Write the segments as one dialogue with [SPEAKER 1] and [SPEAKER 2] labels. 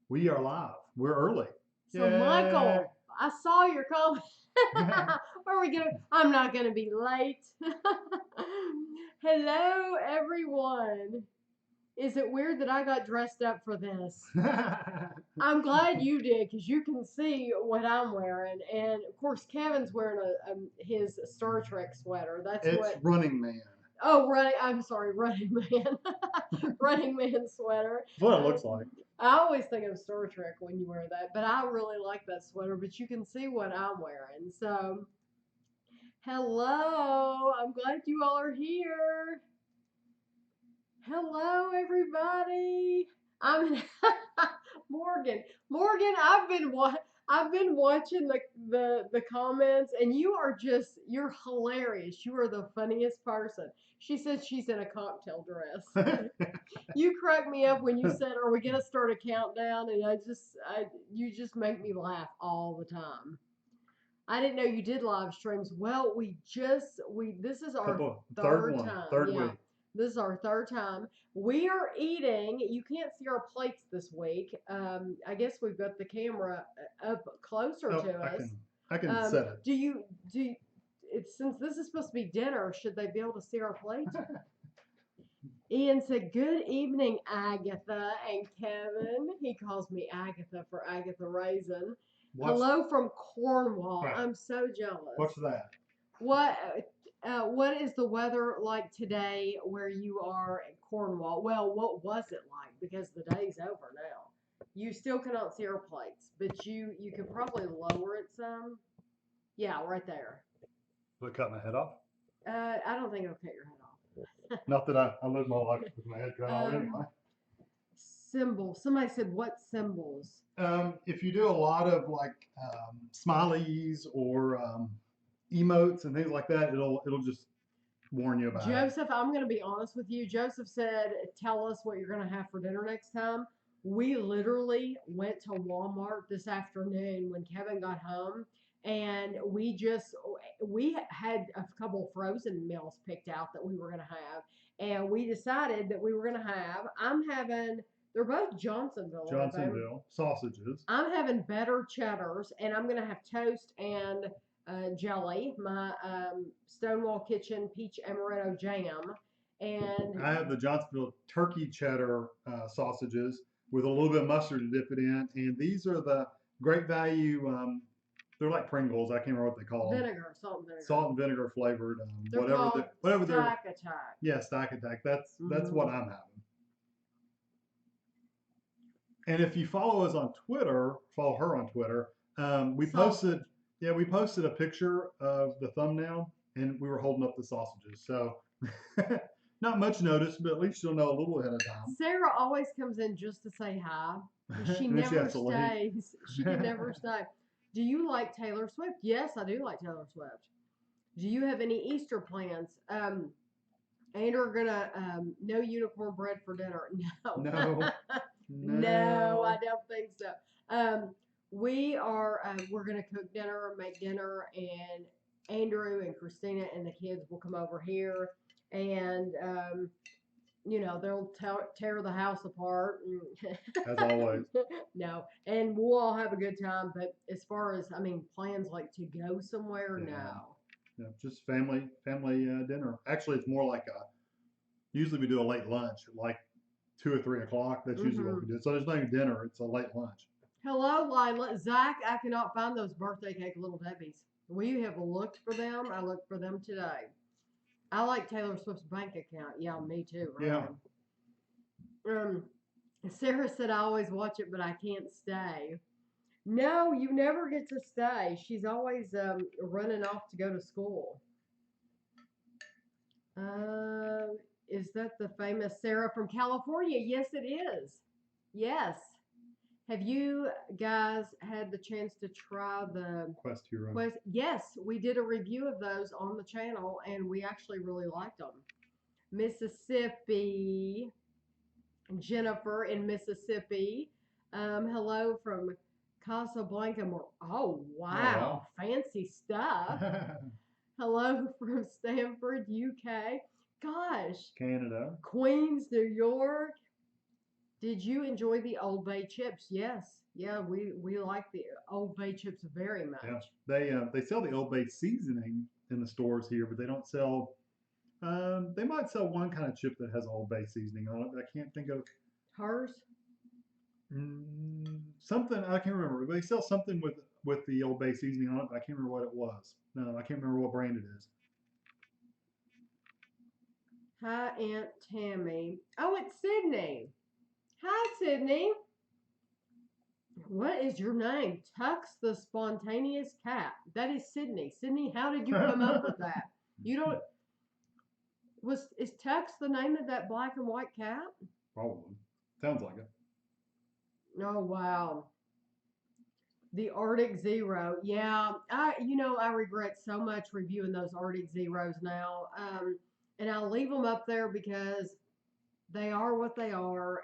[SPEAKER 1] We are live. We're early.
[SPEAKER 2] So Michael, I saw your comment. Where are we going? I'm not going to be late. Hello, everyone. Is it weird that I got dressed up for this? I'm glad you did because you can see what I'm wearing, and of course Kevin's wearing his Star Trek sweater. That's
[SPEAKER 1] It's
[SPEAKER 2] what.
[SPEAKER 1] Running Man.
[SPEAKER 2] Oh, I'm sorry, Running Man. Running Man sweater.
[SPEAKER 1] That's what it looks like.
[SPEAKER 2] I always think of Star Trek when you wear that, but I really like that sweater. But you can see what I'm wearing. So, hello. I'm glad you all are here. Hello, everybody. I'm Morgan. Morgan, I've been watching the comments, and you're hilarious. You are the funniest person. She said she's in a cocktail dress. You cracked me up when you said, "Are we gonna start a countdown?" And you just make me laugh all the time. I didn't know you did live streams. Well, this is our third time.
[SPEAKER 1] Third
[SPEAKER 2] Yeah,
[SPEAKER 1] week.
[SPEAKER 2] this is our third time. We are eating. You can't see our plates this week. I guess we've got the camera up closer
[SPEAKER 1] Oh,
[SPEAKER 2] to us.
[SPEAKER 1] I can set it.
[SPEAKER 2] It's since this is supposed to be dinner, should they be able to see our plates? Ian said, "Good evening, Agatha and Kevin." He calls me Agatha for Agatha Raisin. Hello from Cornwall.
[SPEAKER 1] Right.
[SPEAKER 2] I'm so jealous.
[SPEAKER 1] What's that?
[SPEAKER 2] What is the weather like today where you are in Cornwall? Well, what was it like? Because the day's over now. You still cannot see our plates, but you could probably lower it some. Yeah, right there.
[SPEAKER 1] Will it cut my head off?
[SPEAKER 2] I don't think it'll cut your head off.
[SPEAKER 1] Not that I live my life with my head cut off anyway.
[SPEAKER 2] Symbols. Somebody said, what symbols?
[SPEAKER 1] If you do a lot of smileys or emotes and things like that, it'll just warn you about it.
[SPEAKER 2] Joseph, I'm going to be honest with you. Joseph said, "Tell us what you're going to have for dinner next time." We literally went to Walmart this afternoon when Kevin got home, and we had a couple frozen meals picked out that we were going to have, and we decided that we were going to have. I'm having. They're both
[SPEAKER 1] Johnsonville sausages.
[SPEAKER 2] I'm having better cheddars, and I'm going to have toast and jelly, my Stonewall Kitchen peach amaretto jam, and
[SPEAKER 1] I have the Johnsonville turkey cheddar sausages with a little bit of mustard to dip it in, and these are the great value. They're like Pringles. I can't remember what they call them. Salt and vinegar flavored.
[SPEAKER 2] Whatever they're. Stack Attack.
[SPEAKER 1] Yeah, Stack Attack. That's what I'm having. And if you follow us on Twitter, follow her on Twitter. We posted a picture of the thumbnail, and we were holding up the sausages. So not much notice, but at least you'll know a little ahead of time.
[SPEAKER 2] Sarah always comes in just to say hi. She never stays. She can never stay. Do you like Taylor Swift? Yes, I do like Taylor Swift. Do you have any Easter plans? Andrew are gonna no unicorn bread for dinner. No. No, I don't think so. We're gonna cook dinner, make dinner, and Andrew and Christina and the kids will come over here, and they'll tear the house apart.
[SPEAKER 1] As always.
[SPEAKER 2] No, and we'll all have a good time. But as far as plans like to go somewhere, no.
[SPEAKER 1] Yeah, just family dinner. Actually, it's more like usually we do a late lunch, like 2 or 3 o'clock. That's usually what we do. So there's no dinner. It's a late lunch.
[SPEAKER 2] Hello, Lila. Zach, I cannot find those birthday cake Little Debbie's. We have looked for them. I looked for them today. I like Taylor Swift's bank account. Yeah, me too. Right? Yeah. Sarah said I always watch it, but I can't stay. No, you never get to stay. She's always running off to go to school. Is that the famous Sarah from California? Yes, it is. Yes. Have you guys had the chance to try the
[SPEAKER 1] Quest Hero?
[SPEAKER 2] Yes, we did a review of those on the channel, and we actually really liked them. Mississippi. Jennifer in Mississippi. Hello from Casablanca. Oh, wow. Fancy stuff. Hello from Stamford, UK. Gosh.
[SPEAKER 1] Canada.
[SPEAKER 2] Queens, New York. Did you enjoy the Old Bay chips? Yes. Yeah, we like the Old Bay chips very much.
[SPEAKER 1] Yeah, they sell the Old Bay seasoning in the stores here, but they don't sell. They might sell one kind of chip that has Old Bay seasoning on it, but I can't think of
[SPEAKER 2] Hers?
[SPEAKER 1] something. I can't remember. They sell something with the Old Bay seasoning on it, but I can't remember what it was. No, I can't remember what brand it is.
[SPEAKER 2] Hi, Aunt Tami. Oh, it's Sydney. Hi, Sydney. What is your name? Tux the Spontaneous Cat. That is Sydney. Sydney, how did you come up with that? You don't. Is Tux the name of that black and white cat?
[SPEAKER 1] Probably. Sounds like it.
[SPEAKER 2] Oh wow. The Arctic Zero. Yeah, I regret so much reviewing those Arctic Zeros now. And I'll leave them up there because they are what they are,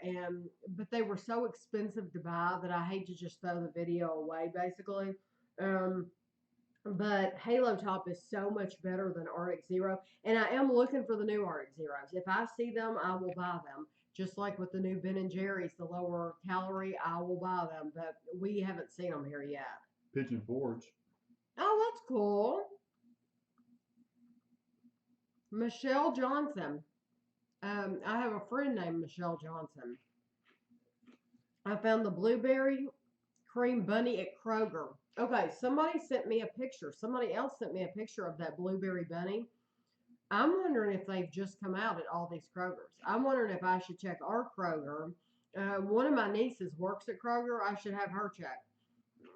[SPEAKER 2] but they were so expensive to buy that I hate to just throw the video away, basically. Um, but Halo Top is so much better than Arctic Zero, and I am looking for the new Arctic Zeros. If I see them, I will buy them. Just like with the new Ben and Jerry's, the lower calorie, I will buy them. But we haven't seen them here yet.
[SPEAKER 1] Pigeon Forge.
[SPEAKER 2] Oh, that's cool. Michelle Johnson. I have a friend named Michelle Johnson. I found the blueberry cream bunny at Kroger. Okay, somebody sent me a picture. Somebody else sent me a picture of that blueberry bunny. I'm wondering if they've just come out at all these Krogers. I'm wondering if I should check our Kroger. One of my nieces works at Kroger. I should have her check.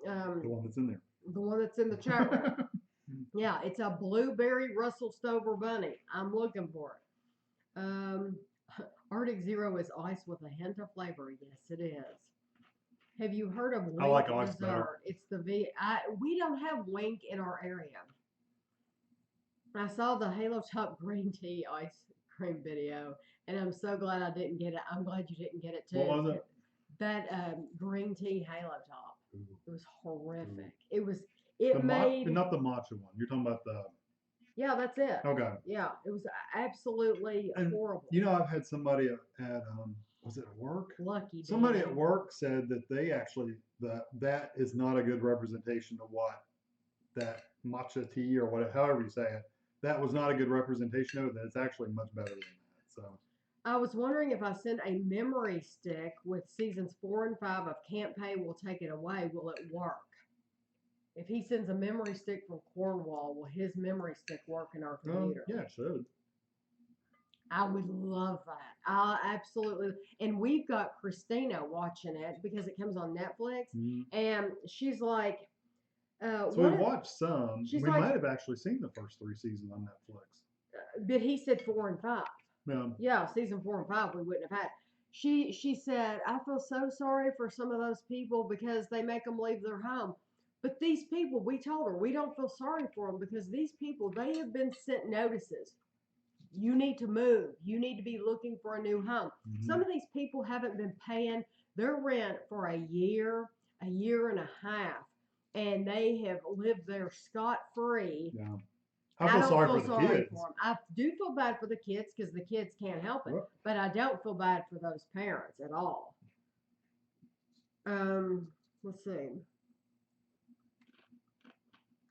[SPEAKER 1] The one that's in there.
[SPEAKER 2] The one that's in the chat room. Yeah, it's a blueberry Russell Stover bunny. I'm looking for it. Arctic Zero is ice with a hint of flavor. Yes, it is. Have you heard of Wink
[SPEAKER 1] I like ice
[SPEAKER 2] Dessert?
[SPEAKER 1] better.
[SPEAKER 2] It's we don't have Wink in our area. I saw the Halo Top green tea ice cream video, and I'm so glad I didn't get it. I'm glad you didn't get it too.
[SPEAKER 1] What was it?
[SPEAKER 2] That green tea Halo Top.
[SPEAKER 1] Ooh.
[SPEAKER 2] It was horrific.
[SPEAKER 1] Ooh.
[SPEAKER 2] It was. It made
[SPEAKER 1] not the matcha one. You're talking about the.
[SPEAKER 2] Yeah, that's it.
[SPEAKER 1] Okay.
[SPEAKER 2] Yeah, it was absolutely horrible.
[SPEAKER 1] You know, I've had somebody at was it at work?
[SPEAKER 2] Lucky.
[SPEAKER 1] Somebody at work said that they actually that is not a good representation of what that matcha tea or whatever, however you say it. That was not a good representation of it. That it's actually much better than that. So.
[SPEAKER 2] I was wondering if I send a memory stick with seasons 4 and 5 of Can't Pay Will Take It Away, will it work? If he sends a memory stick from Cornwall, will his memory stick work in our computer?
[SPEAKER 1] Yeah, it should.
[SPEAKER 2] I would love that. I absolutely. And we've got Christina watching it because it comes on Netflix, and she's like,
[SPEAKER 1] so we've watched some. We
[SPEAKER 2] like,
[SPEAKER 1] might have actually seen the first 3 seasons on Netflix.
[SPEAKER 2] But he said 4 and 5.
[SPEAKER 1] Yeah,
[SPEAKER 2] season 4 and 5 we wouldn't have had. She said, I feel so sorry for some of those people because they make them leave their home. But these people, we told her, we don't feel sorry for them because these people, they have been sent notices. You need to move. You need to be looking for a new home. Mm-hmm. Some of these people haven't been paying their rent for a year and a half, and they have lived there scot-free.
[SPEAKER 1] Yeah. I feel sorry for the kids.
[SPEAKER 2] For them. I do feel bad for the kids because the kids can't help it, but I don't feel bad for those parents at all. Let's see.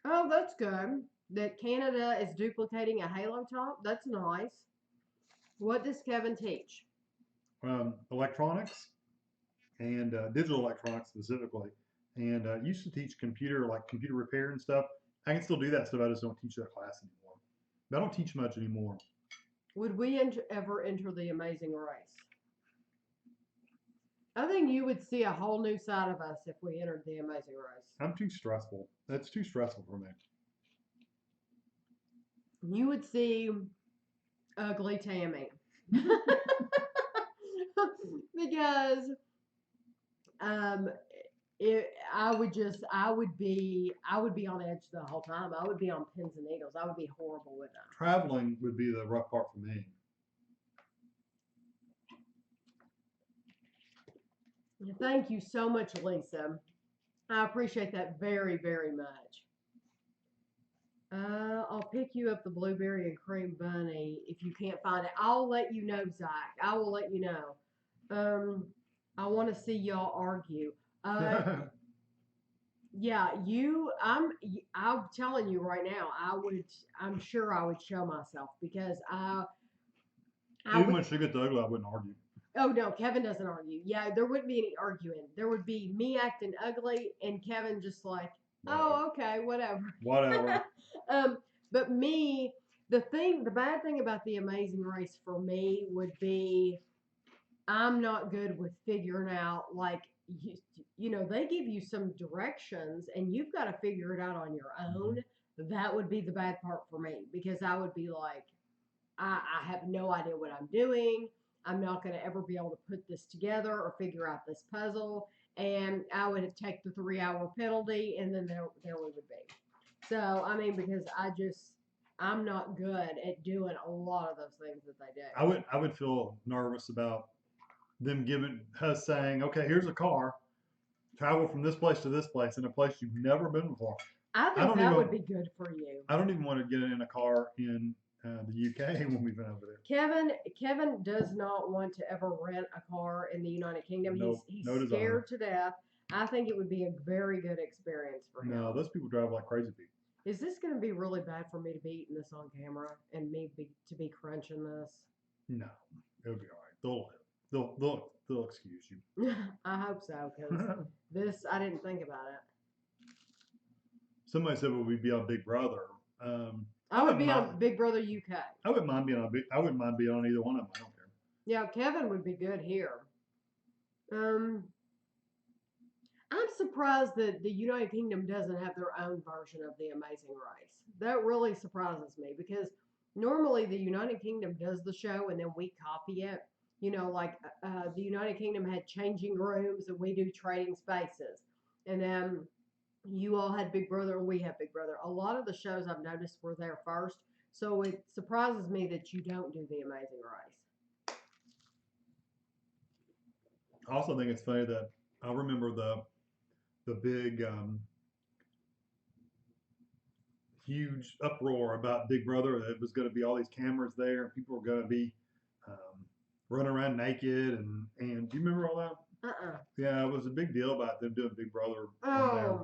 [SPEAKER 2] Oh, that's good. That Canada is duplicating a Halo Top. That's nice. What does Kevin teach?
[SPEAKER 1] Electronics and digital electronics specifically. And used to teach computer repair and stuff. I can still do that stuff. I just don't teach that class anymore. I don't teach much anymore.
[SPEAKER 2] Would we ever enter The Amazing Race? I think you would see a whole new side of us if we entered The Amazing Race.
[SPEAKER 1] I'm too stressful. That's too stressful for me.
[SPEAKER 2] You would see ugly Tami. Because I would be on edge the whole time. I would be on pins and needles. I would be horrible with them.
[SPEAKER 1] Traveling would be the rough part for me.
[SPEAKER 2] Thank you so much, Lisa. I appreciate that very, very much. I'll pick you up the blueberry and cream bunny if you can't find it. I'll let you know, Zach. I will let you know. I want to see y'all argue. Uh, yeah, I'm telling you right now, I'm sure I would show myself because I
[SPEAKER 1] Even
[SPEAKER 2] would.
[SPEAKER 1] when she gets ugly, I wouldn't argue.
[SPEAKER 2] Oh no, Kevin doesn't argue. Yeah, there wouldn't be any arguing. There would be me acting ugly and Kevin just like,
[SPEAKER 1] Whatever.
[SPEAKER 2] oh, okay, whatever.
[SPEAKER 1] Whatever.
[SPEAKER 2] um, but me, the bad thing about the Amazing Race for me would be I'm not good with figuring out like you know they give you some directions and you've got to figure it out on your own. That would be the bad part for me because I would be like I have no idea what I'm doing. I'm not going to ever be able to put this together or figure out this puzzle. And I would take the 3 hour penalty, and then there we would be. So I mean, because I'm not good at doing a lot of those things that they do.
[SPEAKER 1] I would feel nervous about them giving us saying, okay, here's a car, travel from this place to this place in a place you've never been before.
[SPEAKER 2] I
[SPEAKER 1] I
[SPEAKER 2] think
[SPEAKER 1] don't
[SPEAKER 2] that
[SPEAKER 1] even
[SPEAKER 2] would be good for you.
[SPEAKER 1] I don't even want to get in a car in the UK when we've been over there.
[SPEAKER 2] Kevin does not want to ever rent a car in the United Kingdom.
[SPEAKER 1] Nope,
[SPEAKER 2] He's
[SPEAKER 1] no desire.
[SPEAKER 2] scared to death. I think it would be a very good experience for him.
[SPEAKER 1] No, those people drive like crazy people.
[SPEAKER 2] Is this going to be really bad for me to be eating this on camera and to be crunching this?
[SPEAKER 1] No, it'll be all right. They'll excuse you.
[SPEAKER 2] I hope so because this I didn't think about it.
[SPEAKER 1] Somebody said we'd be on Big Brother.
[SPEAKER 2] I would be on Big Brother UK.
[SPEAKER 1] I wouldn't mind being I wouldn't mind being on either one of them. I don't care.
[SPEAKER 2] Yeah, Kevin would be good here. I'm surprised that the United Kingdom doesn't have their own version of the Amazing Race. That really surprises me because normally the United Kingdom does the show and then we copy it. You know, like the United Kingdom had changing rooms and we do trading spaces. And then you all had Big Brother and we have Big Brother. A lot of the shows I've noticed were there first. So it surprises me that you don't do the Amazing Race.
[SPEAKER 1] I also think it's funny that I remember the big huge uproar about Big Brother. That it was going to be all these cameras there, and people were going to be running around naked, and do you remember all that? Yeah, it was a big deal about them doing Big Brother on there.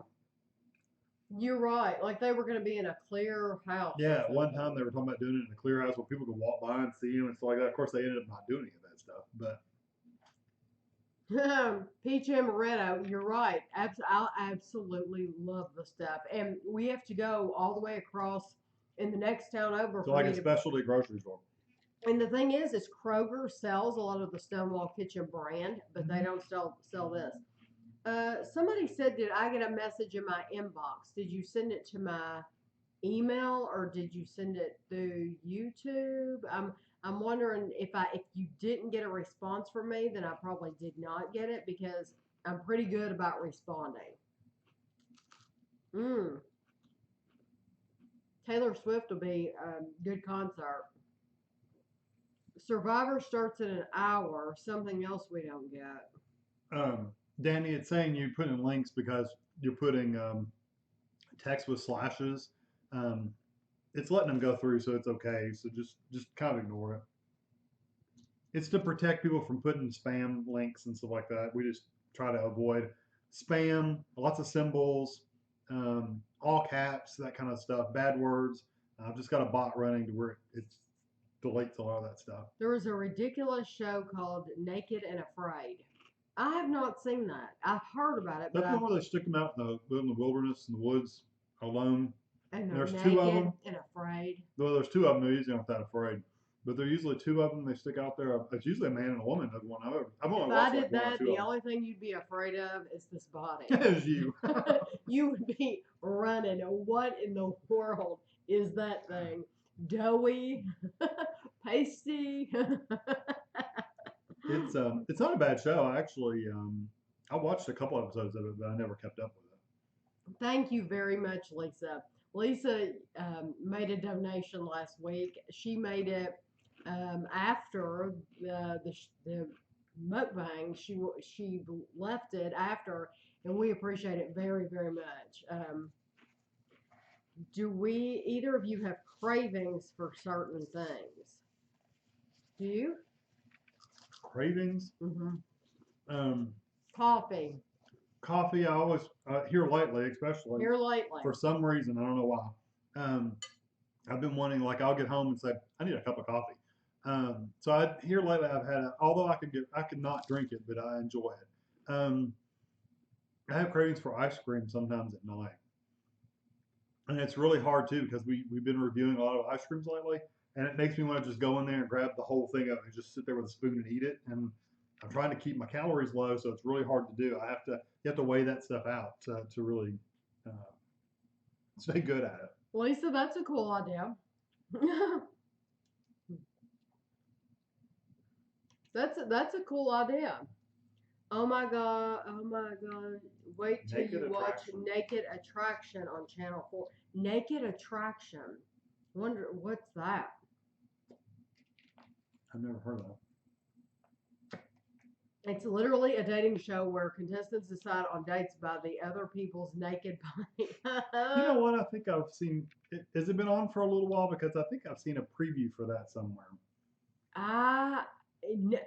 [SPEAKER 2] You're right. Like they were going to be in a clear house.
[SPEAKER 1] Yeah, at one time they were talking about doing it in a clear house where people could walk by and see them and stuff like that. Of course, they ended up not doing any of that stuff, but.
[SPEAKER 2] Peach Amaretto, you're right. I absolutely love the stuff. And we have to go all the way across in the next town over.
[SPEAKER 1] So like a specialty grocery store.
[SPEAKER 2] And the thing is Kroger sells a lot of the Stonewall Kitchen brand, but they don't sell this. Somebody said, did I get a message in my inbox? Did you send it to my email or did you send it through YouTube? I'm wondering if you didn't get a response from me, then I probably did not get it because I'm pretty good about responding. Taylor Swift will be a good concert. Survivor starts in an hour. Something else we don't get.
[SPEAKER 1] Danny, it's saying you put in links because you're putting text with slashes. It's letting them go through, so it's okay. So just kind of ignore it. It's to protect people from putting spam links and stuff like that. We just try to avoid spam, lots of symbols, all caps, that kind of stuff, bad words. I've just got a bot running to where it deletes a lot of that stuff.
[SPEAKER 2] There was a ridiculous show called Naked and Afraid. I have not seen that. I've heard about it.
[SPEAKER 1] That's the one where they stick them out in the wilderness, in the woods, alone.
[SPEAKER 2] And
[SPEAKER 1] there's
[SPEAKER 2] naked
[SPEAKER 1] two of them.
[SPEAKER 2] And afraid.
[SPEAKER 1] Well, there's two of them. They're usually not that afraid. But there are usually two of them. They stick out there. It's usually a man and a woman. That's one I've only watched.
[SPEAKER 2] If I did that, the only thing you'd be afraid of is this body.
[SPEAKER 1] Is you.
[SPEAKER 2] You would be running. What in the world is that thing? Doughy, pasty.
[SPEAKER 1] It's not a bad show. I actually I watched a couple episodes of it, but I never kept up with it.
[SPEAKER 2] Thank you very much, Lisa. Lisa made a donation last week. She made it after the mukbang. She left it after, and we appreciate it very, very much. Do either of you have cravings for certain things? Do you?
[SPEAKER 1] Cravings?
[SPEAKER 2] Mm-hmm. Coffee.
[SPEAKER 1] Coffee, I always here lately, especially
[SPEAKER 2] Here lately.
[SPEAKER 1] for some reason, I don't know why. I've been wanting, like, I'll get home and say, I need a cup of coffee. So here lately, I've had, although I could not drink it, but I enjoy it. I have cravings for ice cream sometimes at night, and it's really hard too because we've been reviewing a lot of ice creams lately, and it makes me want to just go in there and grab the whole thing up and just sit there with a spoon and eat it. And I'm trying to keep my calories low, so it's really hard to do. You have to weigh that stuff out to really uh, stay good at it.
[SPEAKER 2] Lisa, that's a cool idea. That's a cool idea. Oh my god! Oh my god! Wait till
[SPEAKER 1] Naked
[SPEAKER 2] you watch
[SPEAKER 1] Attraction.
[SPEAKER 2] Naked Attraction on Channel 4. Naked Attraction. Wonder what's that?
[SPEAKER 1] I've never heard of that.
[SPEAKER 2] It's literally a dating show where contestants decide on dates by the other people's naked body.
[SPEAKER 1] You know what? I think I've seen. Has it been on for a little while? Because I think I've seen a preview for that somewhere.
[SPEAKER 2] I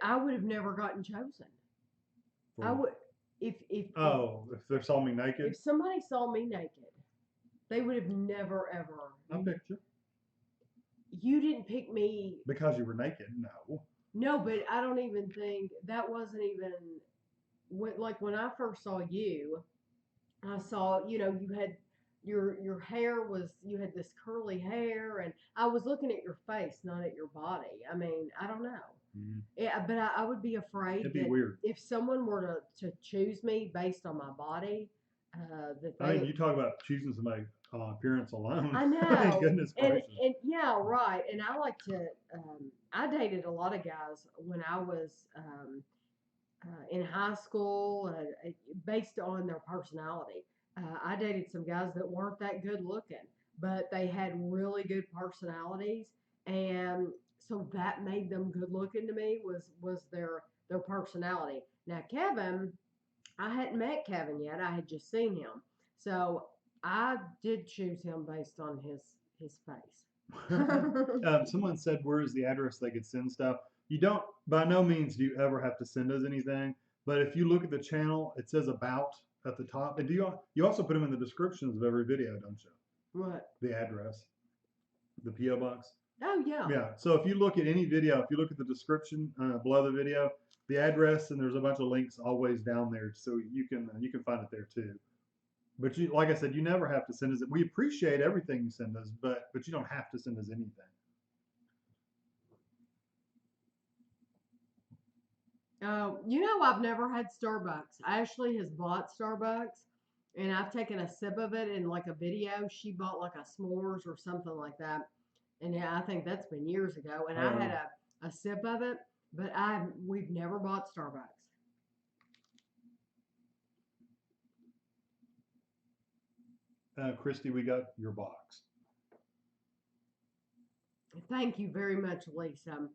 [SPEAKER 2] I would have never gotten chosen. I would if
[SPEAKER 1] if they saw me naked.
[SPEAKER 2] If somebody saw me naked, they would have never ever.
[SPEAKER 1] I picked you.
[SPEAKER 2] You didn't pick me
[SPEAKER 1] because you were naked. No.
[SPEAKER 2] No, but I don't even think that wasn't even when I first saw you. I saw you had your hair was you had this curly hair, and I was looking at your face, not at your body. I mean, I don't know. Mm-hmm. Yeah, but I would be afraid
[SPEAKER 1] It'd be weird
[SPEAKER 2] if someone were to choose me based on my body.
[SPEAKER 1] I mean, you talk about choosing somebody appearance alone.
[SPEAKER 2] I know.
[SPEAKER 1] Goodness gracious.
[SPEAKER 2] And yeah, right. And I like to. I dated a lot of guys when I was in high school, based on their personality. I dated some guys that weren't that good looking, but they had really good personalities, and so that made them good looking to me. Was their personality. Now Kevin, I hadn't met Kevin yet. I had just seen him, so I did choose him based on his face.
[SPEAKER 1] Someone said, "Where is the address they could send stuff?" You don't. By no means do you ever have to send us anything. But if you look at the channel, it says "About" at the top. And you also put them in the descriptions of every video, don't you?
[SPEAKER 2] What?
[SPEAKER 1] The address, the PO box.
[SPEAKER 2] Oh yeah.
[SPEAKER 1] Yeah. So if you look at any video, if you look at the description below the video, the address, and there's a bunch of links always down there, so you can find it there too. But like I said, you never have to send us. We appreciate everything you send us, but you don't have to send us anything.
[SPEAKER 2] I've never had Starbucks. Ashley has bought Starbucks, and I've taken a sip of it in like a video. She bought like a s'mores or something like that, and yeah, I think that's been years ago. And I had a sip of it, but we've never bought Starbucks.
[SPEAKER 1] Christy, we got your box.
[SPEAKER 2] Thank you very much, Lisa.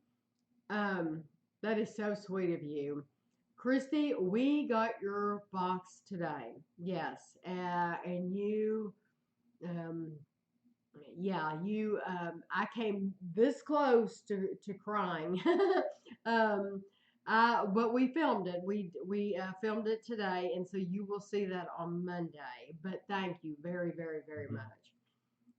[SPEAKER 2] That is so sweet of you. Christy, we got your box today. Yes. And you, I came this close to crying. But we filmed it. We filmed it today, and so you will see that on Monday. But thank you very, very, very much.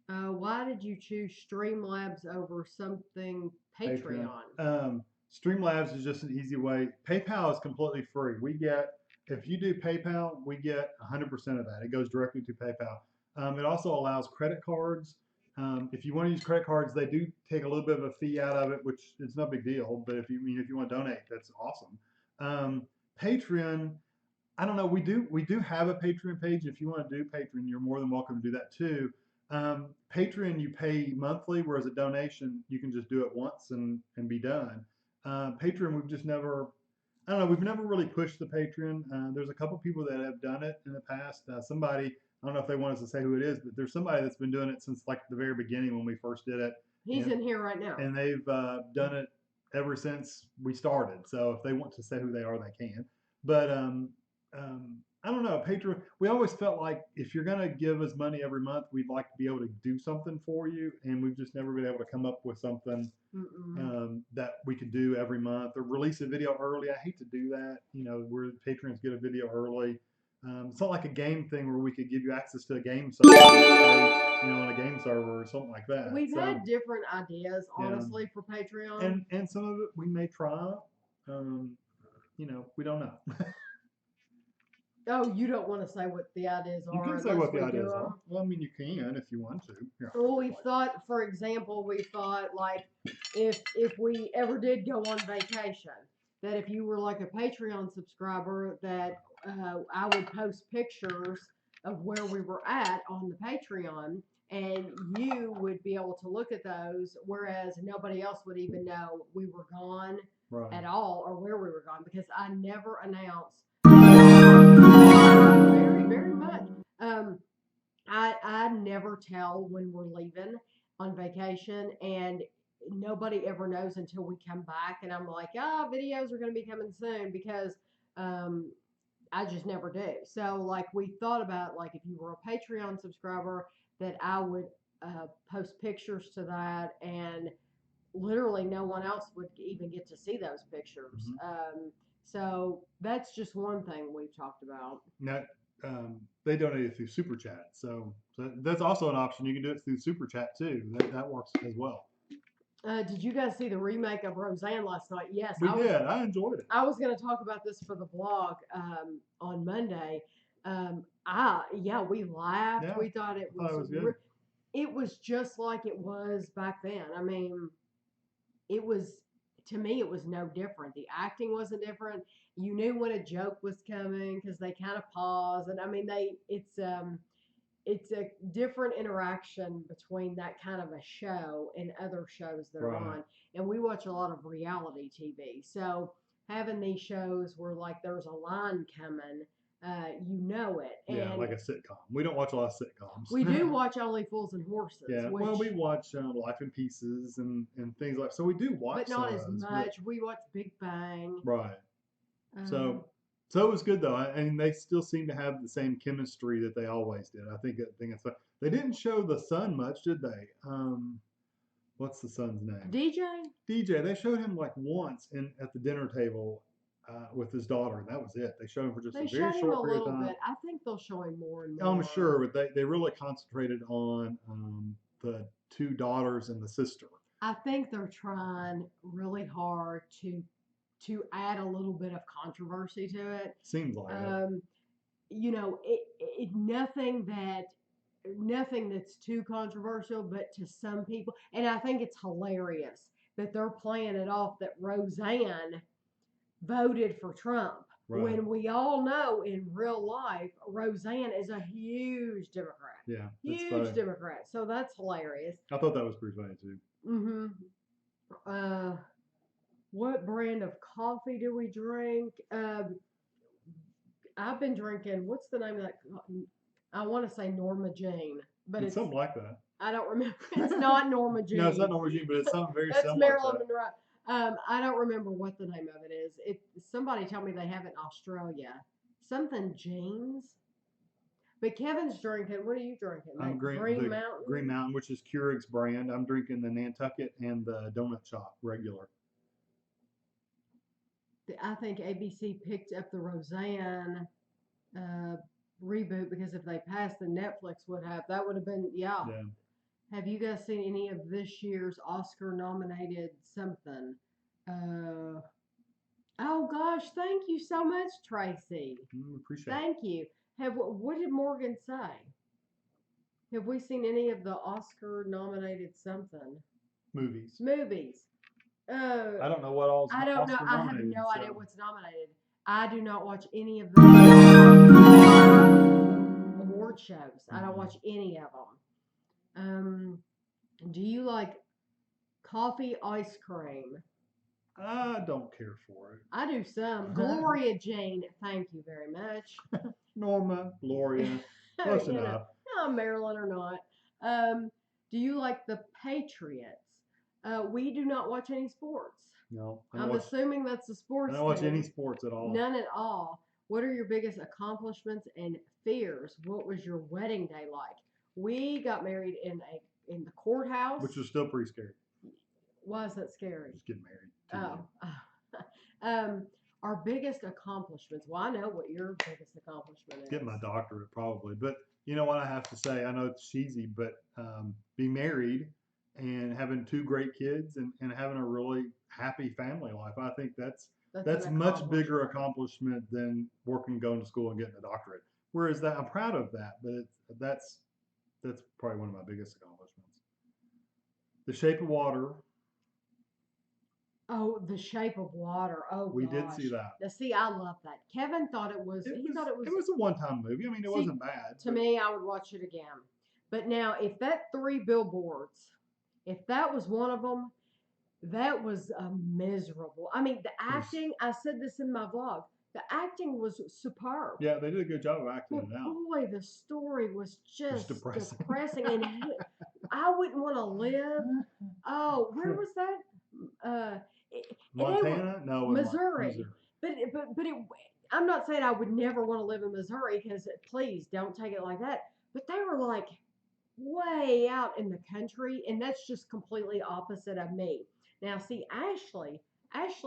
[SPEAKER 2] Why did you choose Streamlabs over something Patreon?
[SPEAKER 1] Streamlabs is just an easy way. PayPal is completely free. If you do PayPal, we get 100% of that. It goes directly to PayPal. It also allows credit cards. If you want to use credit cards, they do take a little bit of a fee out of it, which is no big deal. But if you want to donate, that's awesome. Patreon, I don't know. We do have a Patreon page. If you want to do Patreon, you're more than welcome to do that too. Patreon, you pay monthly, whereas a donation, you can just do it once and be done. Patreon, we've never really pushed the Patreon. There's a couple people that have done it in the past. Somebody, I don't know if they want us to say who it is, but there's somebody that's been doing it since like the very beginning when we first did it.
[SPEAKER 2] He's in here right now.
[SPEAKER 1] And they've done it ever since we started. So if they want to say who they are, they can. But I don't know, Patreon. We always felt like if you're gonna give us money every month, we'd like to be able to do something for you, and we've just never been able to come up with something that we could do every month or release a video early. I hate to do that. Where patrons get a video early. It's not like a game thing where we could give you access to a game server, on a game server or something like that.
[SPEAKER 2] We've
[SPEAKER 1] So,
[SPEAKER 2] had different ideas,
[SPEAKER 1] yeah.
[SPEAKER 2] honestly, for Patreon.
[SPEAKER 1] And some of it we may try. We don't know.
[SPEAKER 2] Oh, you don't want to say what the ideas
[SPEAKER 1] You
[SPEAKER 2] are
[SPEAKER 1] can say
[SPEAKER 2] unless
[SPEAKER 1] what the
[SPEAKER 2] we do
[SPEAKER 1] ideas
[SPEAKER 2] them.
[SPEAKER 1] are. Well, I mean, you can if you want to. Yeah.
[SPEAKER 2] Well, we thought, for example, like if we ever did go on vacation, that if you were like a Patreon subscriber, that I would post pictures of where we were at on the Patreon, and you would be able to look at those, whereas nobody else would even know we were gone at all or where we were gone, because I never announced very, very much. I never tell when we're leaving on vacation, and nobody ever knows until we come back. And I'm like, videos are going to be coming soon, because um, I just never do. So, like, we thought about, like, if you were a Patreon subscriber, that I would post pictures to that, and literally no one else would even get to see those pictures. So that's just one thing we've talked about.
[SPEAKER 1] Now, they donated through Super Chat, so that's also an option. You can do it through Super Chat too. That works as well.
[SPEAKER 2] Did you guys see the remake of Roseanne last night? Yes,
[SPEAKER 1] we did. I enjoyed it.
[SPEAKER 2] I was going to talk about this for the blog on Monday. We laughed.
[SPEAKER 1] Yeah,
[SPEAKER 2] We thought it was
[SPEAKER 1] good.
[SPEAKER 2] It was just like it was back then. I mean, it was, to me, it was no different. The acting wasn't different. You knew when a joke was coming because they kind of pause, and I mean, it's a different interaction between that kind of a show and other shows they're on. And we watch a lot of reality TV. So having these shows where, like, there's a line coming, you know it.
[SPEAKER 1] Yeah,
[SPEAKER 2] And
[SPEAKER 1] like a sitcom. We don't watch a lot of sitcoms.
[SPEAKER 2] We do watch Only Fools and Horses.
[SPEAKER 1] Yeah, well, we watch Life in Pieces and things like. So we do watch,
[SPEAKER 2] but not as much. We watch Big Bang.
[SPEAKER 1] Right. So it was good though, and they still seem to have the same chemistry that they always did. I think it's they didn't show the son much, did they? What's the son's name?
[SPEAKER 2] DJ.
[SPEAKER 1] DJ. They showed him like once at the dinner table with his daughter, and that was it. They showed him for just a very short period of time. Bit.
[SPEAKER 2] I think they'll show him more and more.
[SPEAKER 1] I'm sure, but they really concentrated on the two daughters and the sister.
[SPEAKER 2] I think they're trying really hard to add a little bit of controversy to it.
[SPEAKER 1] Seems like it.
[SPEAKER 2] Nothing that's too controversial, but to some people, and I think it's hilarious that they're playing it off that Roseanne voted for Trump. Right. When we all know in real life, Roseanne is a huge Democrat.
[SPEAKER 1] Yeah.
[SPEAKER 2] Huge Democrat. So that's hilarious.
[SPEAKER 1] I thought that was pretty funny too.
[SPEAKER 2] Mm-hmm. What brand of coffee do we drink? I've been drinking, what's the name of that? I want to say Norma Jean, but it's
[SPEAKER 1] something like that.
[SPEAKER 2] I don't remember. It's not Norma Jean.
[SPEAKER 1] No, it's not Norma Jean, but it's something very
[SPEAKER 2] That's
[SPEAKER 1] similar.
[SPEAKER 2] That's Marilyn Monroe. I don't remember what the name of it is. Somebody tell me they have it in Australia. Something Jeans. But Kevin's drinking. What are you drinking?
[SPEAKER 1] I'm Green Mountain. Green Mountain, which is Keurig's brand. I'm drinking the Nantucket and the Donut Shop regular.
[SPEAKER 2] I think ABC picked up the Roseanne reboot because if they passed, the Netflix would have. That would have been yeah. Have you guys seen any of this year's Oscar-nominated something? Oh gosh, thank you so much, Tracy.
[SPEAKER 1] Appreciate
[SPEAKER 2] Thank you. What did Morgan say? Have we seen any of the Oscar-nominated something?
[SPEAKER 1] Movies.
[SPEAKER 2] I
[SPEAKER 1] don't know what all.
[SPEAKER 2] I don't know. I have no idea what's nominated. I do not watch any of the award shows. I don't watch any of them. Do you like coffee ice cream?
[SPEAKER 1] I don't care for it.
[SPEAKER 2] I do some. Gloria Jane, thank you very much.
[SPEAKER 1] Norma, Gloria, close enough.
[SPEAKER 2] No, Marilyn or not. Do you like the Patriots? We do not watch any sports.
[SPEAKER 1] No.
[SPEAKER 2] I'm assuming that's a sports
[SPEAKER 1] I don't watch any sports at all.
[SPEAKER 2] None at all. What are your biggest accomplishments and fears? What was your wedding day like? We got married in the courthouse.
[SPEAKER 1] Which was still pretty scary.
[SPEAKER 2] Why is that scary?
[SPEAKER 1] Just getting married.
[SPEAKER 2] Our biggest accomplishments. Well, I know what your biggest accomplishment is.
[SPEAKER 1] Getting my doctorate, probably. But you know what I have to say? I know it's cheesy, but being married and having 2 great kids and having a really happy family life, I think that's much bigger accomplishment than working, going to school, and getting a doctorate. Whereas that, I'm proud of that, but that's probably one of my biggest accomplishments. The Shape of Water.
[SPEAKER 2] Oh, The Shape of Water. Oh,
[SPEAKER 1] we
[SPEAKER 2] gosh.
[SPEAKER 1] did see that.
[SPEAKER 2] Now, see, I love that. Kevin thought it was. He thought it was.
[SPEAKER 1] It was a one-time movie. I mean, it wasn't bad.
[SPEAKER 2] To me, I would watch it again. But now, if that 3 billboards, if that was one of them, that was miserable. I mean, the acting. I said this in my vlog. The acting was superb.
[SPEAKER 1] Yeah, they did a good job of acting it out.
[SPEAKER 2] Boy, the story was just
[SPEAKER 1] depressing.
[SPEAKER 2] And I wouldn't want to live. Oh, where was that?
[SPEAKER 1] Montana? No,
[SPEAKER 2] Missouri. But I'm not saying I would never want to live in Missouri, because please don't take it like that. But they were like way out in the country, and that's just completely opposite of me. Now, see, Ashley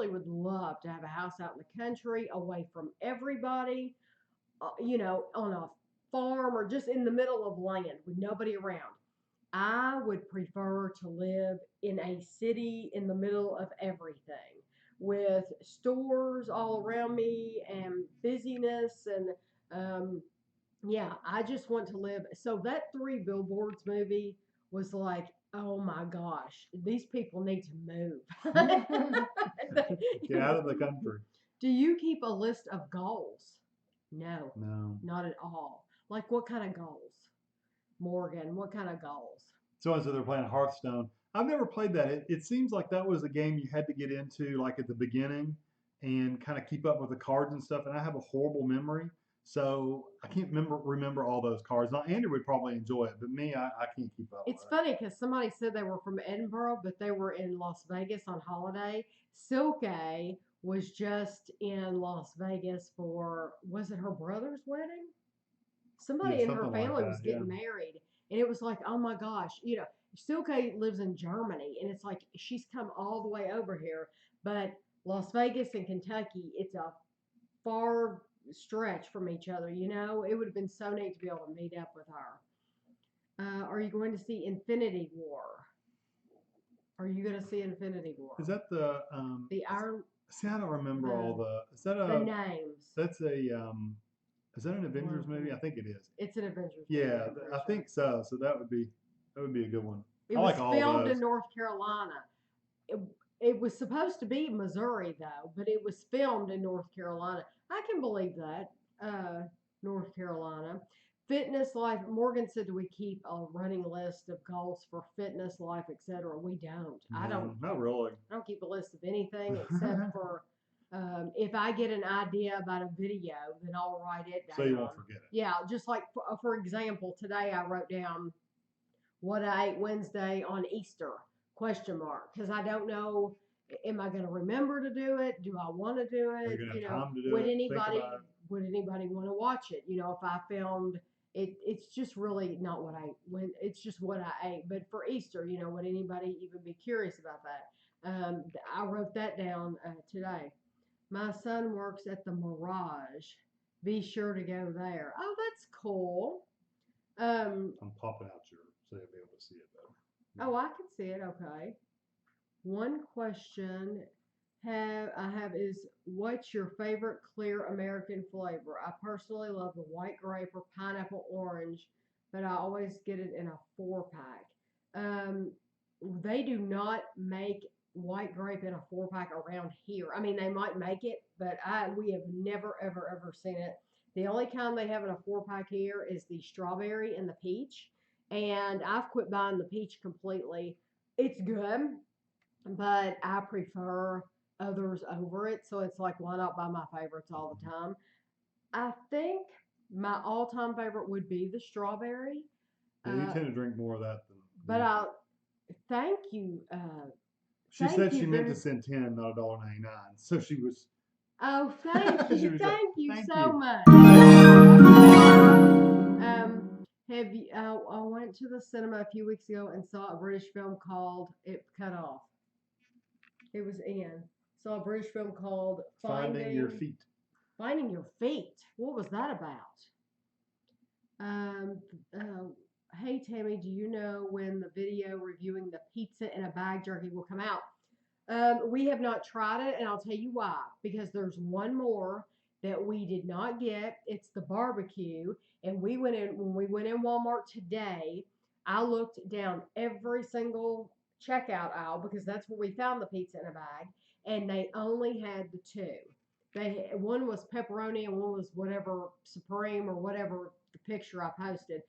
[SPEAKER 2] would love to have a house out in the country, away from everybody, on a farm or just in the middle of land with nobody around. I would prefer to live in a city in the middle of everything, with stores all around me and busyness. And yeah, I just want to live. So that 3 Billboards movie was like, oh my gosh, these people need to move.
[SPEAKER 1] Get out of the country.
[SPEAKER 2] Do you keep a list of goals? No, not at all. Like, what kind of goals? Morgan, what kind of goals?
[SPEAKER 1] So they're playing Hearthstone. I've never played that. It seems like that was a game you had to get into like at the beginning and kind of keep up with the cards and stuff. And I have a horrible memory, so I can't remember all those cards. Now Andrew would probably enjoy it, but me, I can't keep up.
[SPEAKER 2] It's funny because somebody said they were from Edinburgh, but they were in Las Vegas on holiday. Silke was just in Las Vegas for, was it her brother's wedding? Somebody in her family was getting married. And it was like, oh my gosh, Silke lives in Germany, and it's like she's come all the way over here. But Las Vegas and Kentucky, it's a far stretch from each other. It would have been so neat to be able to meet up with her. Are you going to see Infinity War? Are you going to see Infinity War?
[SPEAKER 1] Is that the
[SPEAKER 2] Iron?
[SPEAKER 1] See, I don't remember all the. Is that
[SPEAKER 2] the names?
[SPEAKER 1] That's a Is that an Avengers movie? I think it is.
[SPEAKER 2] It's an Avengers movie.
[SPEAKER 1] Yeah, I think so. So that would be a good one.
[SPEAKER 2] It was filmed in North Carolina. It was supposed to be Missouri, though, but it was filmed in North Carolina. I can believe that. North Carolina. Fitness life. Morgan said, do we keep a running list of goals for fitness life, etc.? We don't. I don't.
[SPEAKER 1] Not really.
[SPEAKER 2] I don't keep a list of anything except for if I get an idea about a video, then I'll write it down.
[SPEAKER 1] So you won't forget it.
[SPEAKER 2] Yeah, just like, for example, today I wrote down what I ate Wednesday on Easter, ? Because I don't know, am I going to remember to do it? Do I want to do it?
[SPEAKER 1] Are you going to have time to do
[SPEAKER 2] would
[SPEAKER 1] it?
[SPEAKER 2] Anybody want to watch it? If I filmed it, it's just really not it's just what I ate. But for Easter, would anybody even be curious about that? I wrote that down today. My son works at the Mirage. Be sure to go there. Oh, that's cool.
[SPEAKER 1] I'm popping out so you'll be able to see it though.
[SPEAKER 2] Oh, I can see it. Okay. One question I have is, what's your favorite clear American flavor? I personally love the white grape or pineapple orange, but I always get it in a 4-pack. They do not make white grape in a 4-pack around here. I mean, they might make it, but we have never, ever seen it. The only kind they have in a 4-pack here is the strawberry and the peach, and I've quit buying the peach completely. It's good, but I prefer others over it, so it's like, why not buy my favorites all the time? I think my all-time favorite would be the strawberry.
[SPEAKER 1] Yeah, you tend to drink more of that than.
[SPEAKER 2] But thank you.
[SPEAKER 1] She said she meant to send 10, not $1.99. So she was
[SPEAKER 2] Oh, thank you, thank you
[SPEAKER 1] Thank
[SPEAKER 2] so
[SPEAKER 1] you.
[SPEAKER 2] much. Have you? I went to the cinema a few weeks ago and saw a British film called It Cut Off. It was in. Saw a British film called
[SPEAKER 1] Finding Your Feet.
[SPEAKER 2] Finding Your Feet. What was that about? Um, uh, hey Tami, do you know when the video reviewing the pizza in a bag jerky will come out? We have not tried it, and I'll tell you why. Because there's one more that we did not get. It's the barbecue, and when we went in Walmart today. I looked down every single checkout aisle because that's where we found the pizza in a bag, and they only had the two. One was pepperoni and one was whatever supreme or whatever the picture I posted.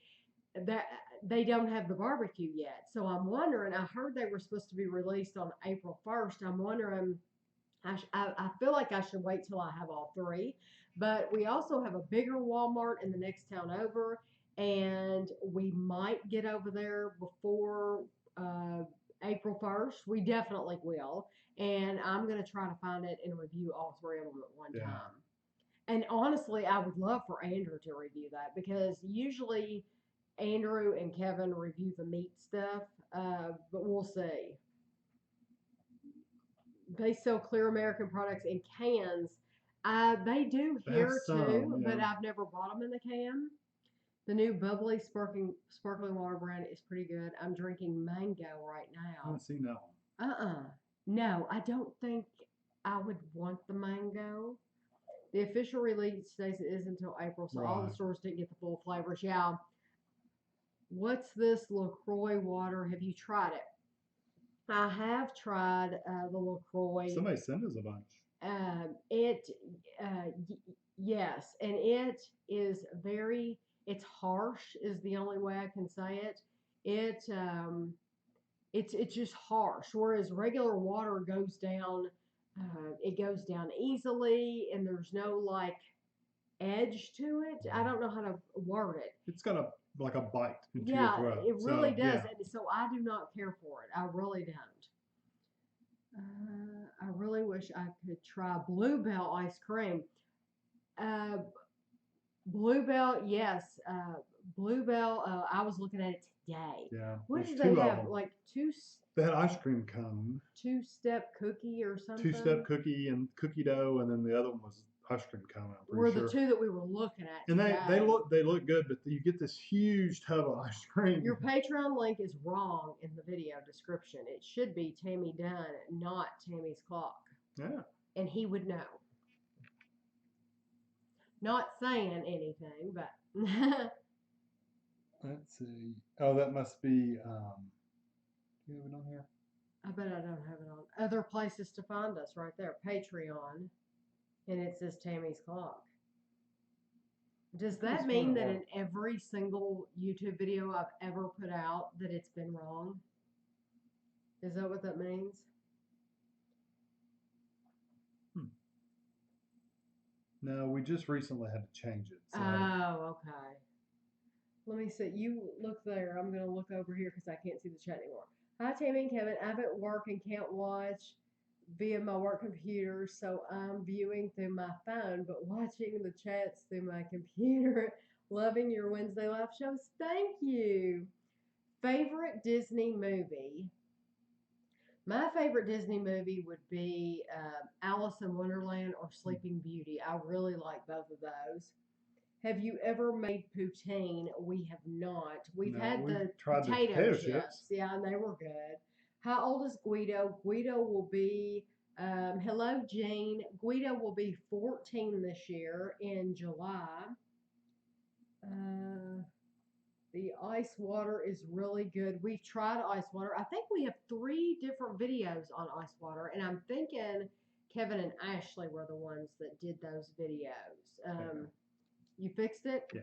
[SPEAKER 2] That they don't have the barbecue yet. So I'm wondering. I heard they were supposed to be released on April 1st. I'm wondering. I feel like I should wait till I have all three. But we also have a bigger Walmart in the next town over, and we might get over there before uh, April 1st. We definitely will. And I'm going to try to find it and review all three of them at one time. And honestly, I would love for Andrew to review that because usually Andrew and Kevin review the meat stuff, but we'll see. They sell Clear American products in cans. They do here too, but I've never bought them in the can. The new bubbly sparkling water brand is pretty good. I'm drinking mango right
[SPEAKER 1] I
[SPEAKER 2] now.
[SPEAKER 1] haven't seen that one.
[SPEAKER 2] No, I don't think I would want the mango. The official release states it is until April, so all the stores didn't get the full flavors. Yeah. What's this LaCroix water? Have you tried it? I have tried the LaCroix.
[SPEAKER 1] Somebody sent us a bunch.
[SPEAKER 2] It, yes, and it is it's harsh is the only way I can say it. It's just harsh, whereas regular water goes down, it goes down easily, and there's no like edge to it. I don't know how to word it.
[SPEAKER 1] It's got like a bite into your throat.
[SPEAKER 2] It really does, and so I do not care for it. I really don't. I really wish I could try Bluebell ice cream. Uh, Bluebell, yes. Bluebell, I was looking at it today.
[SPEAKER 1] Yeah.
[SPEAKER 2] What did they have? Like
[SPEAKER 1] They had ice cream cone.
[SPEAKER 2] Two-step cookie or something?
[SPEAKER 1] Two-step cookie and cookie dough, and then the other one was ice cream cone. I'm pretty sure.
[SPEAKER 2] The two that we were looking at.
[SPEAKER 1] And they look good, but you get this huge tub of ice cream.
[SPEAKER 2] Your Patreon link is wrong in the video description. It should be Tami Dunn, not Tammy's Clock.
[SPEAKER 1] Yeah.
[SPEAKER 2] And he would know. Not saying anything, but
[SPEAKER 1] let's see. Oh, that must be. Do you have it on here?
[SPEAKER 2] I bet I don't have it on. Other places to find us right there. Patreon, and it says Tammy's Clock. Does that mean that in every single YouTube video I've ever put out that it's been wrong? Is that what that means?
[SPEAKER 1] No, we just recently had to change it. So.
[SPEAKER 2] Oh, okay. Let me see. You look there. I'm going to look over here because I can't see the chat anymore. Hi, Tami and Kevin. I'm at work and can't watch via my work computer, so I'm viewing through my phone, but watching the chats through my computer. Loving your Wednesday live shows. Thank you. Favorite Disney movie? My favorite Disney movie would be Alice in Wonderland or Sleeping Beauty. I really like both of those. Have you ever made poutine? We have not. We've had the potato chips. Yeah, and they were good. How old is Guido? Guido will be, hello, Jean. Guido will be 14 this year in July. The ice water is really good. We've tried ice water. I think we have 3 different videos on ice water, and I'm thinking Kevin and Ashley were the ones that did those videos. You fixed it?
[SPEAKER 1] Yeah.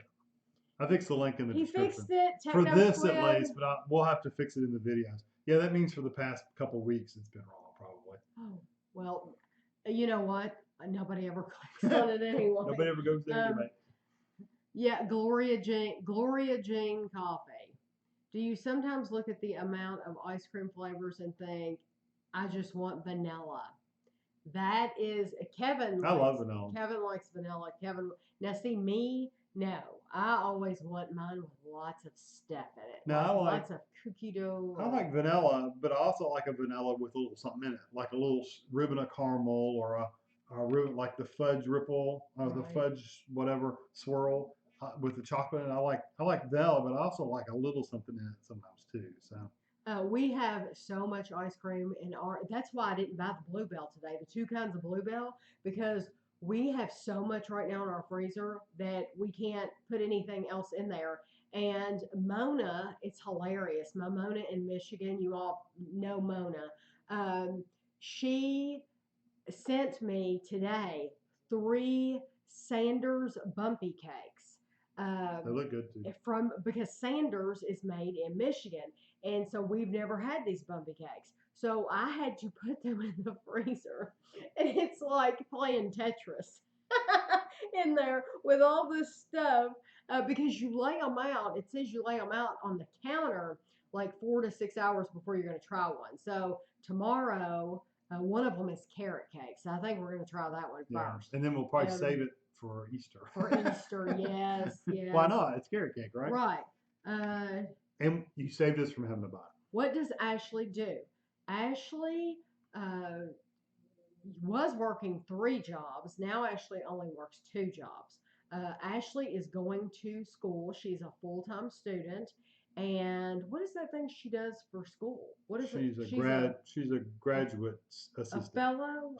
[SPEAKER 1] I fixed the link in the description.
[SPEAKER 2] He fixed it.
[SPEAKER 1] For this at least, but we'll have to fix it in the videos. Yeah, that means for the past couple of weeks it's been wrong, probably.
[SPEAKER 2] Oh, well, you know what? Nobody ever clicks on it anyway.
[SPEAKER 1] Nobody ever goes there anyway.
[SPEAKER 2] Yeah, Gloria Jean coffee. Do you sometimes look at the amount of ice cream flavors and think, I just want vanilla? That is Kevin.
[SPEAKER 1] I love vanilla.
[SPEAKER 2] Kevin likes vanilla. Kevin. Now see me. No, I always want mine with lots of stuff in it.
[SPEAKER 1] Now
[SPEAKER 2] Lots of cookie dough.
[SPEAKER 1] I like vanilla, but I also like a vanilla with a little something in it, like a little ribbon of caramel or a ribbon like the fudge ripple or the fudge whatever swirl with the chocolate. And I like vanilla, but I also like a little something in it sometimes too. So.
[SPEAKER 2] We have so much ice cream in our. That's why I didn't buy the Bluebell today. The two kinds of Bluebell because we have so much right now in our freezer that we can't put anything else in there. And Mona, it's hilarious. My Mona in Michigan, you all know Mona. She sent me today 3 Sanders Bumpy cakes.
[SPEAKER 1] They look good too.
[SPEAKER 2] Because Sanders is made in Michigan, and so we've never had these Bumpy cakes. So I had to put them in the freezer, and it's like playing Tetris in there with all this stuff because you lay them out. It says you lay them out on the counter like 4 to 6 hours before you're going to try one. So tomorrow. One of them is carrot cakes. I think we're going to try that one first.
[SPEAKER 1] And then we'll probably save it for Easter.
[SPEAKER 2] For Easter, yes, yes.
[SPEAKER 1] Why not? It's carrot cake, right?
[SPEAKER 2] Right.
[SPEAKER 1] And you saved us from having to buy it.
[SPEAKER 2] What does Ashley do? Ashley was working 3 jobs. Now Ashley only works 2 jobs. Ashley is going to school. She's a full-time student. And what is that thing she does for school? What is
[SPEAKER 1] she's
[SPEAKER 2] it?
[SPEAKER 1] She's a graduate assistant.
[SPEAKER 2] A fellow?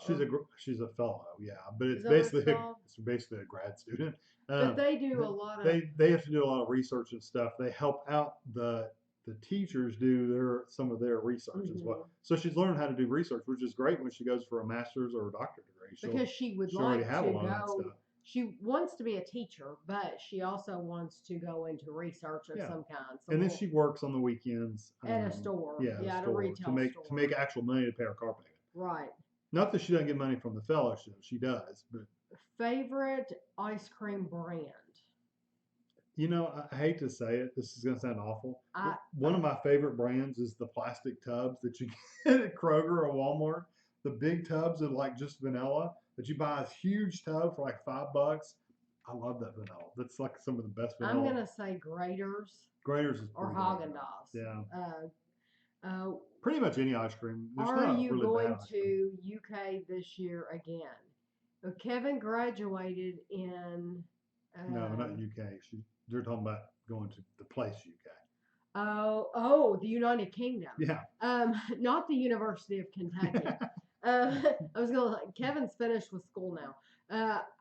[SPEAKER 1] She's a fellow, yeah. But it's basically a grad student.
[SPEAKER 2] But they do a lot of
[SPEAKER 1] they have to do a lot of research and stuff. They help out the teachers do some of their research as well. So she's learned how to do research, which is great when she goes for a master's or a doctorate degree.
[SPEAKER 2] Because she would like to go. She wants to be a teacher, but she also wants to go into research of some kind. So
[SPEAKER 1] and then she works on the weekends
[SPEAKER 2] at a store. At a retail
[SPEAKER 1] store to make actual money to pay her car payment.
[SPEAKER 2] Right.
[SPEAKER 1] Not that she doesn't get money from the fellowship, she does. But
[SPEAKER 2] favorite ice cream brand?
[SPEAKER 1] You know, I hate to say it. This is going to sound awful. One of my favorite brands is the plastic tubs that you get at Kroger or Walmart. The big tubs are like just vanilla. But you buy a huge tub for like $5. I love that vanilla. That's like some of the best vanilla.
[SPEAKER 2] I'm gonna say Grater's.
[SPEAKER 1] Grater's is
[SPEAKER 2] or Haagen-Dazs.
[SPEAKER 1] Yeah. Pretty much any ice cream.
[SPEAKER 2] Are you going to UK this year again? Kevin graduated in.
[SPEAKER 1] No, not UK. They're talking about going to the place UK.
[SPEAKER 2] Oh, the United Kingdom.
[SPEAKER 1] Yeah.
[SPEAKER 2] Not the University of Kentucky. Kevin's finished with school now.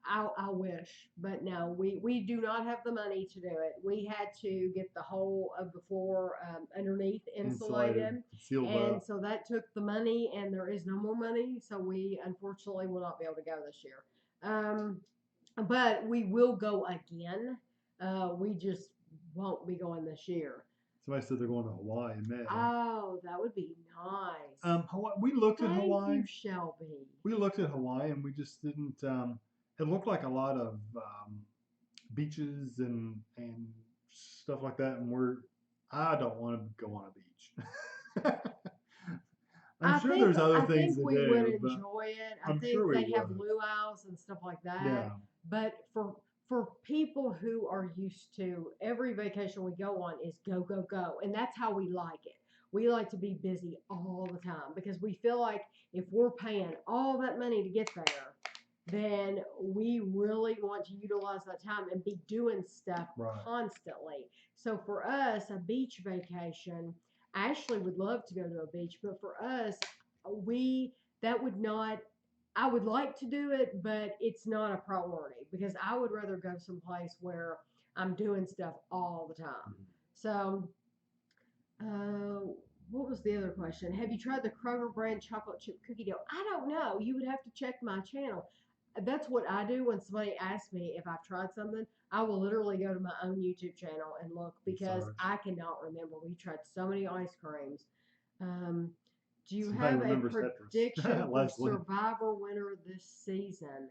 [SPEAKER 2] I wish, but no, we do not have the money to do it. We had to get the whole of the floor underneath insulated, and so that took the money, and there is no more money, so we unfortunately will not be able to go this year. But we will go again. We just won't be going this year.
[SPEAKER 1] Somebody said they're going to Hawaii in May.
[SPEAKER 2] Oh, that would be nice.
[SPEAKER 1] We looked at Hawaii.
[SPEAKER 2] Thank you, Shelby.
[SPEAKER 1] We looked at Hawaii and we just didn't. It looked like a lot of beaches and stuff like that, and I don't want to go on a beach. I'm sure there's other things to do.
[SPEAKER 2] I think we would enjoy it. I think they have luau's and stuff like that.
[SPEAKER 1] Yeah.
[SPEAKER 2] But for people who are used to every vacation we go on is go, go, go. And that's how we like it. We like to be busy all the time because we feel like if we're paying all that money to get there, then we really want to utilize that time and be doing stuff constantly. So for us, a beach vacation, Ashley would love to go to a beach, but for us, I would like to do it, but it's not a priority because I would rather go someplace where I'm doing stuff all the time. So, what was the other question? Have you tried the Kroger brand chocolate chip cookie dough? I don't know. You would have to check my channel. That's what I do when somebody asks me if I've tried something. I will literally go to my own YouTube channel and look because I cannot remember. We tried so many ice creams. Do you have a prediction for Survivor winner this season?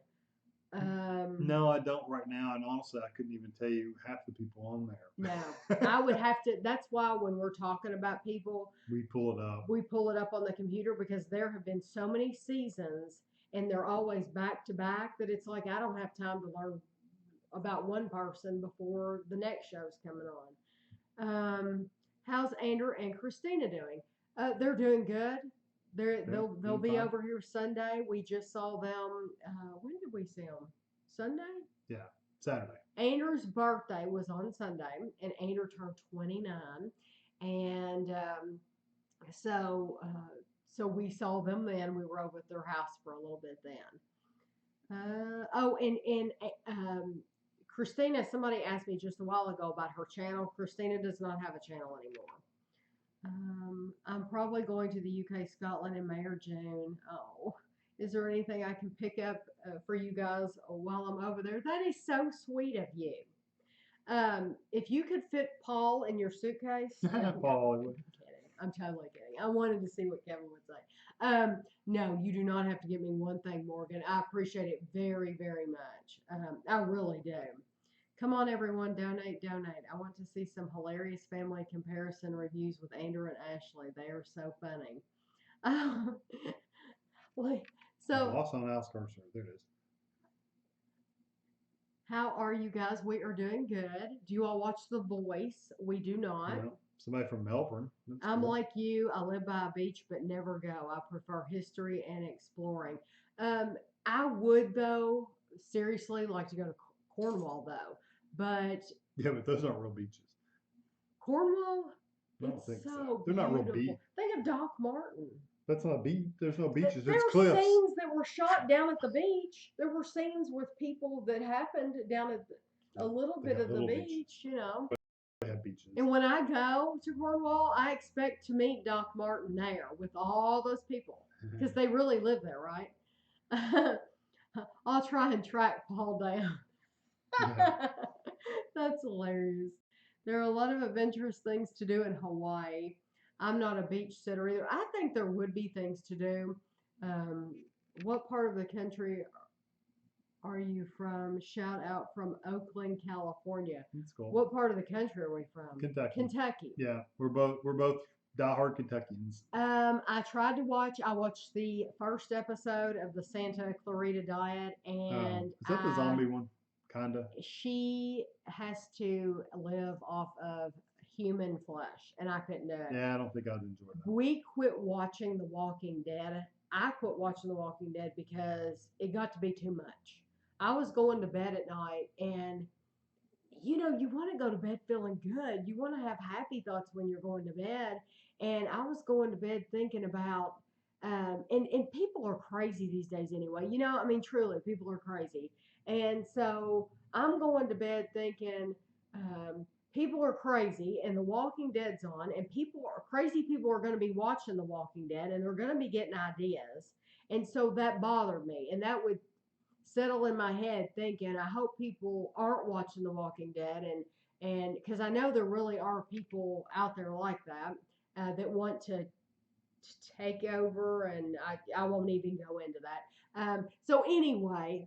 [SPEAKER 1] No, I don't right now. And honestly, I couldn't even tell you half the people on there.
[SPEAKER 2] No, I would have to. That's why when we're talking about people,
[SPEAKER 1] we pull it up.
[SPEAKER 2] We pull it up on the computer because there have been so many seasons. and they're always back to back, that it's like I don't have time to learn about one person before the next show's coming on. How's Andrew and Christina doing? They're doing good. They'll be over here Sunday. We just saw them. When did we see them? Sunday?
[SPEAKER 1] Yeah, Saturday.
[SPEAKER 2] Andrew's birthday was on Sunday, and Andrew turned 29, and so we saw them then. We were over at their house for a little bit then. Christina, somebody asked me just a while ago about her channel. Christina does not have a channel anymore. I'm probably going to the UK, Scotland in May or June. Oh, is there anything I can pick up for you guys while I'm over there? That is so sweet of you. If you could fit Paul in your suitcase.
[SPEAKER 1] Paul.
[SPEAKER 2] I'm kidding. I'm totally kidding. I wanted to see what Kevin would say. No, you do not have to give me one thing, Morgan. I appreciate it very, very much. I really do. Come on, everyone, donate. I want to see some hilarious family comparison reviews with Andrew and Ashley. They are so funny. So,
[SPEAKER 1] lost on Al's cursor. There it is.
[SPEAKER 2] How are you guys? We are doing good. Do you all watch The Voice? We do not.
[SPEAKER 1] No. Somebody from Melbourne. That's
[SPEAKER 2] I'm
[SPEAKER 1] cool.
[SPEAKER 2] like you. I live by a beach, but never go. I prefer history and exploring. I would, though, seriously like to go to Cornwall, though. But
[SPEAKER 1] yeah, but those aren't real beaches.
[SPEAKER 2] Cornwall,
[SPEAKER 1] it's
[SPEAKER 2] so
[SPEAKER 1] they're not real beach.
[SPEAKER 2] Think of Doc Martin.
[SPEAKER 1] That's not a beach. There's no beaches.
[SPEAKER 2] There
[SPEAKER 1] There's
[SPEAKER 2] are
[SPEAKER 1] cliffs.
[SPEAKER 2] scenes that were shot down at the beach. There were scenes with people that happened down at a little bit of the beach, you know.
[SPEAKER 1] They have beaches.
[SPEAKER 2] And when I go to Cornwall, I expect to meet Doc Martin there with all those people because they really live there, right? I'll try and track Paul down. Yeah. That's hilarious. There are a lot of adventurous things to do in Hawaii. I'm not a beach sitter either. I think there would be things to do. What part of the country are you from? Shout out from Oakland, California.
[SPEAKER 1] That's cool.
[SPEAKER 2] What part of the country are we from?
[SPEAKER 1] Kentucky. Yeah, we're both diehard Kentuckians.
[SPEAKER 2] I watched the first episode of the Santa Clarita Diet, and
[SPEAKER 1] is that the zombie one? Kinda.
[SPEAKER 2] She has to live off of human flesh, and I couldn't do it.
[SPEAKER 1] Yeah, I don't think I'd enjoy that.
[SPEAKER 2] We quit watching The Walking Dead. I quit watching The Walking Dead because it got to be too much. I was going to bed at night, and you want to go to bed feeling good. You want to have happy thoughts when you're going to bed. And I was going to bed thinking about, and people are crazy these days anyway. Truly, people are crazy. And so I'm going to bed thinking, people are crazy and The Walking Dead's on, and crazy people are going to be watching The Walking Dead, and they're going to be getting ideas. And so that bothered me, and that would settle in my head thinking, I hope people aren't watching The Walking Dead, and because I know there really are people out there like that that want to take over, and I won't even go into that. So anyway,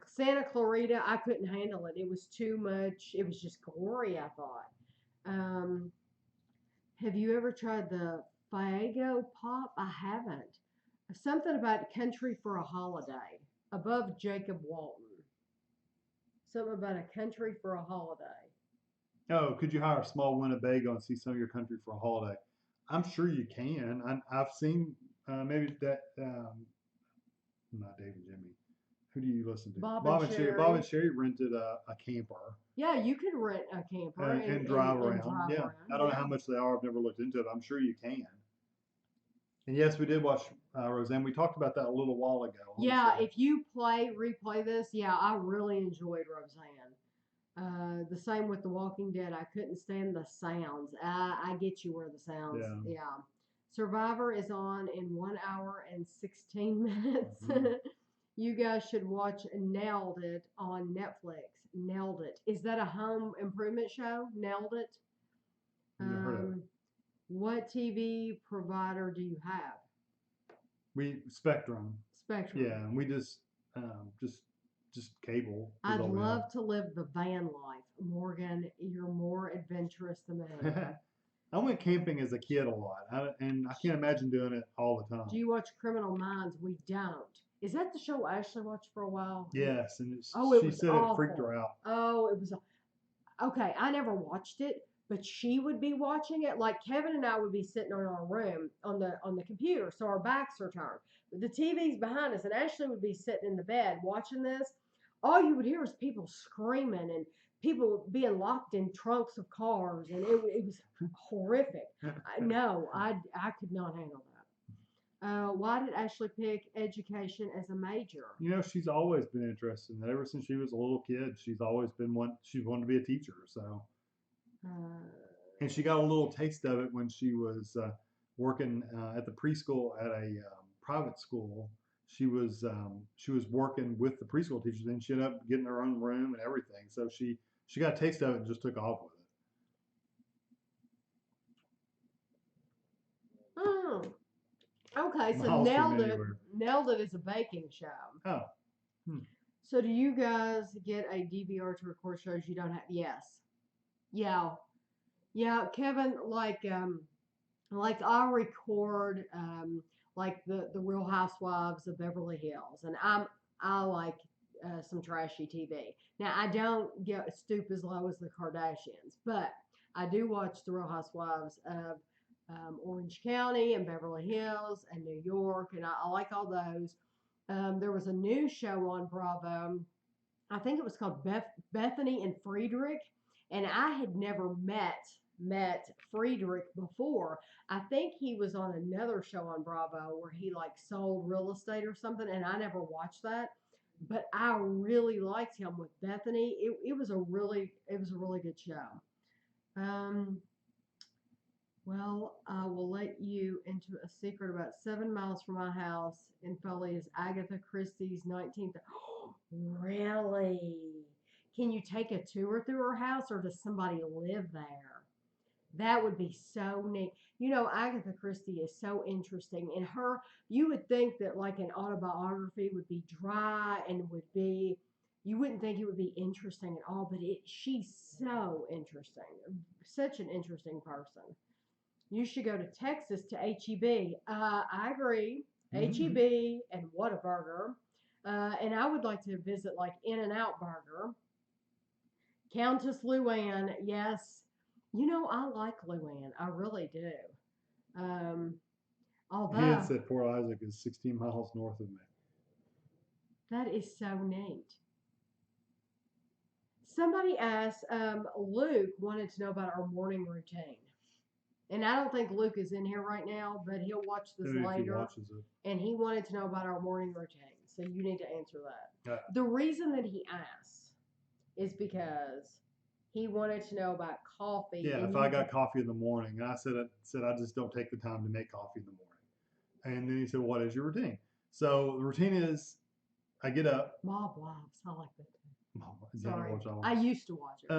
[SPEAKER 2] Santa Clarita, I couldn't handle it. It was too much. It was just gory, I thought. Have you ever tried the Fago Pop? I haven't. Something about country for a holiday. Above Jacob Walton. Something about a country for a holiday.
[SPEAKER 1] Oh, could you hire a small Winnebago and see some of your country for a holiday? I'm sure you can. I've seen maybe that, not Dave and Jimmy. Who do you listen to?
[SPEAKER 2] Bob and Sherry.
[SPEAKER 1] Bob and Sherry rented a camper.
[SPEAKER 2] Yeah, you could rent a camper
[SPEAKER 1] and drive around. I don't know how much they are. I've never looked into it. I'm sure you can. And yes, we did watch Roseanne. We talked about that a little while ago.
[SPEAKER 2] Yeah, if you replay this, I really enjoyed Roseanne. The same with The Walking Dead. I couldn't stand the sounds. I get you where the sounds. Yeah. Survivor is on in 1 hour and 16 minutes. Mm-hmm. You guys should watch Nailed It on Netflix. Nailed It. Is that a home improvement show? Nailed It. What TV provider do you have?
[SPEAKER 1] Spectrum.
[SPEAKER 2] Spectrum.
[SPEAKER 1] Yeah, and we just cable.
[SPEAKER 2] I'd love to live the van life. Morgan, you're more adventurous than me.
[SPEAKER 1] I went camping as a kid a lot, and I can't imagine doing it all the time.
[SPEAKER 2] Do you watch Criminal Minds? We don't. Is that the show Ashley watched for a while?
[SPEAKER 1] Yes, and
[SPEAKER 2] Oh, it
[SPEAKER 1] she
[SPEAKER 2] was
[SPEAKER 1] said it freaked
[SPEAKER 2] awful.
[SPEAKER 1] her out.
[SPEAKER 2] Oh, it was okay. I never watched it, but she would be watching it. Like Kevin and I would be sitting in our room on the computer, so our backs are turned. But the TV's behind us, and Ashley would be sitting in the bed watching this. All you would hear was people screaming and people being locked in trunks of cars, and it was horrific. No, I could not handle that. Why did Ashley pick education as a major?
[SPEAKER 1] You know, she's always been interested in that. Ever since she was a little kid, she's always been she wanted to be a teacher. So,
[SPEAKER 2] Uh,
[SPEAKER 1] and she got a little taste of it when she was working at the preschool at a private school. She was working with the preschool teachers, and she ended up getting her own room and everything. So she got a taste of it and just took off with it.
[SPEAKER 2] hmm. Okay, so
[SPEAKER 1] Miles from anywhere.
[SPEAKER 2] Nailed It is a baking show.
[SPEAKER 1] Oh. Hmm.
[SPEAKER 2] So do you guys get a DVR to record shows you don't have? Yes. Yeah. Yeah, Kevin, like I record like the Real Housewives of Beverly Hills, and I like some trashy TV. Now I don't get stoop as low as the Kardashians, but I do watch the Real Housewives of Orange County and Beverly Hills and New York, and I like all those. There was a new show on Bravo. I think it was called Bethany and Friedrich, and I had never met Friedrich before. I think he was on another show on Bravo where he like sold real estate or something, and I never watched that. But I really liked him with Bethany. It was a really good show. Um, well, I will let you into a secret. About 7 miles from my house in Foley is Agatha Christie's 19th. Really? Can you take a tour through her house, or does somebody live there? That would be so neat. You know, Agatha Christie is so interesting. And you would think that like an autobiography would be dry and you wouldn't think it would be interesting at all, but she's so interesting. Such an interesting person. You should go to Texas to HEB. I agree. HEB and Whataburger. And I would like to visit like In-N-Out Burger. Countess Luann, yes. You know, I like Luann. I really do. Um,
[SPEAKER 1] He had
[SPEAKER 2] although,
[SPEAKER 1] said Port Isaac is 16 miles north of me.
[SPEAKER 2] that is so neat. Somebody asked, Luke wanted to know about our morning routine. And I don't think Luke is in here right now, but he'll watch this
[SPEAKER 1] Maybe if he
[SPEAKER 2] later.
[SPEAKER 1] watches it.
[SPEAKER 2] And he wanted to know about our morning routine. So you need to answer that.
[SPEAKER 1] Yeah.
[SPEAKER 2] The reason that he asked is because he wanted to know about coffee.
[SPEAKER 1] Yeah, if I got coffee in the morning, and I said I just don't take the time to make coffee in the morning. And then he said, "What is your routine?" So the routine is, I get up.
[SPEAKER 2] Mob Wives, I like that too.
[SPEAKER 1] Sorry,
[SPEAKER 2] I used to watch it.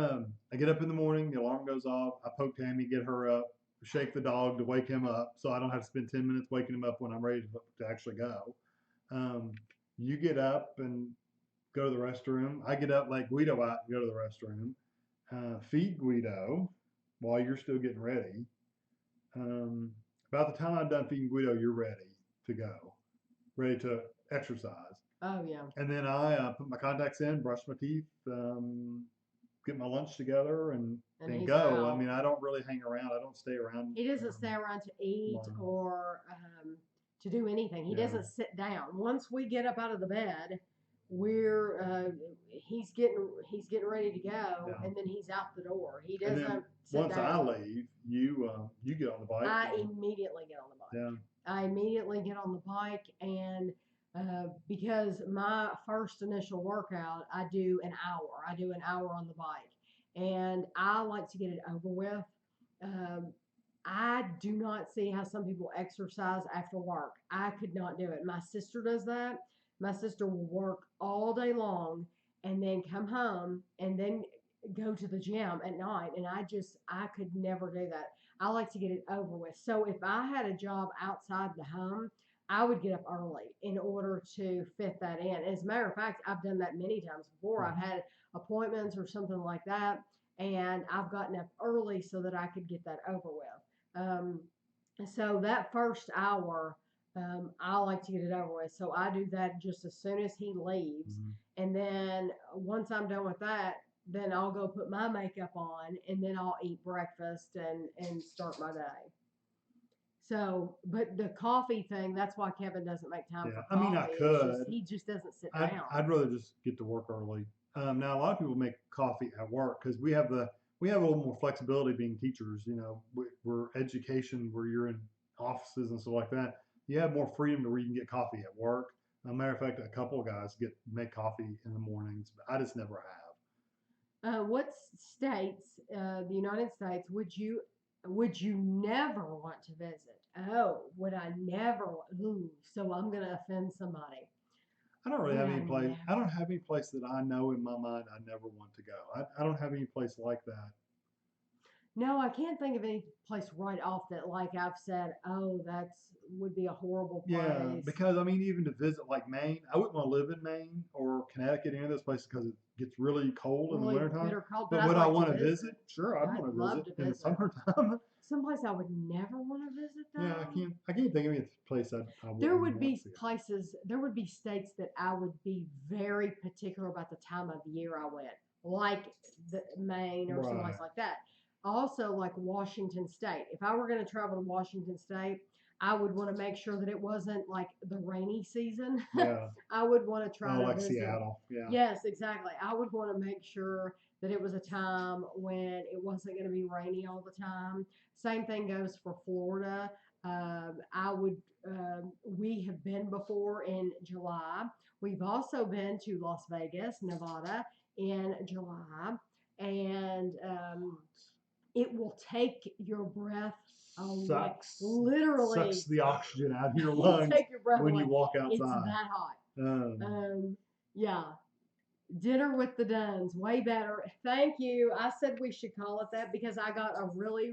[SPEAKER 1] I get up in the morning. The alarm goes off. I poke Tami, get her up, shake the dog to wake him up, so I don't have to spend 10 minutes waking him up when I'm ready to actually go. You get up and go to the restroom. I get up like Guido out and go to the restroom. Feed Guido while you're still getting ready. About the time I'm done feeding Guido, you're ready to go, ready to exercise.
[SPEAKER 2] Oh, yeah.
[SPEAKER 1] And then I put my contacts in, brush my teeth, get my lunch together, and go.
[SPEAKER 2] Out.
[SPEAKER 1] I mean, I don't really hang around. I don't stay around.
[SPEAKER 2] He doesn't stay around to eat or to do anything. He doesn't sit down. Once we get up out of the bed, he's getting ready to go, and then he's out the door. He doesn't sit
[SPEAKER 1] once
[SPEAKER 2] down.
[SPEAKER 1] I leave, you get on the bike.
[SPEAKER 2] I immediately get on the bike.
[SPEAKER 1] Yeah.
[SPEAKER 2] I immediately get on the bike, and because my first initial workout, I do an hour. I do an hour on the bike, and I like to get it over with. I do not see how some people exercise after work. I could not do it. My sister does that. My sister will work all day long and then come home and then go to the gym at night. And I could never do that. I like to get it over with. So if I had a job outside the home, I would get up early in order to fit that in. As a matter of fact, I've done that many times before. I've had appointments or something like that, and I've gotten up early so that I could get that over with. So that first hour, I like to get it over with. So I do that just as soon as he leaves.
[SPEAKER 1] Mhm.
[SPEAKER 2] And then once I'm done with that, then I'll go put my makeup on and then I'll eat breakfast and start my day. So, but the coffee thing, that's why Kevin doesn't make time
[SPEAKER 1] Yeah,
[SPEAKER 2] for
[SPEAKER 1] I mean, I
[SPEAKER 2] coffee. It's just,
[SPEAKER 1] could.
[SPEAKER 2] he just doesn't sit
[SPEAKER 1] I'd
[SPEAKER 2] down.
[SPEAKER 1] rather just get to work early. Now a lot of people make coffee at work because we have a little more flexibility being teachers. You know, we're education where you're in offices and stuff like that. You have more freedom to where you can get coffee at work. As a matter of fact, a couple of guys make coffee in the mornings, but I just never have.
[SPEAKER 2] What states, the United States, would you never want to visit? Oh, would I never? Ooh, so I'm gonna offend somebody.
[SPEAKER 1] I don't really
[SPEAKER 2] Would
[SPEAKER 1] have
[SPEAKER 2] I
[SPEAKER 1] any place. I don't
[SPEAKER 2] never?
[SPEAKER 1] have any place that I know in my mind I never want to go. I don't have any place like that.
[SPEAKER 2] No, I can't think of any place right off that like I've said, oh, that's would be a horrible
[SPEAKER 1] Yeah,
[SPEAKER 2] place.
[SPEAKER 1] because I mean, even to visit like Maine, I wouldn't want to live in Maine or Connecticut, any of those places, because it gets really cold in the
[SPEAKER 2] Really
[SPEAKER 1] wintertime.
[SPEAKER 2] bitter cold, but
[SPEAKER 1] But
[SPEAKER 2] I'd
[SPEAKER 1] would I
[SPEAKER 2] like to
[SPEAKER 1] want to
[SPEAKER 2] visit.
[SPEAKER 1] visit? Sure, I'd
[SPEAKER 2] I'd
[SPEAKER 1] want to
[SPEAKER 2] love
[SPEAKER 1] visit
[SPEAKER 2] to
[SPEAKER 1] in the
[SPEAKER 2] visit.
[SPEAKER 1] summertime.
[SPEAKER 2] Someplace I would never want to visit
[SPEAKER 1] Yeah,
[SPEAKER 2] though.
[SPEAKER 1] I can't think of any place I
[SPEAKER 2] There
[SPEAKER 1] wouldn't
[SPEAKER 2] would
[SPEAKER 1] want
[SPEAKER 2] be
[SPEAKER 1] to go.
[SPEAKER 2] places, there would be states that I would be very particular about the time of year I went, like Maine or someplace
[SPEAKER 1] Right.
[SPEAKER 2] like that. Also, like Washington State. If I were going to travel to Washington State, I would want to make sure that it wasn't like the rainy season.
[SPEAKER 1] Yeah.
[SPEAKER 2] I would want to try
[SPEAKER 1] Oh,
[SPEAKER 2] to
[SPEAKER 1] like
[SPEAKER 2] visit.
[SPEAKER 1] Seattle. Yeah.
[SPEAKER 2] Yes, exactly. I would want to make sure that it was a time when it wasn't going to be rainy all the time. Same thing goes for Florida. I would. We have been before in July. We've also been to Las Vegas, Nevada, in July, and it will take your breath away.
[SPEAKER 1] Sucks
[SPEAKER 2] Literally,
[SPEAKER 1] sucks the oxygen out of your
[SPEAKER 2] it'll
[SPEAKER 1] lungs
[SPEAKER 2] take your breath
[SPEAKER 1] when
[SPEAKER 2] away.
[SPEAKER 1] you walk
[SPEAKER 2] It's
[SPEAKER 1] outside.
[SPEAKER 2] that hot.
[SPEAKER 1] Um,
[SPEAKER 2] Yeah. Dinner with the Dunns, way better. Thank you. I said we should call it that because I got a really,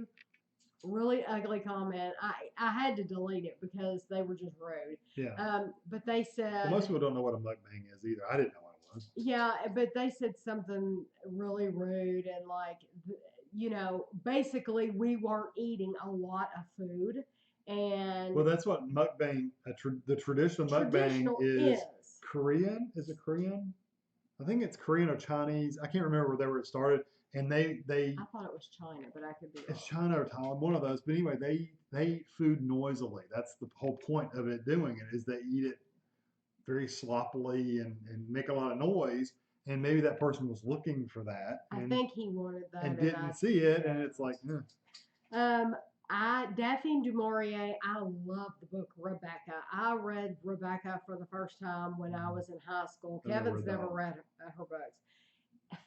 [SPEAKER 2] really ugly comment. I had to delete it because they were just rude.
[SPEAKER 1] yeah.
[SPEAKER 2] But they
[SPEAKER 1] Well, most
[SPEAKER 2] said,
[SPEAKER 1] people don't know what a mukbang is either. I didn't know what it was.
[SPEAKER 2] yeah, but they said something really rude and like, basically we weren't eating a lot of food and
[SPEAKER 1] Well, that's what mukbang. The traditional mukbang
[SPEAKER 2] traditional is.
[SPEAKER 1] is Korean. Is it Korean? I think it's Korean or Chinese. I can't remember where it started. And they
[SPEAKER 2] I thought it was China, but I could be
[SPEAKER 1] it's
[SPEAKER 2] wrong.
[SPEAKER 1] China or Thailand, one of those. But anyway, they eat food noisily. That's the whole point of it. Doing it is they eat it very sloppily and make a lot of noise. And maybe that person was looking for that
[SPEAKER 2] I think he wanted that,
[SPEAKER 1] and
[SPEAKER 2] and I
[SPEAKER 1] didn't see it, and it's like,
[SPEAKER 2] Um, Daphne du Maurier, I love the book Rebecca. I read Rebecca for the first time when I was in high school.
[SPEAKER 1] I've never
[SPEAKER 2] Kevin's
[SPEAKER 1] read that
[SPEAKER 2] never
[SPEAKER 1] one.
[SPEAKER 2] read her books.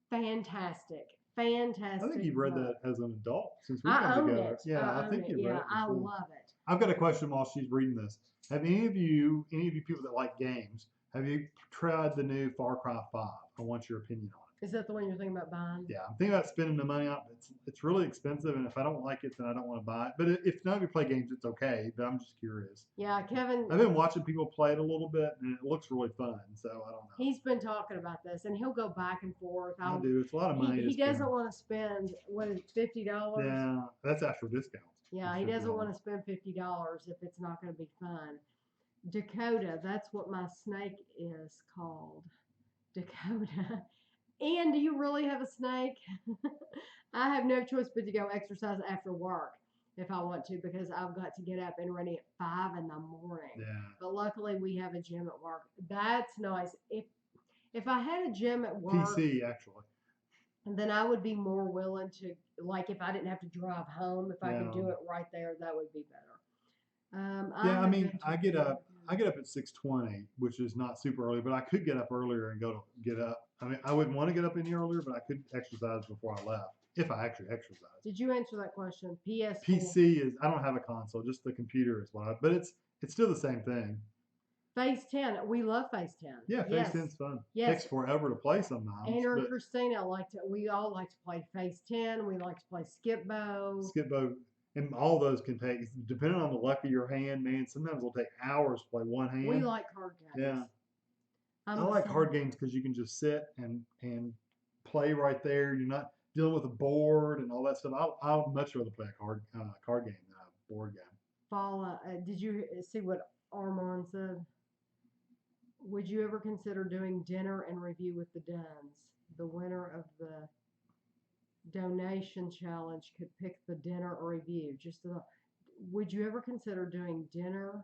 [SPEAKER 2] Fantastic,
[SPEAKER 1] I think
[SPEAKER 2] fantastic
[SPEAKER 1] you've read
[SPEAKER 2] book.
[SPEAKER 1] that as an adult since we've come
[SPEAKER 2] I own
[SPEAKER 1] together.
[SPEAKER 2] it.
[SPEAKER 1] Yeah, I
[SPEAKER 2] I own
[SPEAKER 1] think
[SPEAKER 2] it.
[SPEAKER 1] you've read
[SPEAKER 2] Yeah,
[SPEAKER 1] it
[SPEAKER 2] I
[SPEAKER 1] before.
[SPEAKER 2] love it.
[SPEAKER 1] I've got a question while she's reading this. Have any of you people that like games, have you tried the new Far Cry 5? I want your opinion on it.
[SPEAKER 2] Is that the one you're thinking about buying?
[SPEAKER 1] Yeah, I'm thinking about spending the money on it. It's really expensive, and if I don't like it, then I don't want to buy it. But if none of you play games, it's okay. But I'm just curious.
[SPEAKER 2] Yeah, Kevin.
[SPEAKER 1] I've been watching people play it a little bit, and it looks really fun. So I don't know.
[SPEAKER 2] He's been talking about this, and he'll go back and forth.
[SPEAKER 1] I do. It's a lot of money
[SPEAKER 2] He
[SPEAKER 1] to spend.
[SPEAKER 2] doesn't want to spend what is $50.
[SPEAKER 1] Yeah, that's after discounts.
[SPEAKER 2] Yeah, he doesn't want to spend $50 if it's not going to be fun. Dakota, that's what my snake is called. Dakota. And do you really have a snake? I have no choice but to go exercise after work if I want to because I've got to get up and ready at 5 in the morning.
[SPEAKER 1] Yeah.
[SPEAKER 2] But luckily we have a gym at work. That's nice. If I had a gym at work,
[SPEAKER 1] PC actually.
[SPEAKER 2] then I would be more willing to, like, if I didn't have to drive home, if I could do it right there, that would be better.
[SPEAKER 1] Yeah, I mean, I get up at 6:20, which is not super early, but I could get up earlier and get up. I mean, I wouldn't want to get up any earlier, but I could exercise before I left if I actually exercise.
[SPEAKER 2] Did you answer that question? PS4.
[SPEAKER 1] PC is I don't have a console, just the computer is but it's still the same thing.
[SPEAKER 2] Phase 10. We love Phase 10.
[SPEAKER 1] Yeah, Phase 10's fun.
[SPEAKER 2] Yes.
[SPEAKER 1] Takes forever to play sometimes.
[SPEAKER 2] Andrew and Christina we all like to play Phase 10. We like to play Skip Bow.
[SPEAKER 1] Skip Bow. And all those can take, depending on the luck of your hand, man, sometimes it'll take hours to play one hand.
[SPEAKER 2] We like card games.
[SPEAKER 1] Yeah. I like card games because you can just sit and play right there. You're not dealing with a board and all that stuff. I'll much rather play a card game than a board game.
[SPEAKER 2] follow. Did you see what Armand said? Would you ever consider doing dinner and review with the Dunns? The winner of the donation challenge could pick the dinner or review. Would you ever consider doing dinner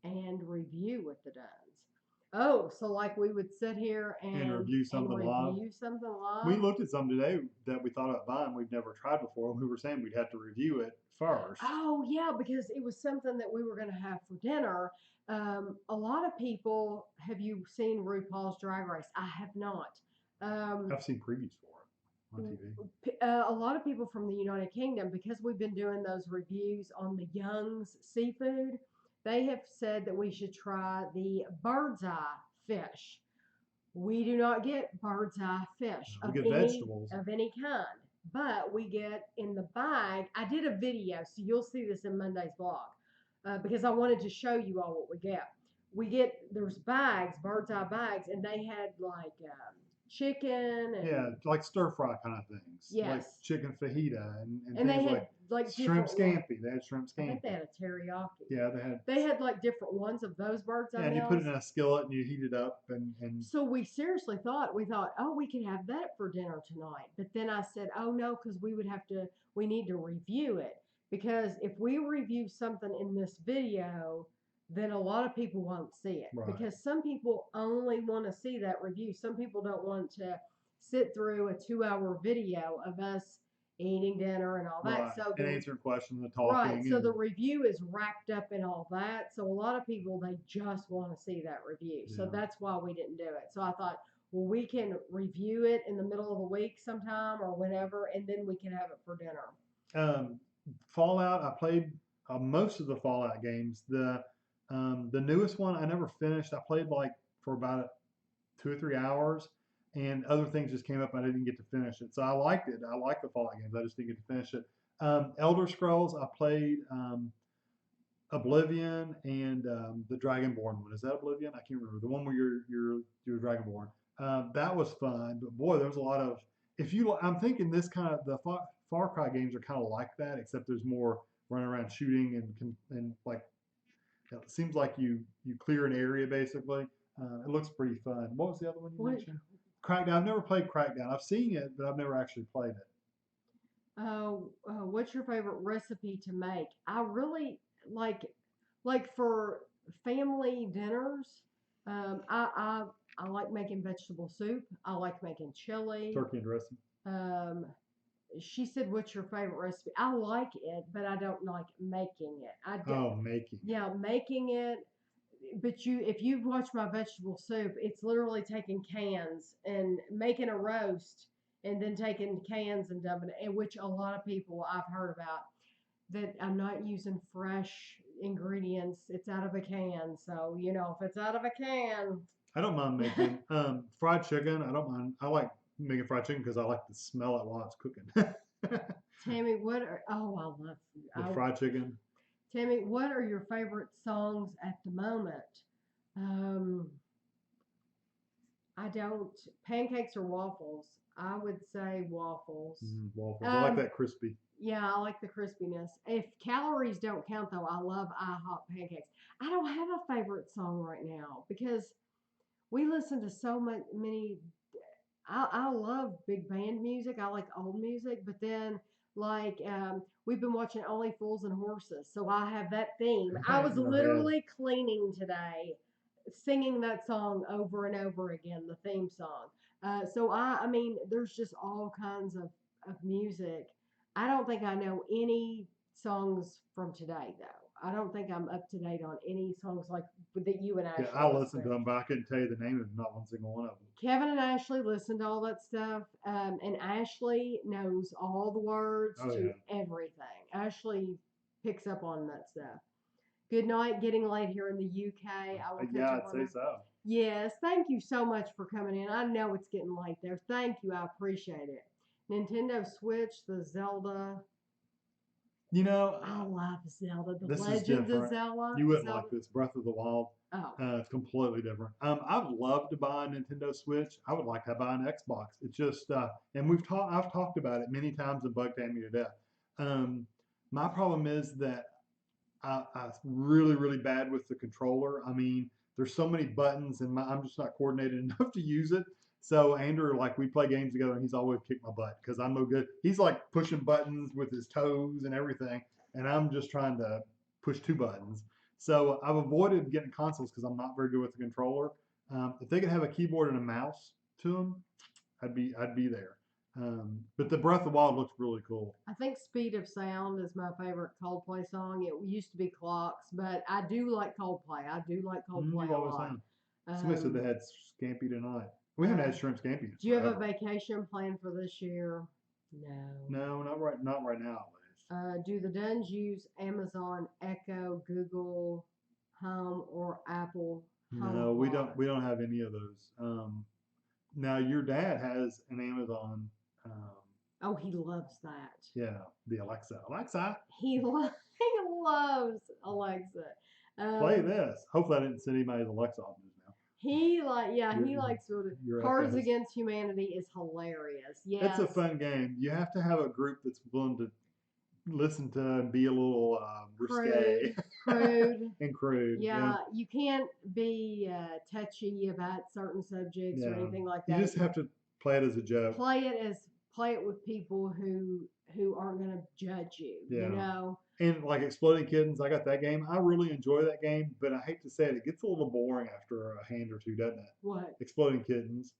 [SPEAKER 2] and review with the Dunns? Oh, so like we would sit here
[SPEAKER 1] And review something live.
[SPEAKER 2] review something live.
[SPEAKER 1] We looked at some today that we thought about buying. We've never tried before. We were saying we'd have to review it first.
[SPEAKER 2] Oh yeah, because it was something that we were going to have for dinner. A lot of people, have you seen RuPaul's Drag Race? I have not.
[SPEAKER 1] I've seen previews for it on TV.
[SPEAKER 2] A lot of people from the United Kingdom, because we've been doing those reviews on the Young's seafood, they have said that we should try the bird's eye fish. We do not get bird's eye fish
[SPEAKER 1] We get vegetables
[SPEAKER 2] of any kind, but we get in the bag. I did a video, so you'll see this in Monday's vlog, because I wanted to show you all what we get. There's bags, bird's eye bags, and they had like chicken and
[SPEAKER 1] like stir fry kind of things.
[SPEAKER 2] Yes.
[SPEAKER 1] Like chicken fajita and
[SPEAKER 2] and they
[SPEAKER 1] things
[SPEAKER 2] had like
[SPEAKER 1] shrimp scampi. They had shrimp
[SPEAKER 2] I
[SPEAKER 1] scampi.
[SPEAKER 2] think they had a teriyaki.
[SPEAKER 1] Yeah,
[SPEAKER 2] They had like different ones of those bird's eye
[SPEAKER 1] and you
[SPEAKER 2] meals.
[SPEAKER 1] put it in a skillet and you heat it up and
[SPEAKER 2] So we seriously thought, oh, we could have that for dinner tonight. But then I said, oh no, because we need to review it. Because if we review something in this video, then a lot of people won't see it.
[SPEAKER 1] Right.
[SPEAKER 2] Because some people only want to see that review. Some people don't want to sit through a 2-hour video of us eating dinner and all that.
[SPEAKER 1] Right.
[SPEAKER 2] So
[SPEAKER 1] and answering questions and talking.
[SPEAKER 2] Right. So the review is wrapped up in all that. So a lot of people, they just want to see that review. So that's why we didn't do it. So I thought, well, we can review it in the middle of the week sometime or whenever, and then we can have it for dinner.
[SPEAKER 1] Fallout, I played most of the Fallout games. The newest one I never finished. I played like for about 2 or 3 hours, and other things just came up. I didn't get to finish it, so I liked it. I like the Fallout games. I just didn't get to finish it. Elder Scrolls, I played Oblivion and the Dragonborn one. Is that Oblivion? I can't remember. The one where you're Dragonborn. That was fun, but boy, there's a lot of. I'm thinking this kind of the Far Cry games are kind of like that, except there's more running around shooting and like it seems like you clear an area basically. It looks pretty fun. What was the other one you mentioned? Crackdown. I've never played Crackdown. I've seen it, but I've never actually played it.
[SPEAKER 2] What's your favorite recipe to make? I really like for family dinners. I like making vegetable soup. I like making chili.
[SPEAKER 1] Turkey and dressing.
[SPEAKER 2] She said, "What's your favorite recipe?" I like it, but I don't like making it.
[SPEAKER 1] Making.
[SPEAKER 2] Yeah, making it. But if you've watched my vegetable soup, it's literally taking cans and making a roast, and then taking cans and dumping it. Which a lot of people I've heard about that I'm not using fresh ingredients. It's out of a can, so if it's out of a can.
[SPEAKER 1] I don't mind making fried chicken. I don't mind. I like making fried chicken because I like to smell it while it's cooking.
[SPEAKER 2] Tami, I love
[SPEAKER 1] fried chicken.
[SPEAKER 2] Tami, what are your favorite songs at the moment? I don't. Pancakes or waffles? I would say waffles.
[SPEAKER 1] Waffles. I like that crispy.
[SPEAKER 2] Yeah, I like the crispiness. If calories don't count, though, I love IHOP pancakes. I don't have a favorite song right now because we listen to so many. I love big band music. I like old music, but then we've been watching Only Fools and Horses, so I have that theme. I was literally cleaning today, singing that song over and over again, the theme song. So I mean, there's just all kinds of music. I don't think I know any songs from today, though. I don't think I'm up to date on any songs like that you and Ashley.
[SPEAKER 1] Yeah, I listened to them, but I couldn't tell you the name of not one single one of them.
[SPEAKER 2] Kevin and Ashley listened to all that stuff, and Ashley knows all the words to everything. Ashley picks up on that stuff. Good night. Getting late here in the UK. I will catch up on
[SPEAKER 1] I'd say so.
[SPEAKER 2] Yes, thank you so much for coming in. I know it's getting late there. Thank you. I appreciate it. Nintendo Switch, the Zelda. I love Zelda. The Legends of Zelda.
[SPEAKER 1] You wouldn't like this. Breath of the Wild.
[SPEAKER 2] Oh.
[SPEAKER 1] It's completely different. I would love to buy a Nintendo Switch. I would like to buy an Xbox. It's just, and I've talked about it many times and bugged Tami to death. My problem is that I'm really, really bad with the controller. I mean, there's so many buttons, and I'm just not coordinated enough to use it. So Andrew, like we play games together, and he's always kicked my butt because I'm no good. He's like pushing buttons with his toes and everything, and I'm just trying to push two buttons. So I've avoided getting consoles because I'm not very good with the controller. If they could have a keyboard and a mouse to them, I'd be there. But the Breath of the Wild looks really cool.
[SPEAKER 2] I think Speed of Sound is my favorite Coldplay song. It used to be Clocks, but I do like Coldplay. I do like Coldplay
[SPEAKER 1] You've
[SPEAKER 2] a
[SPEAKER 1] always
[SPEAKER 2] lot.
[SPEAKER 1] had. Somebody said they had scampi tonight. We haven't had shrimp scampi in
[SPEAKER 2] Do you have a
[SPEAKER 1] forever.
[SPEAKER 2] vacation planned for this year? No.
[SPEAKER 1] No, not right now at least.
[SPEAKER 2] Do the Dunns use Amazon Echo, Google Home, or Apple
[SPEAKER 1] No,
[SPEAKER 2] HomePod?
[SPEAKER 1] we don't have any of those. Now your dad has an Amazon. Um,
[SPEAKER 2] Oh, he loves that.
[SPEAKER 1] yeah, the Alexa. Alexa,
[SPEAKER 2] He loves Alexa.
[SPEAKER 1] play
[SPEAKER 2] Um,
[SPEAKER 1] this. Hopefully, I didn't send anybody's Alexa off news now.
[SPEAKER 2] he
[SPEAKER 1] Your
[SPEAKER 2] likes
[SPEAKER 1] your Echo
[SPEAKER 2] Cards
[SPEAKER 1] has.
[SPEAKER 2] Against Humanity is hilarious.
[SPEAKER 1] It's a
[SPEAKER 2] Yes,
[SPEAKER 1] fun game. You have to have a group that's willing to listen to and be a little risque
[SPEAKER 2] crude.
[SPEAKER 1] and crude. Yeah,
[SPEAKER 2] Yeah, you can't be touchy about certain subjects or
[SPEAKER 1] yeah.
[SPEAKER 2] anything like
[SPEAKER 1] You
[SPEAKER 2] that.
[SPEAKER 1] just have to play it as a joke.
[SPEAKER 2] Play it with people who aren't going to judge you. You
[SPEAKER 1] Yeah.
[SPEAKER 2] know.
[SPEAKER 1] And like Exploding Kittens, I got that game. I really enjoy that game, but I hate to say it, it gets a little boring after a hand or two, doesn't it?
[SPEAKER 2] What?
[SPEAKER 1] Exploding Kittens.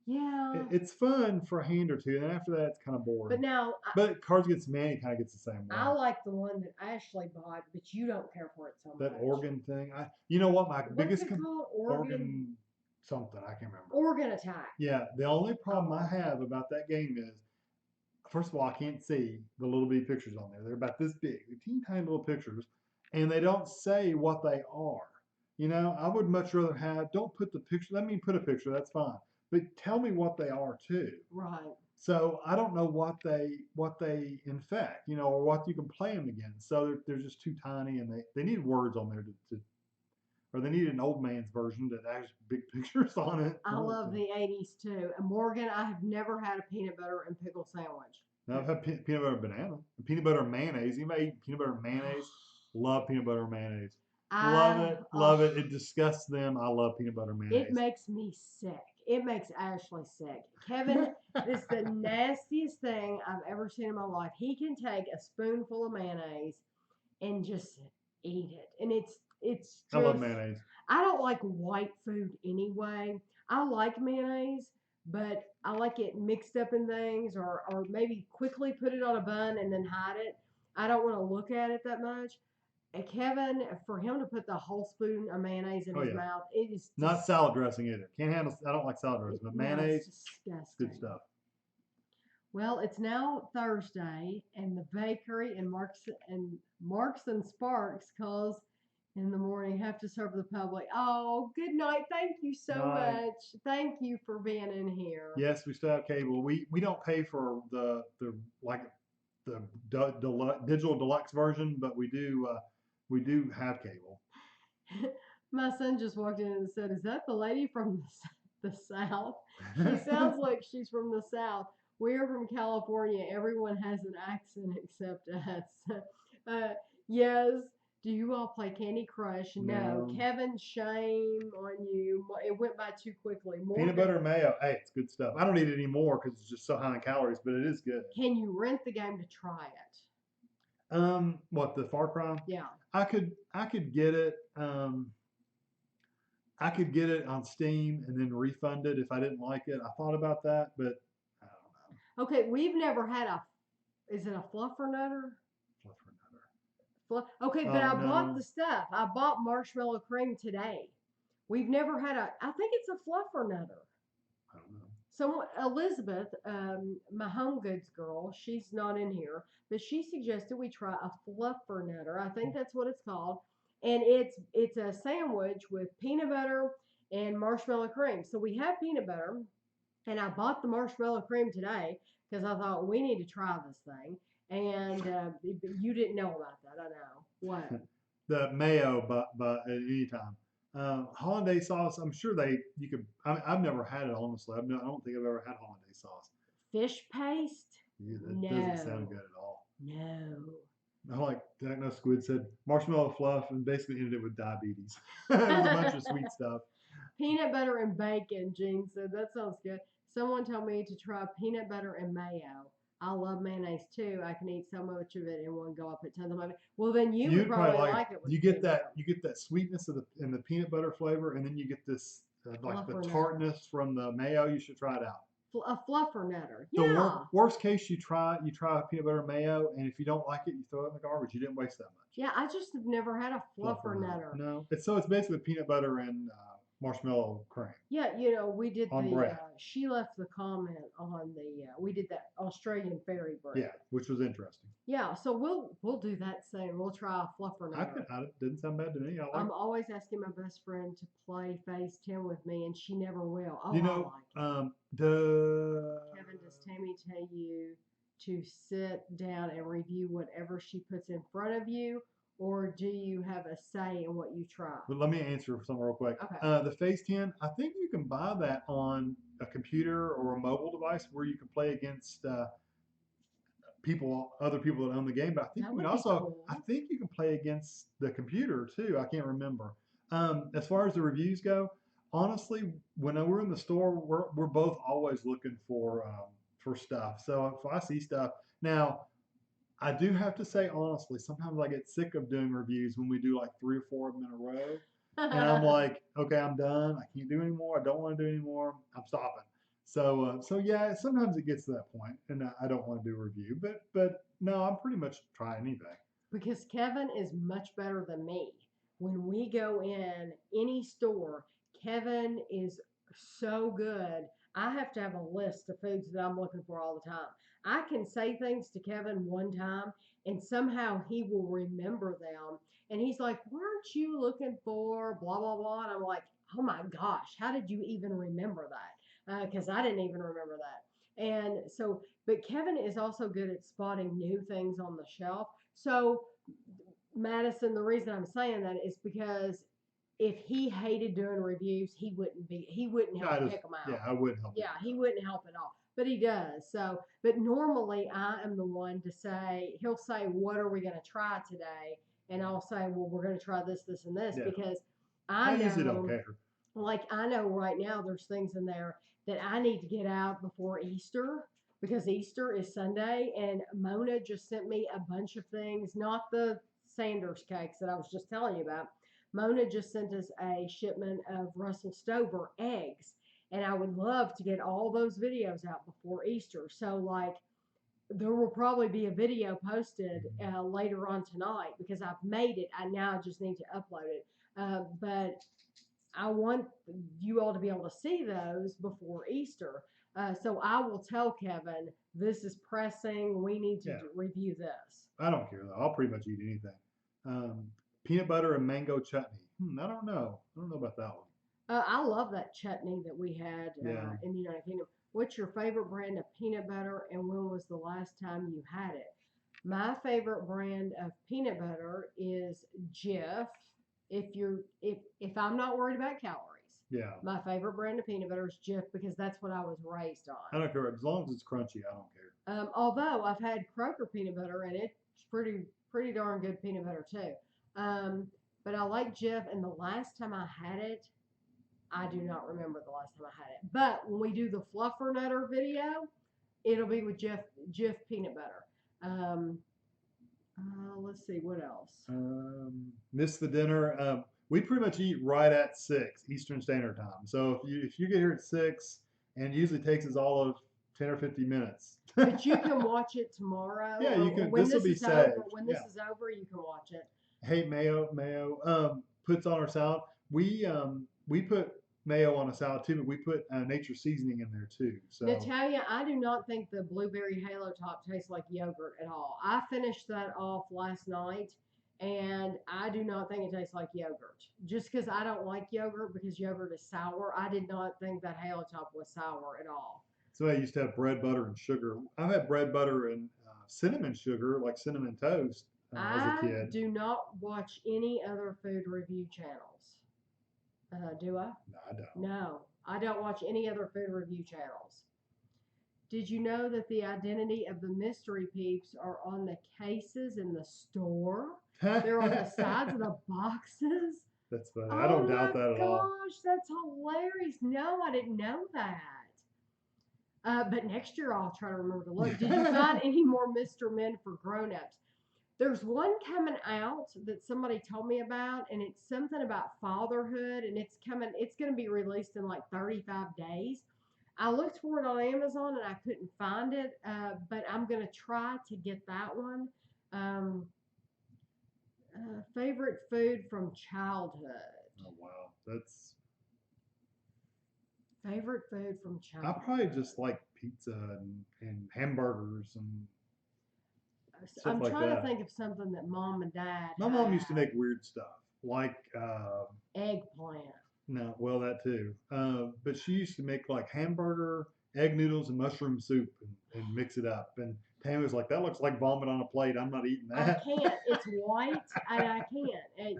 [SPEAKER 2] Yeah.
[SPEAKER 1] It's fun for a hand or two, and after that, it's kind of boring.
[SPEAKER 2] But now
[SPEAKER 1] But Cards Against Humanity kind of gets the same way.
[SPEAKER 2] I like the one that Ashley bought, but you don't care for it so
[SPEAKER 1] That
[SPEAKER 2] much.
[SPEAKER 1] organ thing. You know what? My
[SPEAKER 2] What's
[SPEAKER 1] biggest
[SPEAKER 2] it called?
[SPEAKER 1] organ something I can't remember.
[SPEAKER 2] Organ Attack.
[SPEAKER 1] Yeah, the only problem I have about that game is, first of all, I can't see the little bitty pictures on there. They're about this big, the teeny tiny little pictures, and they don't say what they are. You know, I would much rather have, don't put the picture, let me put a picture, that's fine. But tell me what they are too.
[SPEAKER 2] Right.
[SPEAKER 1] So I don't know what they infect, you know, or what you can play them against. So they're just too tiny, and they need words on there or they need an old man's version that has big pictures on it.
[SPEAKER 2] I love the 80s too. And Morgan, I have never had a peanut butter and pickle sandwich.
[SPEAKER 1] Now I've had peanut butter and banana, peanut butter and mayonnaise. Anybody eat peanut butter and mayonnaise? Love peanut butter and mayonnaise. Love it, love it. It disgusts them. I love peanut butter and mayonnaise.
[SPEAKER 2] It makes me sick. It makes Ashley sick. Kevin, it's the nastiest thing I've ever seen in my life. He can take a spoonful of mayonnaise and just eat it, and it's just.
[SPEAKER 1] I love mayonnaise.
[SPEAKER 2] I don't like white food anyway. I like mayonnaise, but I like it mixed up in things, or maybe quickly put it on a bun and then hide it. I don't want to look at it that much. And Kevin, for him to put the whole spoon of mayonnaise in his mouth, it is
[SPEAKER 1] not salad dressing either. Can't handle. I don't like salad dressing, but mayonnaise,
[SPEAKER 2] disgusting.
[SPEAKER 1] Good stuff.
[SPEAKER 2] Well, it's now Thursday, and the bakery and Marks and Sparks calls in the morning have to serve the public. Oh, good night. Thank you so much. Thank you for being in here.
[SPEAKER 1] Yes, we still have cable. We don't pay for the like the digital deluxe version, but we do have cable.
[SPEAKER 2] My son just walked in and said, "Is that the lady from the South? She sounds like she's from the South. We're from California. Everyone has an accent except us." Yes. Do you all play Candy Crush? No. Kevin, shame on you. It went by too quickly.
[SPEAKER 1] Peanut butter and mayo. Hey, it's good stuff. I don't eat it anymore because it's just so high in calories, but it is good.
[SPEAKER 2] Can you rent the game to try it?
[SPEAKER 1] What, the Far Cry?
[SPEAKER 2] Yeah.
[SPEAKER 1] I could get it. I could get it on Steam and then refund it if I didn't like it. I thought about that, but I don't
[SPEAKER 2] know. Okay, we've never had is it a fluffernutter? Okay, but I bought the stuff. I bought marshmallow cream today. We've never had I think it's a fluffernutter.
[SPEAKER 1] I don't know.
[SPEAKER 2] So Elizabeth, my home goods girl, she's not in here, but she suggested we try a fluffernutter. I think that's what it's called. And it's a sandwich with peanut butter and marshmallow cream. So we have peanut butter, and I bought the marshmallow cream today because I thought we need to try this thing. And you didn't know about that, I know. What?
[SPEAKER 1] The mayo, but at any time. Hollandaise sauce, I'm sure you could. I've never had it, honestly. I don't think I've ever had hollandaise sauce.
[SPEAKER 2] Fish paste?
[SPEAKER 1] Yeah, that doesn't sound good at all.
[SPEAKER 2] No.
[SPEAKER 1] I like Techno Squid said marshmallow fluff and basically ended it with diabetes. It was a bunch of sweet stuff.
[SPEAKER 2] Peanut butter and bacon, Jean said. That sounds good. Someone told me to try peanut butter and mayo. I love mayonnaise too. I can eat so much of it in one go. I put tons of mayonnaise. Well, then you would
[SPEAKER 1] You'd probably
[SPEAKER 2] probably
[SPEAKER 1] like
[SPEAKER 2] like it with
[SPEAKER 1] you get
[SPEAKER 2] peanut
[SPEAKER 1] that
[SPEAKER 2] butter.
[SPEAKER 1] you get that sweetness of the and the peanut butter flavor, and then you get this like the
[SPEAKER 2] Fluffernutter.
[SPEAKER 1] tartness from the mayo. You should try it out.
[SPEAKER 2] A fluffernutter.
[SPEAKER 1] The
[SPEAKER 2] Yeah.
[SPEAKER 1] worst case you try peanut butter and mayo, and if you don't like it, you throw it in the garbage. You didn't waste that much.
[SPEAKER 2] Yeah, I just have never had a
[SPEAKER 1] Fluffernutter.
[SPEAKER 2] fluffernutter.
[SPEAKER 1] No, it's basically peanut butter and marshmallow cream
[SPEAKER 2] Yeah, we did
[SPEAKER 1] on
[SPEAKER 2] the.
[SPEAKER 1] bread.
[SPEAKER 2] She left the comment on the. We did that Australian fairy bread.
[SPEAKER 1] Yeah, which was interesting.
[SPEAKER 2] Yeah, so we'll do that soon. We'll try a fluffernutter.
[SPEAKER 1] It didn't sound bad to me.
[SPEAKER 2] I'm always asking my best friend to play Phase 10 with me, and she never will. Oh,
[SPEAKER 1] you know,
[SPEAKER 2] I like it. Kevin, does Tami tell you to sit down and review whatever she puts in front of you, or do you have a say in what you try?
[SPEAKER 1] But let me answer something real quick.
[SPEAKER 2] Okay.
[SPEAKER 1] The Phase 10, I think you can buy that on a computer or a mobile device where you can play against other people that own the game. But I think
[SPEAKER 2] That
[SPEAKER 1] you can
[SPEAKER 2] would be
[SPEAKER 1] also,
[SPEAKER 2] cool.
[SPEAKER 1] I think you can play against the computer too. I can't remember. As far as the reviews go, honestly, when we're in the store, we're both always looking for stuff. So if I see stuff now, I do have to say honestly, sometimes I get sick of doing reviews when we do like 3 or 4 of them in a row, and I'm like, okay, I'm done. I can't do anymore. I don't want to do anymore. I'm stopping. So yeah, sometimes it gets to that point, and I don't want to do a review. But no, I'm pretty much try anything.
[SPEAKER 2] Because Kevin is much better than me. When we go in any store, Kevin is so good. I have to have a list of foods that I'm looking for all the time. I can say things to Kevin one time and somehow he will remember them. And he's like, weren't you looking for blah, blah, blah? And I'm like, oh my gosh, how did you even remember that? Because I didn't even remember that. And so, but Kevin is also good at spotting new things on the shelf. So, Madison, the reason I'm saying that is because if he hated doing reviews, he wouldn't help pick them out.
[SPEAKER 1] Yeah, I would help.
[SPEAKER 2] Yeah, he wouldn't help at all. But he does. So, but normally I am the one to say, he'll say, what are we going to try today? And I'll say, well, we're going to try this, this, and this because I know.
[SPEAKER 1] usually don't care.
[SPEAKER 2] Like I know right now there's things in there that I need to get out before Easter because Easter is Sunday and Mona just sent me a bunch of things, not the Sanders cakes that I was just telling you about. Mona just sent us a shipment of Russell Stover eggs, and I would love to get all those videos out before Easter. So, like, there will probably be a video posted later on tonight because I've made it. I now just need to upload it. But I want you all to be able to see those before Easter. So I will tell Kevin, this is pressing. We need to review this.
[SPEAKER 1] I don't care though. I'll pretty much eat anything. Peanut butter and mango chutney. I don't know. I don't know about that one.
[SPEAKER 2] I love that chutney that we had in the United Kingdom. What's your favorite brand of peanut butter, and when was the last time you had it? My favorite brand of peanut butter is Jif. If I'm not worried about calories.
[SPEAKER 1] Yeah.
[SPEAKER 2] My favorite brand of peanut butter is Jif because that's what I was raised on.
[SPEAKER 1] I don't care. As long as it's crunchy, I don't care.
[SPEAKER 2] Although I've had Kroger peanut butter and it's pretty darn good peanut butter too. But I like Jif, and the last time I had it, I do not remember the last time I had it. But when we do the Fluffernutter video, it'll be with Jif peanut butter. Let's see what else.
[SPEAKER 1] Miss the dinner. We pretty much eat right at 6 Eastern Standard Time. So if you get here at 6, and it usually takes us all of 10 or 50 minutes.
[SPEAKER 2] But you can watch it tomorrow.
[SPEAKER 1] Yeah, you can.
[SPEAKER 2] This will be saved. When this
[SPEAKER 1] is
[SPEAKER 2] over, you can watch it.
[SPEAKER 1] Hey, mayo puts on our salad. We put mayo on a salad too, but we put nature seasoning in there too. So
[SPEAKER 2] Natalia, I do not think the blueberry halo top tastes like yogurt at all. I finished that off last night, and I do not think it tastes like yogurt. Just because I don't like yogurt because yogurt is sour, I did not think that halo top was sour at all.
[SPEAKER 1] So I used to have bread, butter, and sugar. I've had bread, butter, and cinnamon sugar, like cinnamon toast, as a kid.
[SPEAKER 2] I do not watch any other food review channels. Do I?
[SPEAKER 1] No, I don't.
[SPEAKER 2] No, I don't watch any other food review channels. Did you know that the identity of the mystery peeps are on the cases in the store? They're on the sides of the boxes.
[SPEAKER 1] That's funny.
[SPEAKER 2] Oh
[SPEAKER 1] I don't doubt that at all.
[SPEAKER 2] gosh, that's hilarious. No, I didn't know that. But next year I'll try to remember to look. Did you find any more Mr. Men for grown-ups? There's one coming out that somebody told me about, and it's something about fatherhood, and it's going to be released in like 35 days. I looked for it on Amazon and I couldn't find it, but I'm going to try to get that one. Favorite food from childhood.
[SPEAKER 1] Oh, wow. That's...
[SPEAKER 2] Favorite food from childhood.
[SPEAKER 1] I probably just like pizza and hamburgers and stuff
[SPEAKER 2] I'm
[SPEAKER 1] like
[SPEAKER 2] trying
[SPEAKER 1] that.
[SPEAKER 2] to think of something that mom and dad
[SPEAKER 1] My mom used to make weird stuff, like
[SPEAKER 2] eggplant.
[SPEAKER 1] no, well, that too. But she used to make like hamburger, egg noodles, and mushroom soup and mix it up. And Tami was like, "That looks like vomit on a plate. I'm not eating that."
[SPEAKER 2] I can't. It's white, and I can't.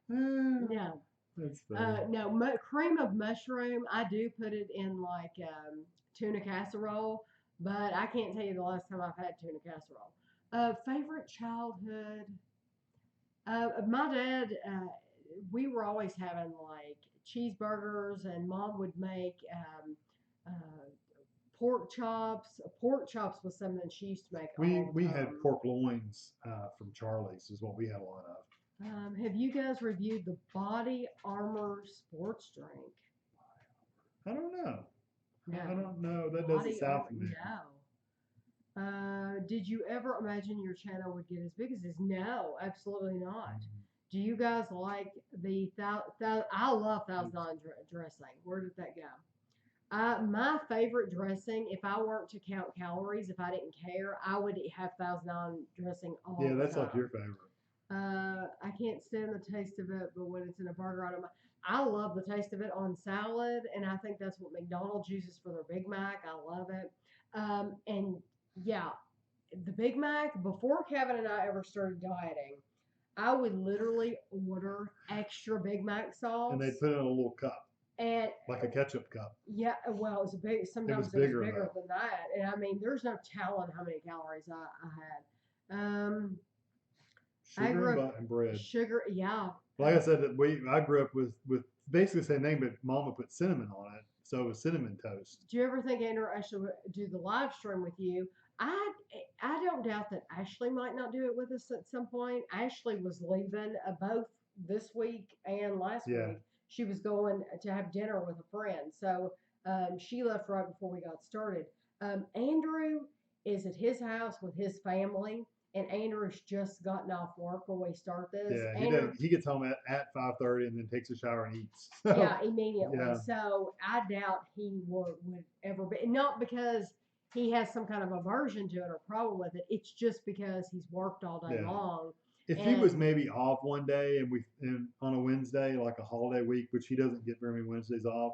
[SPEAKER 2] No.
[SPEAKER 1] That's funny.
[SPEAKER 2] No, cream of mushroom. I do put it in like tuna casserole, but I can't tell you the last time I've had tuna casserole. Favorite childhood. My dad. We were always having like cheeseburgers, and mom would make pork chops. Pork chops was something she used to make.
[SPEAKER 1] We had pork loins from Charlie's, is what we had a lot of.
[SPEAKER 2] Have you guys reviewed the Body Armor sports drink?
[SPEAKER 1] I don't know.
[SPEAKER 2] No.
[SPEAKER 1] I don't know. That doesn't sound familiar.
[SPEAKER 2] No. Did you ever imagine your channel would get as big as this? No, absolutely not. Do you guys like the I love $1,000 dressing. Where did that go? My favorite dressing, if I weren't to count calories, if I didn't care, I would have $1,000 dressing all the time.
[SPEAKER 1] Yeah, that's like your favorite.
[SPEAKER 2] I can't stand the taste of it, but when it's in a burger, I love the taste of it on salad, and I think that's what McDonald's uses for their Big Mac. I love it. And yeah, the Big Mac, before Kevin and I ever started dieting, I would literally order extra Big Mac sauce.
[SPEAKER 1] And they'd put it in a little cup.
[SPEAKER 2] And
[SPEAKER 1] like a ketchup cup.
[SPEAKER 2] Yeah, well, it was big. Sometimes it was bigger than that. And I mean, there's no telling how many calories I had.
[SPEAKER 1] Sugar and bread.
[SPEAKER 2] Sugar, yeah.
[SPEAKER 1] Like I said, I grew up with basically the same thing, but Mom would put cinnamon on it, so it was cinnamon toast.
[SPEAKER 2] Do you ever think Andrew actually would do the live stream with you? I don't doubt that Ashley might not do it with us at some point. Ashley was leaving both this week and last week. She was going to have dinner with a friend, so she left right before we got started. Andrew is at his house with his family. And Andrew's just gotten off work when we start this.
[SPEAKER 1] Yeah, he gets home at 5:30 and then takes a shower and eats. So,
[SPEAKER 2] yeah, immediately. Yeah. So I doubt he would ever be. Not because he has some kind of aversion to it or problem with it. It's just because he's worked all day long.
[SPEAKER 1] If he was maybe off one day and on a Wednesday, like a holiday week, which he doesn't get very many Wednesdays off,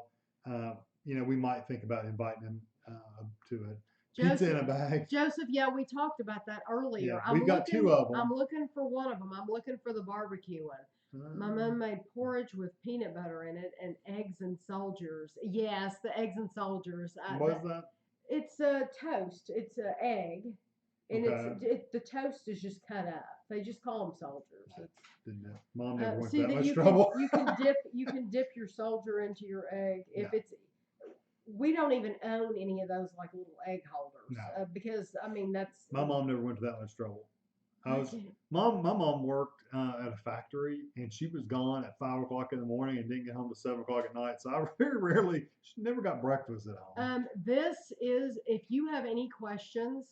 [SPEAKER 1] we might think about inviting him to it. Pizza in a bag.
[SPEAKER 2] Joseph, yeah, we talked about that earlier.
[SPEAKER 1] Yeah, we've got two of them.
[SPEAKER 2] I'm looking for one of them. I'm looking for the barbecue one. My mom made porridge with peanut butter in it and eggs and soldiers. Yes, the eggs and soldiers.
[SPEAKER 1] What is that?
[SPEAKER 2] It's a toast. It's an egg, and the toast is just cut up. They just call them soldiers.
[SPEAKER 1] Didn't know. Mom never went that much trouble.
[SPEAKER 2] You can dip your soldier into your egg if it's. We don't even own any of those like little egg holders because I mean that's.
[SPEAKER 1] My mom never went to that much trouble. My mom worked at a factory and she was gone at 5 o'clock in the morning and didn't get home till 7 o'clock at night. So I very rarely, she never got breakfast at home.
[SPEAKER 2] This is if you have any questions.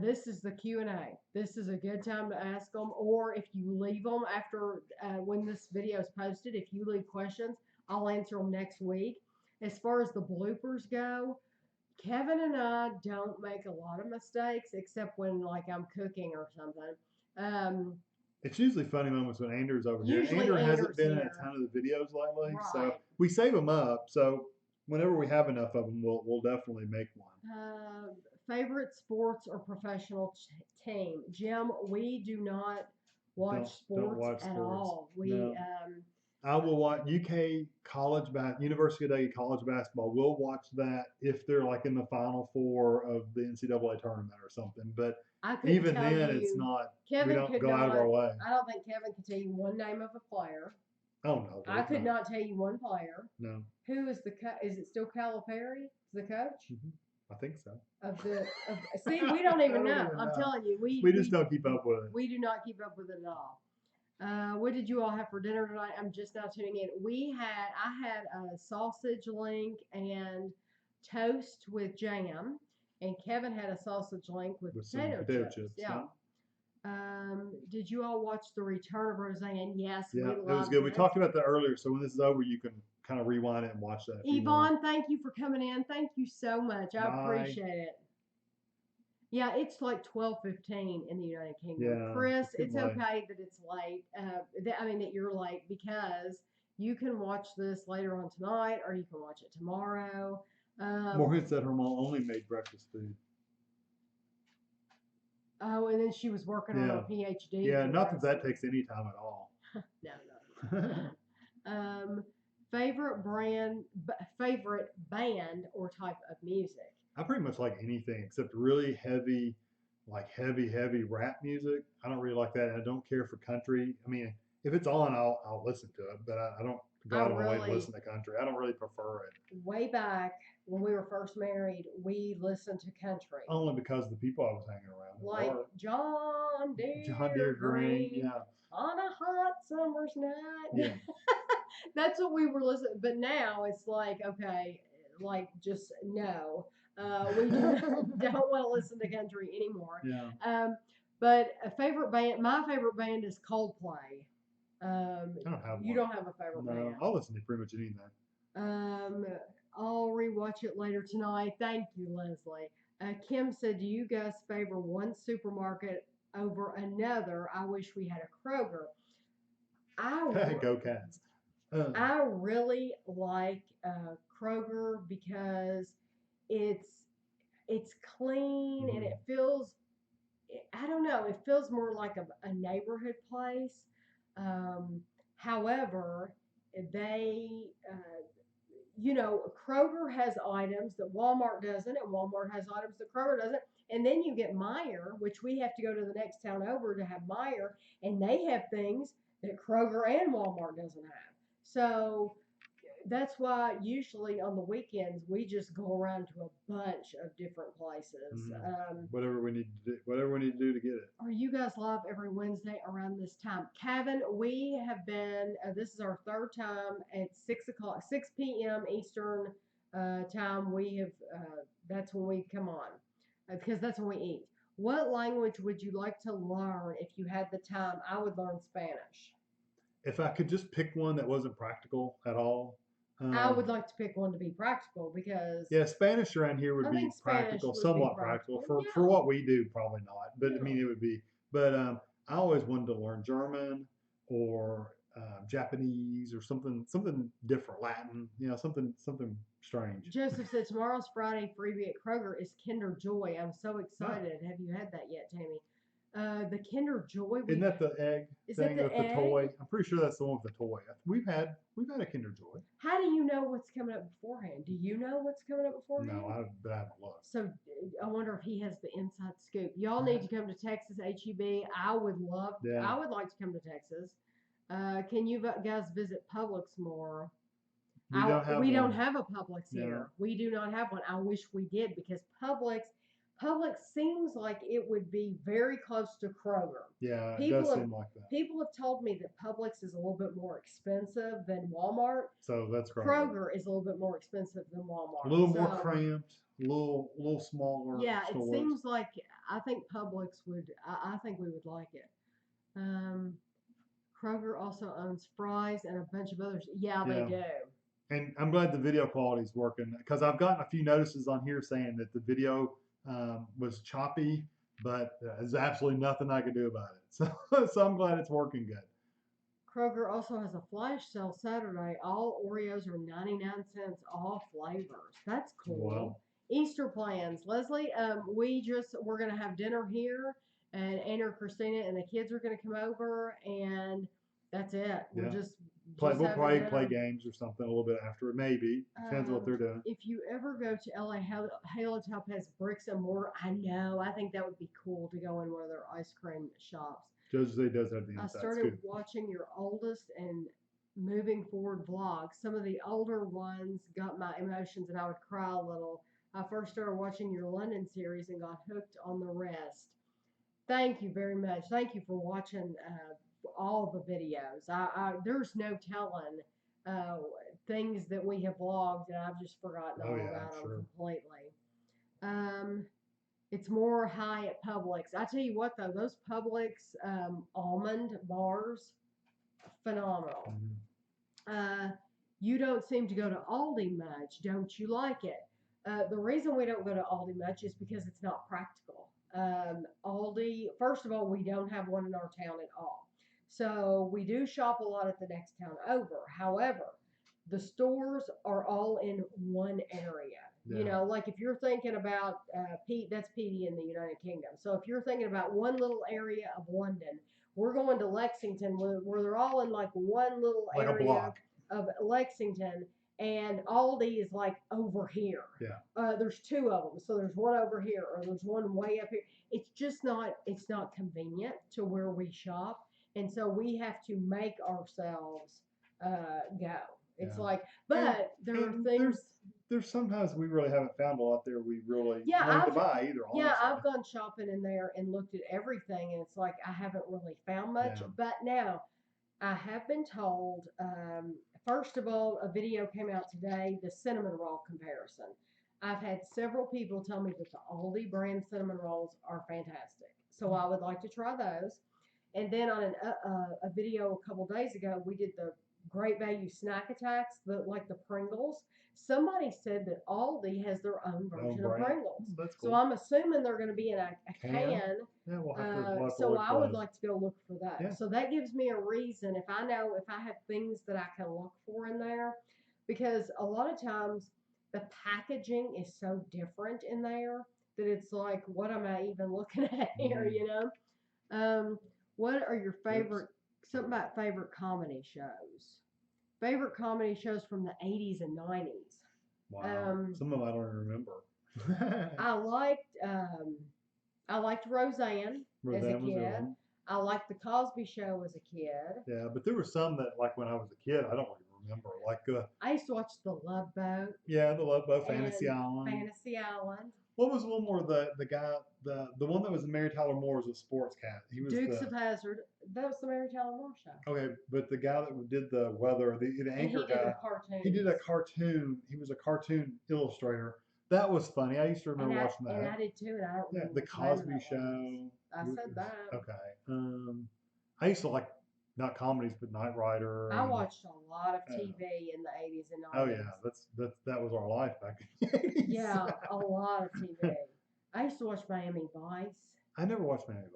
[SPEAKER 2] This is the Q&A. This is a good time to ask them, or if you leave them after when this video is posted. If you leave questions, I'll answer them next week. As far as the bloopers go, Kevin and I don't make a lot of mistakes except when like I'm cooking or something.
[SPEAKER 1] It's usually funny moments when Andrew's over here. Andrew hasn't been in a ton of the videos lately, so we save them up. So whenever we have enough of them, we'll definitely make one.
[SPEAKER 2] Favorite sports or professional team? Jim, we do not watch sports at all.
[SPEAKER 1] I will watch UK University of Kentucky college basketball. We'll watch that if they're like in the Final Four of the NCAA tournament or something. But
[SPEAKER 2] I couldn't
[SPEAKER 1] even
[SPEAKER 2] tell
[SPEAKER 1] then, it's
[SPEAKER 2] you.
[SPEAKER 1] not. We
[SPEAKER 2] Kevin
[SPEAKER 1] don't
[SPEAKER 2] could
[SPEAKER 1] go out of our
[SPEAKER 2] not.
[SPEAKER 1] way.
[SPEAKER 2] I don't think Kevin could tell you one name of a player.
[SPEAKER 1] Oh no,
[SPEAKER 2] I could
[SPEAKER 1] no.
[SPEAKER 2] not tell you one player.
[SPEAKER 1] No.
[SPEAKER 2] Who is is it still Calipari, the coach?
[SPEAKER 1] I think so.
[SPEAKER 2] See, we don't even know.
[SPEAKER 1] Even
[SPEAKER 2] I'm
[SPEAKER 1] know.
[SPEAKER 2] telling you,
[SPEAKER 1] We just don't keep up with it.
[SPEAKER 2] We do not keep up with it at all. What did you all have for dinner tonight? I'm just now tuning in. I had a sausage link and toast with jam, and Kevin had a sausage link with potato chips. Yeah. Did you all watch The Return of Roseanne? Yes,
[SPEAKER 1] yeah,
[SPEAKER 2] we loved
[SPEAKER 1] it was good. We talked about that earlier, so when this is over, you can kind of rewind it and watch that.
[SPEAKER 2] Yvonne, thank you for coming in. Thank you so much. I appreciate it. Yeah, it's like 12:15 in the United Kingdom.
[SPEAKER 1] Yeah,
[SPEAKER 2] Chris, it's okay that it's late. That you're late because you can watch this later on tonight or you can watch it tomorrow.
[SPEAKER 1] Morgan said her mom only made breakfast food.
[SPEAKER 2] Oh, and then she was working on her PhD.
[SPEAKER 1] Yeah, not that takes any time at all.
[SPEAKER 2] No. Favorite band or type of music?
[SPEAKER 1] I pretty much like anything except really heavy, like heavy rap music. I don't really like that, and I don't care for country. I mean, if it's on, I'll listen to it, but I don't go out of my way to listen to country. I don't really prefer it.
[SPEAKER 2] Way back when we were first married, we listened to country.
[SPEAKER 1] Only because of the people I was hanging around.
[SPEAKER 2] Like John Deere Green,
[SPEAKER 1] yeah.
[SPEAKER 2] On a hot summer's night.
[SPEAKER 1] Yeah.
[SPEAKER 2] That's what we were listening. But now it's like, okay, like just no. We don't want to listen to country anymore.
[SPEAKER 1] Yeah.
[SPEAKER 2] But my favorite band is Coldplay. You don't have a favorite band.
[SPEAKER 1] I'll listen to pretty much anything.
[SPEAKER 2] I'll rewatch it later tonight. Thank you, Leslie. Kim said, do you guys favor one supermarket over another? I wish we had a Kroger.
[SPEAKER 1] Go Cats.
[SPEAKER 2] I really like Kroger because it's clean and it feels, I don't know, it feels more like a neighborhood place. However, Kroger has items that Walmart doesn't, and Walmart has items that Kroger doesn't. And then you get Meijer, which we have to go to the next town over to have Meijer, and they have things that Kroger and Walmart doesn't have. So that's why usually on the weekends we just go around to a bunch of different places.
[SPEAKER 1] Whatever we need to do to get it.
[SPEAKER 2] Are you guys live every Wednesday around this time? Kevin, we have been. This is our third time at 6 p.m. Eastern time. We have. That's when we come on because that's when we eat. What language would you like to learn if you had the time? I would learn Spanish.
[SPEAKER 1] If I could just pick one that wasn't practical at all.
[SPEAKER 2] I would like to pick one to be practical because
[SPEAKER 1] Spanish around here would be practical, somewhat practical. For what we do, probably not. But I mean, it would be. But I always wanted to learn German or Japanese or something different, Latin. Something strange.
[SPEAKER 2] Joseph said tomorrow's Friday freebie at Kroger is Kinder Joy. I'm so excited. Oh. Have you had that yet, Tami? The Kinder Joy.
[SPEAKER 1] Isn't that the egg thing with the toy? I'm pretty sure that's the one with the toy. We've had a Kinder Joy.
[SPEAKER 2] How do you know what's coming up beforehand? Do you know what's coming up beforehand?
[SPEAKER 1] No, but I haven't looked.
[SPEAKER 2] So I wonder if he has the inside scoop. Y'all need to come to Texas HEB. I would like to come to Texas. Can you guys visit Publix more? We don't have a Publix here. We do not have one. I wish we did because Publix seems like it would be very close to Kroger.
[SPEAKER 1] Yeah, it does seem like that.
[SPEAKER 2] People have told me that Publix is a little bit more expensive than Walmart.
[SPEAKER 1] So that's
[SPEAKER 2] Kroger is a little bit more expensive than Walmart.
[SPEAKER 1] A little more cramped, a little smaller.
[SPEAKER 2] Yeah, stores. It seems like I think Publix would. I think we would like it. Kroger also owns Fry's and a bunch of others. Yeah, they do.
[SPEAKER 1] And I'm glad the video quality is working because I've gotten a few notices on here saying that the video was choppy, but there's absolutely nothing I could do about it. So I'm glad it's working good. Kroger
[SPEAKER 2] also has a flash sale Saturday. All Oreos are 99 cents, all flavors. That's cool. Wow. Easter plans, Leslie. We're gonna have dinner here, and Anna, Christina, and the kids are gonna come over, and that's it.
[SPEAKER 1] We'll
[SPEAKER 2] having
[SPEAKER 1] probably
[SPEAKER 2] dinner.
[SPEAKER 1] play games or something a little bit after. Maybe depends on what they're doing.
[SPEAKER 2] If you ever go to LA, Halo Top has bricks and mortar. I know. I think that would be cool to go in one of their ice cream shops.
[SPEAKER 1] Jose does have the
[SPEAKER 2] I
[SPEAKER 1] inside
[SPEAKER 2] started
[SPEAKER 1] scoop.
[SPEAKER 2] watching your oldest and moving forward vlogs. Some of the older ones got my emotions, and I would cry a little. I first started watching your London series and got hooked on the rest. Thank you very much. Thank you for watching all the videos. There's no telling uh, things that we have vlogged, and I've just forgotten all about them completely. It's more high at Publix. I tell you what, though, those Publix almond bars, phenomenal. You don't seem to go to Aldi much. Don't you like it? The reason we don't go to Aldi much is because it's not practical. Aldi, first of all, we don't have one in our town at all. So we do shop a lot at the next town over. However, the stores are all in one area. You know, like if you're thinking about that's PD in the United Kingdom. So if you're thinking about one little area of London, we're going to Lexington where they're all in like one little
[SPEAKER 1] like
[SPEAKER 2] area
[SPEAKER 1] a block
[SPEAKER 2] of Lexington, and Aldi is like over here.
[SPEAKER 1] Yeah.
[SPEAKER 2] There's two of them, so there's one over here, or there's one way up here. It's just not. It's not convenient to where we shop, and so we have to make ourselves go. It's like, but there are things.
[SPEAKER 1] There's sometimes we really haven't found a lot there we really wanted to buy either. Honestly.
[SPEAKER 2] Yeah, I've gone shopping in there and looked at everything, and it's like I haven't really found much. But now I have been told, first of all, a video came out today, the cinnamon roll comparison. I've had several people tell me that the Aldi brand cinnamon rolls are fantastic. So I would like to try those. And then on a video a couple days ago, we did the Great Value Snack Attacks, like the Pringles. Somebody said that Aldi has their own version of Pringles.
[SPEAKER 1] That's cool.
[SPEAKER 2] So I'm assuming they're going to be in a can.
[SPEAKER 1] Yeah, we'll have to
[SPEAKER 2] so I would like to go look for that.
[SPEAKER 1] Yeah.
[SPEAKER 2] So that gives me a reason if I have things that I can look for in there, because a lot of times the packaging is so different in there that it's like, what am I even looking at here? You know. What are your favorite? Something about favorite comedy shows. Favorite comedy shows from the 80s and 90s.
[SPEAKER 1] Wow. Some of them I don't even remember.
[SPEAKER 2] I liked Roseanne as a kid. I liked The Cosby Show as a kid.
[SPEAKER 1] Yeah, but there were some that, like when I was a kid, I don't really remember. Like
[SPEAKER 2] I used to watch The Love Boat.
[SPEAKER 1] Yeah, The Love Boat, Fantasy Island.
[SPEAKER 2] Fantasy Island.
[SPEAKER 1] What was one more? The guy, the one that was Mary Tyler Moore was a sports cat. He was
[SPEAKER 2] Dukes of Hazzard. That was the Mary Tyler Moore show.
[SPEAKER 1] Okay, but the guy that did the weather, the anchor guy, he did a cartoon. He was a cartoon illustrator. That was funny. I used to remember watching that.
[SPEAKER 2] And I did too. And I don't remember.
[SPEAKER 1] The Cosby Show.
[SPEAKER 2] I said that.
[SPEAKER 1] Okay. I used to like not comedies, but Knight Rider.
[SPEAKER 2] I watched a lot of TV in the 80s and 90s.
[SPEAKER 1] Oh yeah, that was our life back in the 80s.
[SPEAKER 2] Yeah, a lot of TV. I used to watch Miami Vice.
[SPEAKER 1] I never watched Miami Vice.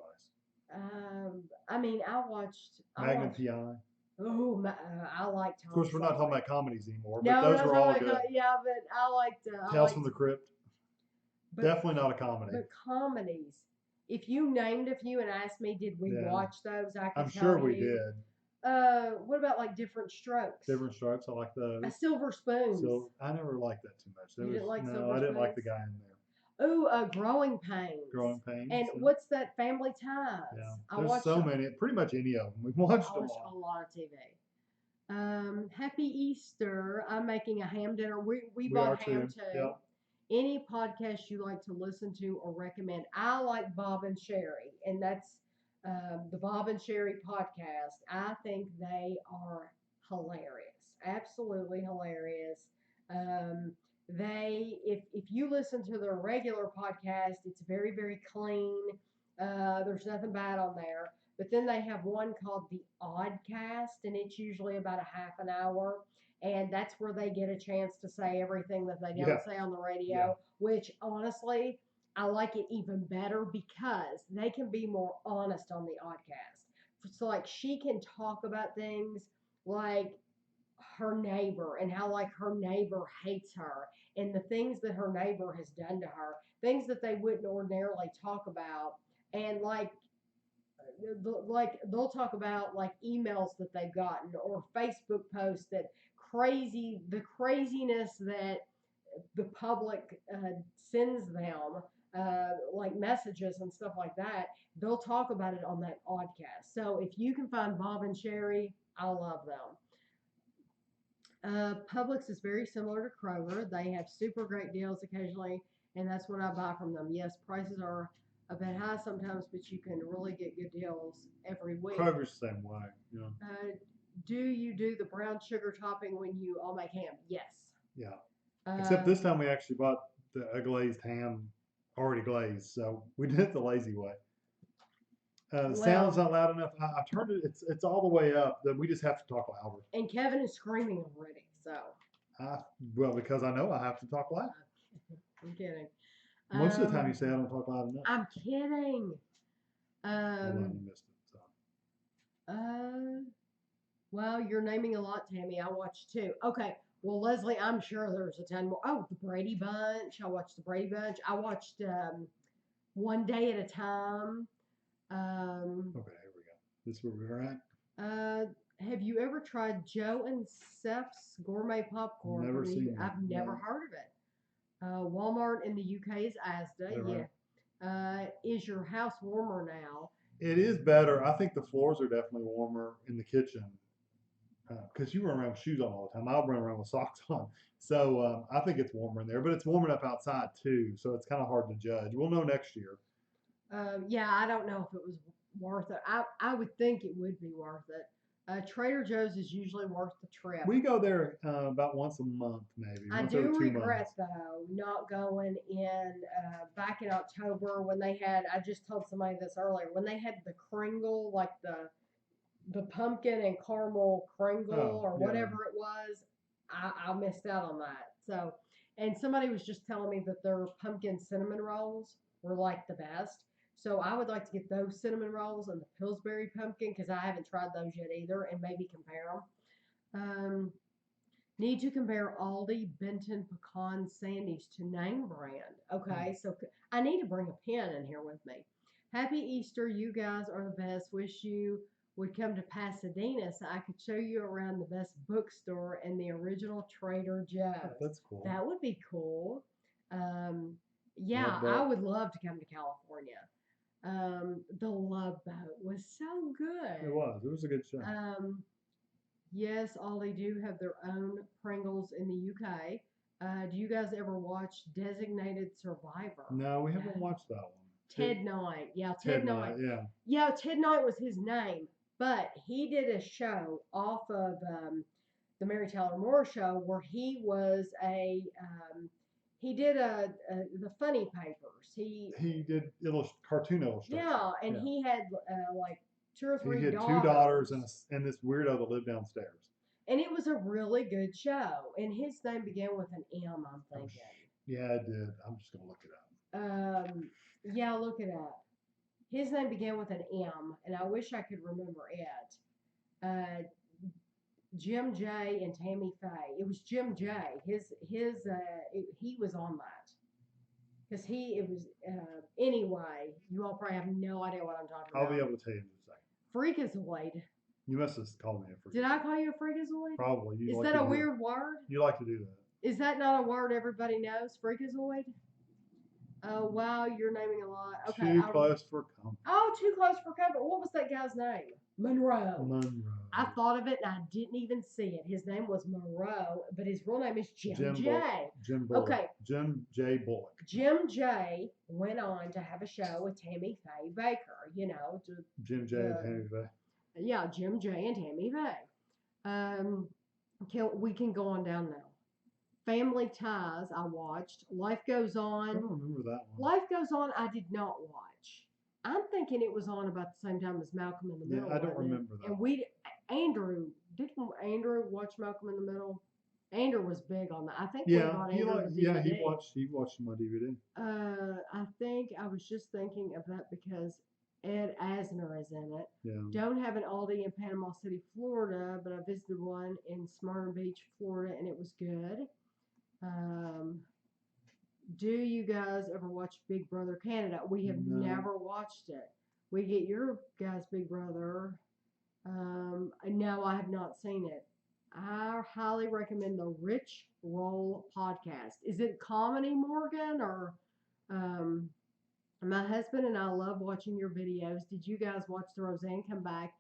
[SPEAKER 2] I mean, I watched
[SPEAKER 1] Magnum PI.
[SPEAKER 2] Oh, I liked.
[SPEAKER 1] Of course, we're not talking about comedies anymore, but
[SPEAKER 2] no,
[SPEAKER 1] those were all good.
[SPEAKER 2] Yeah, but I liked.
[SPEAKER 1] Tales from the Crypt. Definitely not a comedy.
[SPEAKER 2] But comedies. If you named a few and asked me, did we watch those?
[SPEAKER 1] I'm sure we did.
[SPEAKER 2] What about like Different Strokes?
[SPEAKER 1] Different Strokes, I like those.
[SPEAKER 2] Silver Spoons.
[SPEAKER 1] So I never liked that too much.
[SPEAKER 2] You didn't like Silver Spoons?
[SPEAKER 1] No, I didn't like the guy in there.
[SPEAKER 2] Oh, Growing Pains.
[SPEAKER 1] Growing Pains.
[SPEAKER 2] And what's that? Family Ties.
[SPEAKER 1] Yeah, there's so many. Pretty much any of them. We've watched them all.
[SPEAKER 2] A lot of TV. Happy Easter. I'm making a ham dinner. We bought ham too. Yep. Any podcast you like to listen to or recommend? I like Bob and Sherry, and that's the Bob and Sherry podcast. I think they are hilarious, absolutely hilarious. If you listen to their regular podcast, it's very, very clean. There's nothing bad on there. But then they have one called the Oddcast, and it's usually about a half an hour. And that's where they get a chance to say everything that they don't say on the radio, which honestly, I like it even better because they can be more honest on the Oddcast. So like she can talk about things like her neighbor and how like her neighbor hates her and the things that her neighbor has done to her, things that they wouldn't ordinarily talk about. And like like they'll talk about like emails that they've gotten or Facebook posts that the craziness that the public sends them, like messages and stuff like that. They'll talk about it on that podcast. So if you can find Bob and Sherry, I love them. Publix is very similar to Kroger. They have super great deals occasionally, and that's what I buy from them. Yes, prices are a bit high sometimes, but you can really get good deals every week.
[SPEAKER 1] Kroger's the same way. Yeah.
[SPEAKER 2] Do you do the brown sugar topping when you all make ham? Yes.
[SPEAKER 1] Yeah. Except this time we actually bought a glazed ham already glazed, so we did it the lazy way. Sound's not loud enough. I turned it. It's all the way up. That we just have to talk louder.
[SPEAKER 2] And Kevin is screaming already. So.
[SPEAKER 1] Well, because I know I have to talk loud.
[SPEAKER 2] I'm kidding.
[SPEAKER 1] Most of the time you say I don't talk loud enough.
[SPEAKER 2] I'm kidding.
[SPEAKER 1] Hold on, you missed it. So.
[SPEAKER 2] Well, you're naming a lot, Tami. I watched two. Okay. Well, Leslie, I'm sure there's a ton more. Oh, the Brady Bunch. I watched the Brady Bunch. I watched One Day at a Time.
[SPEAKER 1] Okay, here we go. This is where we're
[SPEAKER 2] at. Have you ever tried Joe and Seth's gourmet popcorn?
[SPEAKER 1] Never seen it.
[SPEAKER 2] I've never heard of it. Walmart in the UK is Asda. Yeah. Is your house warmer now?
[SPEAKER 1] It is better. I think the floors are definitely warmer in the kitchen. Because you run around with shoes on all the time. I'll run around with socks on. So I think it's warmer in there, but it's warm enough outside too. So it's kind of hard to judge. We'll know next year.
[SPEAKER 2] Yeah, I don't know if it was worth it. I would think it would be worth it. Trader Joe's is usually worth the trip.
[SPEAKER 1] We go there about once a month, maybe.
[SPEAKER 2] I do regret though not going in back in October when they had. I just told somebody this earlier when they had the Kringle, like the pumpkin and caramel Kringle or whatever it was. I missed out on that. So, and somebody was just telling me that their pumpkin cinnamon rolls were like the best. So I would like to get those cinnamon rolls and the Pillsbury pumpkin because I haven't tried those yet either, and maybe compare them. Need to compare Aldi Benton pecan sandies to name brand. Okay, so I need to bring a pen in here with me. Happy Easter, you guys are the best. Wish you would come to Pasadena so I could show you around the best bookstore and the original Trader Joe's.
[SPEAKER 1] That's cool.
[SPEAKER 2] That would be cool. Yeah, I would love to come to California. The Love Boat was so good.
[SPEAKER 1] It was. It was a good show.
[SPEAKER 2] Yes, Aldi do have their own Pringles in the UK. Do you guys ever watch Designated Survivor?
[SPEAKER 1] No, we haven't watched that one.
[SPEAKER 2] Ted Knight. Yeah, Ted Knight.
[SPEAKER 1] Yeah.
[SPEAKER 2] Yeah, Ted Knight was his name, but he did a show off of the Mary Tyler Moore Show where he was he did the funny papers.
[SPEAKER 1] He did cartoon illustrations.
[SPEAKER 2] Yeah, and he had like 2 or 3
[SPEAKER 1] he had
[SPEAKER 2] daughters.
[SPEAKER 1] 2 daughters and this weirdo that lived downstairs.
[SPEAKER 2] And it was a really good show. And his name began with an M, I'm thinking.
[SPEAKER 1] Yeah, it did. I'm just gonna look it up.
[SPEAKER 2] Yeah, look it up. His name began with an M, and I wish I could remember it. Jim J and Tammy Faye. It was Jim J. He was on that because anyway. You all probably have no idea what I'm talking about.
[SPEAKER 1] I'll be able to tell you in a second.
[SPEAKER 2] Freakazoid.
[SPEAKER 1] You must have called me a freakazoid.
[SPEAKER 2] Did I call you a freakazoid?
[SPEAKER 1] Probably.
[SPEAKER 2] Is that a weird word?
[SPEAKER 1] You like to do that.
[SPEAKER 2] Is that not a word everybody knows? Freakazoid. Oh wow, you're naming a lot. Okay.
[SPEAKER 1] Too close for comfort.
[SPEAKER 2] Oh, too close for comfort. What was that guy's name? Monroe. I thought of it and I didn't even see it. His name was Monroe, but his real name is Jim J.
[SPEAKER 1] Jim Bullock.
[SPEAKER 2] Okay.
[SPEAKER 1] Jim J. Bullock.
[SPEAKER 2] Jim J. went on to have a show with Tammy Faye Baker. You know.
[SPEAKER 1] Jim J. and Tammy Faye.
[SPEAKER 2] Yeah, Jim J. and Tammy Faye. We can go on down now. Family Ties, I watched. Life Goes On.
[SPEAKER 1] I don't remember that one.
[SPEAKER 2] Life Goes On, I did not watch. I'm thinking it was on about the same time as Malcolm in the Middle.
[SPEAKER 1] Yeah, I don't remember that.
[SPEAKER 2] And didn't Andrew watch Malcolm in the Middle? Andrew was big on that. I think
[SPEAKER 1] he watched my DVD.
[SPEAKER 2] I think I was just thinking of that because Ed Asner is in it.
[SPEAKER 1] Yeah.
[SPEAKER 2] Don't have an Aldi in Panama City, Florida, but I visited one in Smyrna Beach, Florida, and it was good. Do you guys ever watch Big Brother Canada? We have never watched it. We get your guys' Big Brother. No, I have not seen it. I highly recommend the Rich Roll podcast. Is it comedy, Morgan, or um, my husband and I love watching your videos. Did you guys watch the Roseanne come back?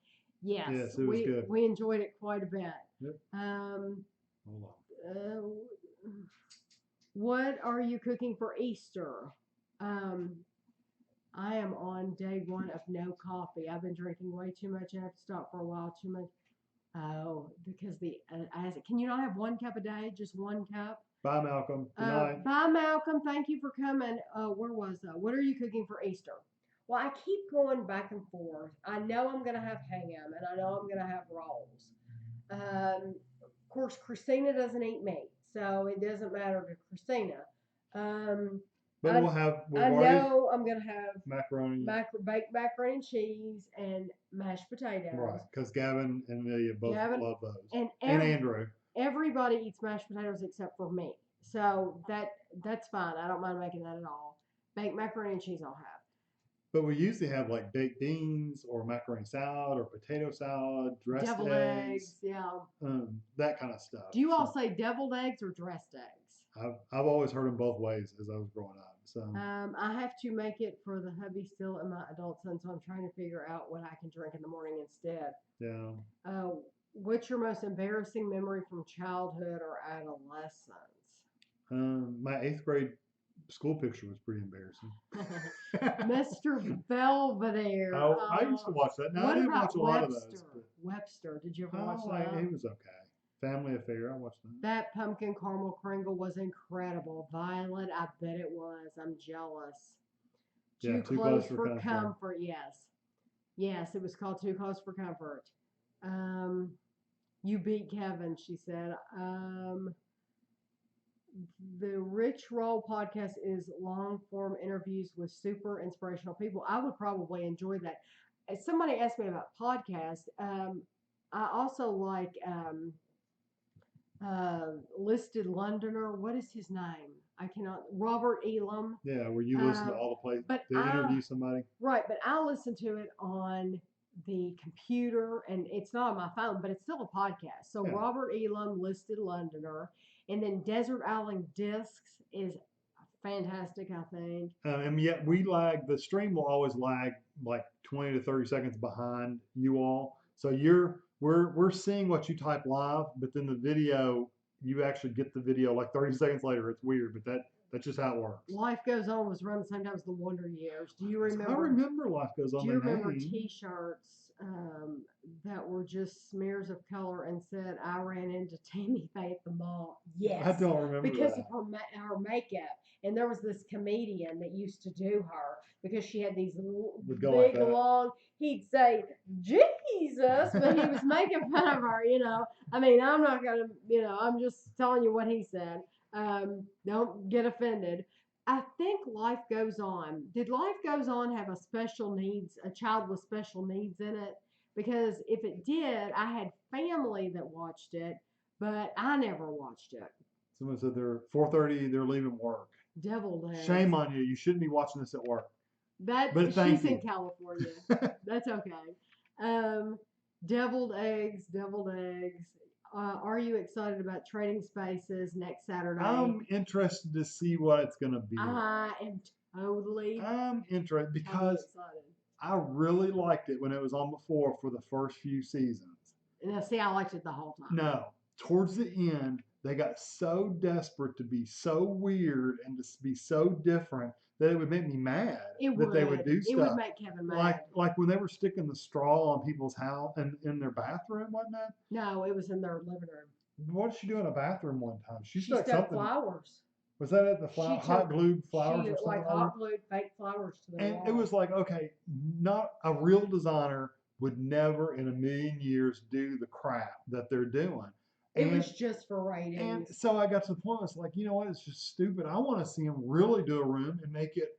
[SPEAKER 2] Yes,
[SPEAKER 1] Yes, it was good.
[SPEAKER 2] we enjoyed it quite a bit.
[SPEAKER 1] Yep. Hold on.
[SPEAKER 2] What are you cooking for Easter? Um, I am on day one of no coffee. I've been drinking way too much. I have to stop for a while. Too much. Oh, because can you not have 1 cup a day? Just 1 cup?
[SPEAKER 1] Bye, Malcolm. Good night.
[SPEAKER 2] Bye, Malcolm. Thank you for coming. Where was that? What are you cooking for Easter? Well, I keep going back and forth. I know I'm going to have ham, and I know I'm going to have rolls. Of course, Christina doesn't eat meat, so it doesn't matter to Christina.
[SPEAKER 1] But
[SPEAKER 2] I know I'm going to have
[SPEAKER 1] macaroni,
[SPEAKER 2] baked macaroni and cheese and mashed potatoes.
[SPEAKER 1] Right, because Gavin and Amelia both love those. And Andrew.
[SPEAKER 2] Everybody eats mashed potatoes except for me. So that's fine. I don't mind making that at all. Baked macaroni and cheese I'll have.
[SPEAKER 1] But we usually have like baked beans or macaroni salad or potato salad, dressed
[SPEAKER 2] deviled eggs, yeah.
[SPEAKER 1] That kind of stuff.
[SPEAKER 2] Do you all say deviled eggs or dressed eggs?
[SPEAKER 1] I've always heard them both ways as I was growing up. So
[SPEAKER 2] I have to make it for the hubby still and my adult son, so I'm trying to figure out what I can drink in the morning instead.
[SPEAKER 1] Yeah.
[SPEAKER 2] What's your most embarrassing memory from childhood or adolescence?
[SPEAKER 1] My 8th grade school picture was pretty embarrassing.
[SPEAKER 2] Mr. Belvedere.
[SPEAKER 1] I used to watch that. Now, I didn't watch a lot of those.
[SPEAKER 2] Webster, did you ever watch that?
[SPEAKER 1] It was okay. Family Affair, I watched that.
[SPEAKER 2] That pumpkin caramel Kringle was incredible. Violet, I bet it was. I'm jealous. Too close for comfort. Yes, it was called Too Close for Comfort. You beat Kevin, she said. The Rich Roll podcast is long form interviews with super inspirational people. I would probably enjoy that. Somebody asked me about podcasts. I also like Listed Londoner. What is his name? I cannot. Robert Elam.
[SPEAKER 1] Yeah, where you listen to all the places to interview somebody.
[SPEAKER 2] Right, but I listen to it on the computer, and it's not on my phone, but it's still a podcast. So yeah. Robert Elam, Listed Londoner, and then Desert Island Discs is fantastic, I think.
[SPEAKER 1] And yet we lag. The stream will always lag like 20 to 30 seconds behind you all. So we're seeing what you type live, but then the video, you actually get the video like 30 seconds later. It's weird, but that's just how it works.
[SPEAKER 2] Life Goes On was around the same time as the Wonder Years. Do you remember?
[SPEAKER 1] I remember Life Goes On.
[SPEAKER 2] Do you remember T-shirts that were just smears of color and said, "I ran into Tami Faye at the mall"? Yes,
[SPEAKER 1] I don't remember
[SPEAKER 2] because of her makeup. And there was this comedian that used to do her because she had these big, long. He'd say Jesus, but he was making fun of her. I mean, I'm not gonna. I'm just telling you what he said. Don't get offended. I think Life Goes On. Did Life Goes On have a child with special needs in it? Because if it did, I had family that watched it, but I never watched it.
[SPEAKER 1] Someone said they're 4:30. They're leaving work.
[SPEAKER 2] Deviled eggs.
[SPEAKER 1] Shame on you. You shouldn't be watching this at work.
[SPEAKER 2] She's in California. That's okay. Deviled eggs. Are you excited about Trading Spaces next Saturday?
[SPEAKER 1] I'm interested to see what it's going to be.
[SPEAKER 2] I am totally.
[SPEAKER 1] I'm interested because I really liked it when it was on before for the first few seasons.
[SPEAKER 2] Now, see, I liked it the whole time.
[SPEAKER 1] No, towards the end, they got so desperate to be so weird and to be so different that it would make me mad they would do stuff.
[SPEAKER 2] It would make Kevin mad.
[SPEAKER 1] Like when they were sticking the straw on people's house and in their bathroom, wasn't that?
[SPEAKER 2] No, it was in their living room.
[SPEAKER 1] What did she do in a bathroom one time? She
[SPEAKER 2] stuck something. Flowers.
[SPEAKER 1] Was that at the hot glued flowers or something?
[SPEAKER 2] Like hot glued fake flowers to the wall.
[SPEAKER 1] And it was like, okay, not a real designer would never in a million years do the crap that they're doing.
[SPEAKER 2] It was just for ratings.
[SPEAKER 1] And so I got to the point, I was like, you know what, it's just stupid. I want to see them really do a room and make it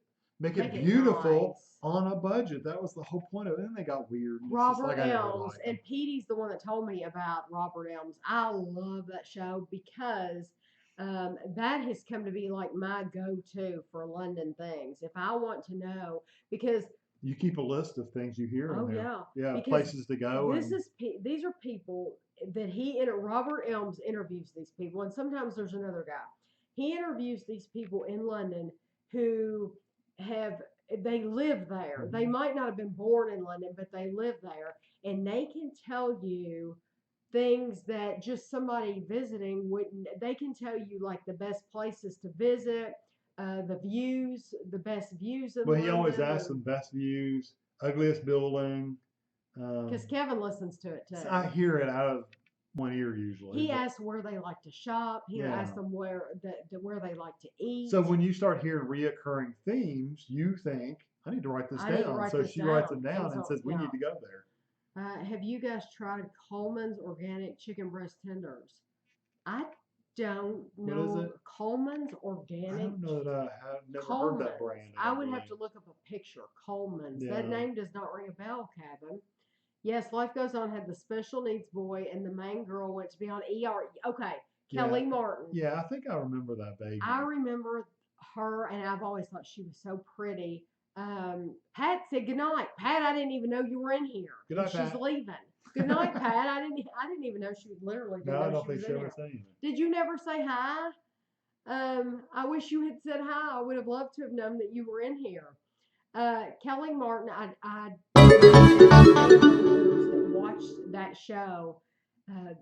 [SPEAKER 1] beautiful on a budget. That was the whole point of it. And then they got weird.
[SPEAKER 2] Robert Elms, and Petey's the one that told me about Robert Elms. I love that show because that has come to be like my go-to for London things. If I want to know, because
[SPEAKER 1] You keep a list of things you hear in
[SPEAKER 2] Oh
[SPEAKER 1] there.
[SPEAKER 2] yeah,
[SPEAKER 1] Yeah,
[SPEAKER 2] because
[SPEAKER 1] places to go.
[SPEAKER 2] these are people that Robert Elms interviews these people, and sometimes there's another guy. He interviews these people in London who have they live there. They might not have been born in London, but they live there, and they can tell you things that just somebody visiting wouldn't. They can tell you like the best places to visit, the views, the best views of
[SPEAKER 1] Well, he always
[SPEAKER 2] London,
[SPEAKER 1] asks them best views, ugliest building.
[SPEAKER 2] because Kevin listens to it
[SPEAKER 1] So
[SPEAKER 2] too.
[SPEAKER 1] I hear it out of one ear usually.
[SPEAKER 2] He asks where they like to shop. He
[SPEAKER 1] Yeah.
[SPEAKER 2] asks them where they like to eat.
[SPEAKER 1] So when you start hearing reoccurring themes, you think, I need to write this
[SPEAKER 2] I need to
[SPEAKER 1] down.
[SPEAKER 2] write
[SPEAKER 1] So
[SPEAKER 2] this
[SPEAKER 1] she writes
[SPEAKER 2] down.
[SPEAKER 1] it down and
[SPEAKER 2] so,
[SPEAKER 1] says, we
[SPEAKER 2] yeah.
[SPEAKER 1] need to go there.
[SPEAKER 2] Have you guys tried Coleman's organic chicken breast tenders? I don't
[SPEAKER 1] What
[SPEAKER 2] know.
[SPEAKER 1] is it?
[SPEAKER 2] Coleman's
[SPEAKER 1] I
[SPEAKER 2] organic.
[SPEAKER 1] don't know that I have never heard
[SPEAKER 2] Coleman's.
[SPEAKER 1] that brand.
[SPEAKER 2] I would have to look up a picture. Coleman's.
[SPEAKER 1] Yeah.
[SPEAKER 2] That name does not ring a bell, Kevin. Yes, Life Goes On had the special needs boy, and the main girl went to be on ER. Okay, Kelly Martin.
[SPEAKER 1] Yeah, I think I remember that vaguely.
[SPEAKER 2] I remember her, and I've always thought she was so pretty. Pat said goodnight. Pat, I didn't even know you were in here.
[SPEAKER 1] Good night,
[SPEAKER 2] She's
[SPEAKER 1] Pat.
[SPEAKER 2] leaving. Good night, Pat. I didn't even know she was literally.
[SPEAKER 1] No, I don't think she ever said anything.
[SPEAKER 2] Did you never say hi? I wish you had said hi. I would have loved to have known that you were in here. Kelly Martin, I watched that show, uh,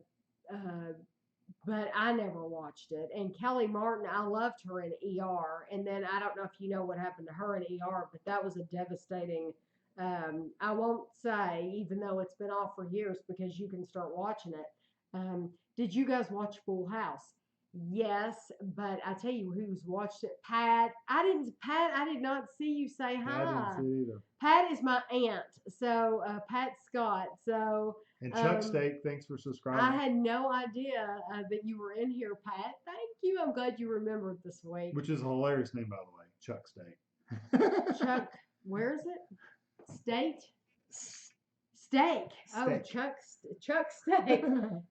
[SPEAKER 2] but I never watched it. And Kelly Martin, I loved her in ER. And then I don't know if you know what happened to her in ER, but that was a devastating. I won't say, even though it's been off for years, because you can start watching it. Did you guys watch Full House? Yes, but I tell you who's watched it. Pat. Pat, I did not see you say hi.
[SPEAKER 1] I didn't see it either.
[SPEAKER 2] Pat is my aunt. So Pat Scott. So
[SPEAKER 1] and Chuck Steak, thanks for subscribing.
[SPEAKER 2] I had no idea that you were in here, Pat. Thank you. I'm glad you remembered this week.
[SPEAKER 1] Which is a hilarious name, by the way, Chuck Steak.
[SPEAKER 2] Chuck, where is it? Steak. Oh, Chuck Steak.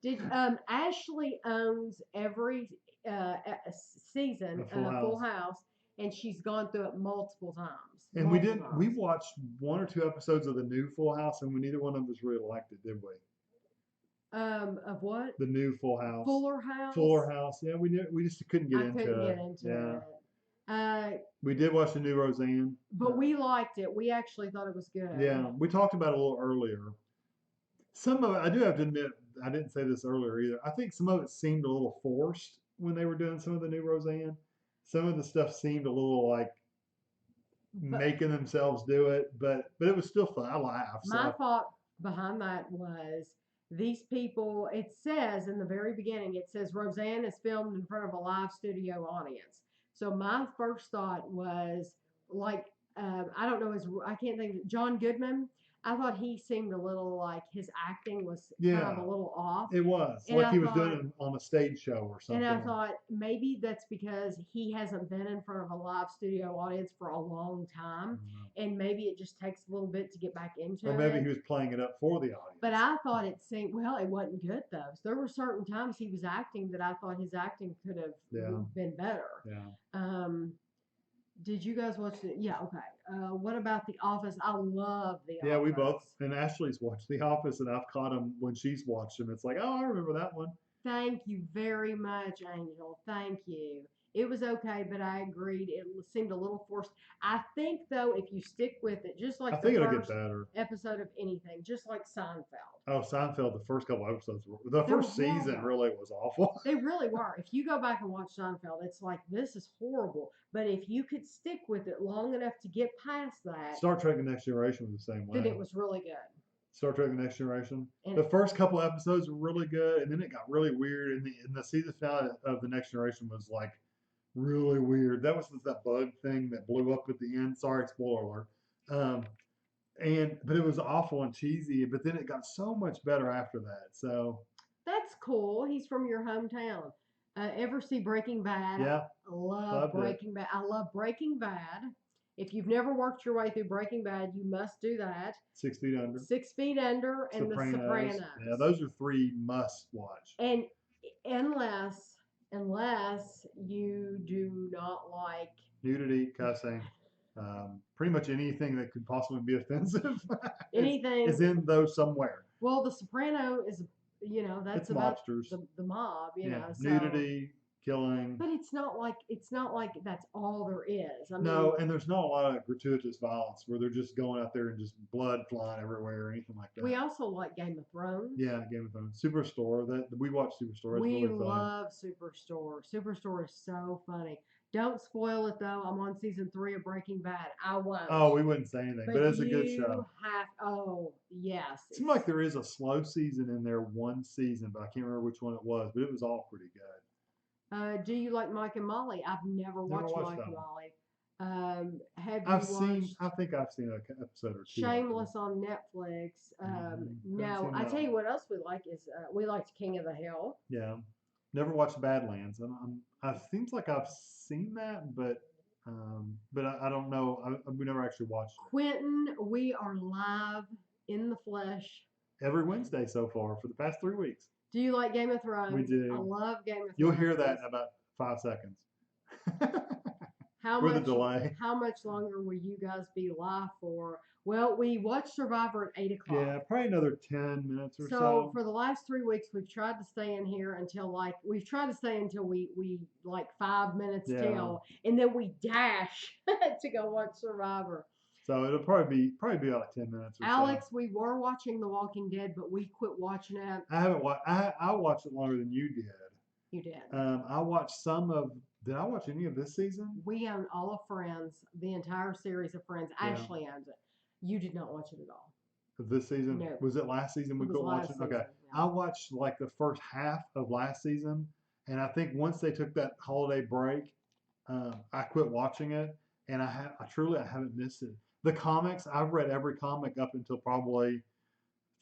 [SPEAKER 2] Did Ashley owns every season Full House, and she's gone through it multiple times.
[SPEAKER 1] And we watched one or two episodes of the new Full House, and neither one of us really liked it, did we?
[SPEAKER 2] Of what?
[SPEAKER 1] The new Full House.
[SPEAKER 2] Fuller House.
[SPEAKER 1] Fuller House. Yeah, we just couldn't get into it.
[SPEAKER 2] Couldn't get into it.
[SPEAKER 1] We did watch the new Roseanne.
[SPEAKER 2] But we liked it. We actually thought it was good.
[SPEAKER 1] Yeah, we talked about it a little earlier. Some of it, I do have to admit, I didn't say this earlier either. I think some of it seemed a little forced when they were doing some of the new Roseanne. Some of the stuff seemed a little like making themselves do it, but it was still fun. I laughed.
[SPEAKER 2] My thought behind that was these people, it says in the very beginning, it says Roseanne is filmed in front of a live studio audience. So my first thought was like, I don't know, I can't think of John Goodman. I thought he seemed a little like his acting was kind of a little off.
[SPEAKER 1] It was. And like he was doing it on a stage show or something.
[SPEAKER 2] And I thought maybe that's because he hasn't been in front of a live studio audience for a long time. Mm-hmm. And maybe it just takes a little bit to get back into it.
[SPEAKER 1] Or maybe he was playing it up for the audience.
[SPEAKER 2] But I thought it wasn't good though. There were certain times he was acting that I thought his acting could have been better.
[SPEAKER 1] Yeah.
[SPEAKER 2] Did you guys watch it? Yeah, okay. What about The Office? I love The Office.
[SPEAKER 1] Yeah, we both, and Ashley's watched The Office, and I've caught him when she's watched him. It's like, oh, I remember that one.
[SPEAKER 2] Thank you very much, Angel. Thank you. It was okay, but I agreed. It seemed a little forced. I think, though, if you stick with it, just like
[SPEAKER 1] the first
[SPEAKER 2] episode of anything, just like Seinfeld.
[SPEAKER 1] Oh, Seinfeld, the first couple episodes, the first season really was awful.
[SPEAKER 2] They really were. If you go back and watch Seinfeld, it's like, this is horrible. But if you could stick with it long enough to get past that.
[SPEAKER 1] Star Trek The Next Generation was the same way.
[SPEAKER 2] Then it was really good.
[SPEAKER 1] Star Trek The Next Generation. And the first couple episodes were really good, and then it got really weird. And the season finale of The Next Generation was like really weird. That was that bug thing that blew up at the end. Sorry, spoiler alert. But it was awful and cheesy. But then it got so much better after that. So
[SPEAKER 2] that's cool. He's from your hometown. Ever see Breaking Bad?
[SPEAKER 1] Yeah,
[SPEAKER 2] I love Breaking Bad. I love Breaking Bad. If you've never worked your way through Breaking Bad, you must do that.
[SPEAKER 1] 6 Feet Under.
[SPEAKER 2] 6 Feet Under and The Sopranos.
[SPEAKER 1] Yeah, those are 3 must watch.
[SPEAKER 2] And unless you do not like
[SPEAKER 1] nudity, cussing, Pretty much anything that could possibly be offensive
[SPEAKER 2] Anything
[SPEAKER 1] is in those somewhere.
[SPEAKER 2] Well, The Soprano is, that's
[SPEAKER 1] It's
[SPEAKER 2] about
[SPEAKER 1] mobsters.
[SPEAKER 2] the mob,
[SPEAKER 1] Yeah,
[SPEAKER 2] so.
[SPEAKER 1] nudity, killing.
[SPEAKER 2] But it's not like that's all there is. I mean,
[SPEAKER 1] No, and there's not a lot of gratuitous violence where they're just going out there and just blood flying everywhere or anything like that.
[SPEAKER 2] we also like Game of Thrones.
[SPEAKER 1] Yeah, Game of Thrones. Superstore. That we watch Superstore. It's
[SPEAKER 2] We
[SPEAKER 1] really funny.
[SPEAKER 2] love Superstore. Superstore is so funny. Don't spoil it though. I'm on season 3 of Breaking Bad. I won't.
[SPEAKER 1] Oh, we wouldn't say anything, but it's a good show.
[SPEAKER 2] You have. Oh yes.
[SPEAKER 1] It seemed like there is a slow season in there, one season, but I can't remember which one it was. But it was all pretty good.
[SPEAKER 2] Do you like Mike and Molly? I've never watched Mike
[SPEAKER 1] that
[SPEAKER 2] and
[SPEAKER 1] one.
[SPEAKER 2] Molly. Have
[SPEAKER 1] I've
[SPEAKER 2] you
[SPEAKER 1] seen.
[SPEAKER 2] watched
[SPEAKER 1] I think I've seen an episode or two.
[SPEAKER 2] Shameless on Netflix? No,
[SPEAKER 1] Haven't seen
[SPEAKER 2] I
[SPEAKER 1] that
[SPEAKER 2] tell you
[SPEAKER 1] one.
[SPEAKER 2] what else we like is we liked King of the Hill.
[SPEAKER 1] Yeah, never watched Badlands. I seems like I've seen that, but I don't know. We never actually watched it.
[SPEAKER 2] Quentin, we are live in the flesh.
[SPEAKER 1] Every Wednesday so far for the past 3 weeks.
[SPEAKER 2] Do you like Game of Thrones?
[SPEAKER 1] We do.
[SPEAKER 2] I love Game of Thrones.
[SPEAKER 1] You'll hear that in about 5 seconds. With a delay.
[SPEAKER 2] How much longer will you guys be live for? Well, we watch Survivor at 8:00.
[SPEAKER 1] Yeah, probably another 10 minutes or so.
[SPEAKER 2] So for the last 3 weeks, we've tried to stay in here until we like 5 minutes till, and then we dash to go watch Survivor.
[SPEAKER 1] So it'll probably be about 10 minutes or
[SPEAKER 2] Alex, we were watching The Walking Dead, but we quit watching it.
[SPEAKER 1] I haven't watched. I watched it longer than you did.
[SPEAKER 2] You did.
[SPEAKER 1] I watched some of. Did I watch any of this season?
[SPEAKER 2] We own all of Friends, the entire series of Friends.
[SPEAKER 1] Yeah.
[SPEAKER 2] Ashley owns it. You did not watch it at all.
[SPEAKER 1] Of this season?
[SPEAKER 2] No.
[SPEAKER 1] Was it last season we quit watching? Okay.
[SPEAKER 2] Yeah.
[SPEAKER 1] I watched like the first half of last season, and I think once they took that holiday break, I quit watching it, and I haven't missed it. The comics, I've read every comic up until probably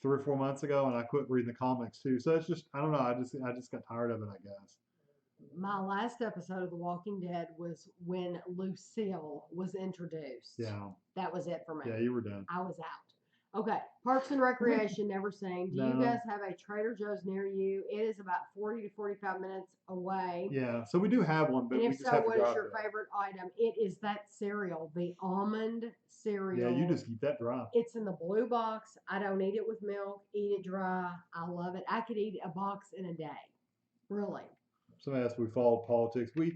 [SPEAKER 1] 3 or 4 months ago, and I quit reading the comics too. So it's just, I don't know. I just got tired of it, I guess.
[SPEAKER 2] My last episode of The Walking Dead was when Lucille was introduced.
[SPEAKER 1] Yeah.
[SPEAKER 2] That was it for me.
[SPEAKER 1] Yeah, you were done.
[SPEAKER 2] I was out. Okay. Parks and Recreation, never seen. Do you guys have a Trader Joe's near you? It is about 40 to 45 minutes away.
[SPEAKER 1] Yeah, so we do have one, but
[SPEAKER 2] and
[SPEAKER 1] we
[SPEAKER 2] if
[SPEAKER 1] just
[SPEAKER 2] so,
[SPEAKER 1] have to
[SPEAKER 2] what is your
[SPEAKER 1] there.
[SPEAKER 2] favorite item? It is that cereal, the almond cereal.
[SPEAKER 1] Yeah, you just eat that dry.
[SPEAKER 2] It's in the blue box. I don't eat it with milk. Eat it dry. I love it. I could eat a box in a day. Really.
[SPEAKER 1] Somebody asked if we followed politics. I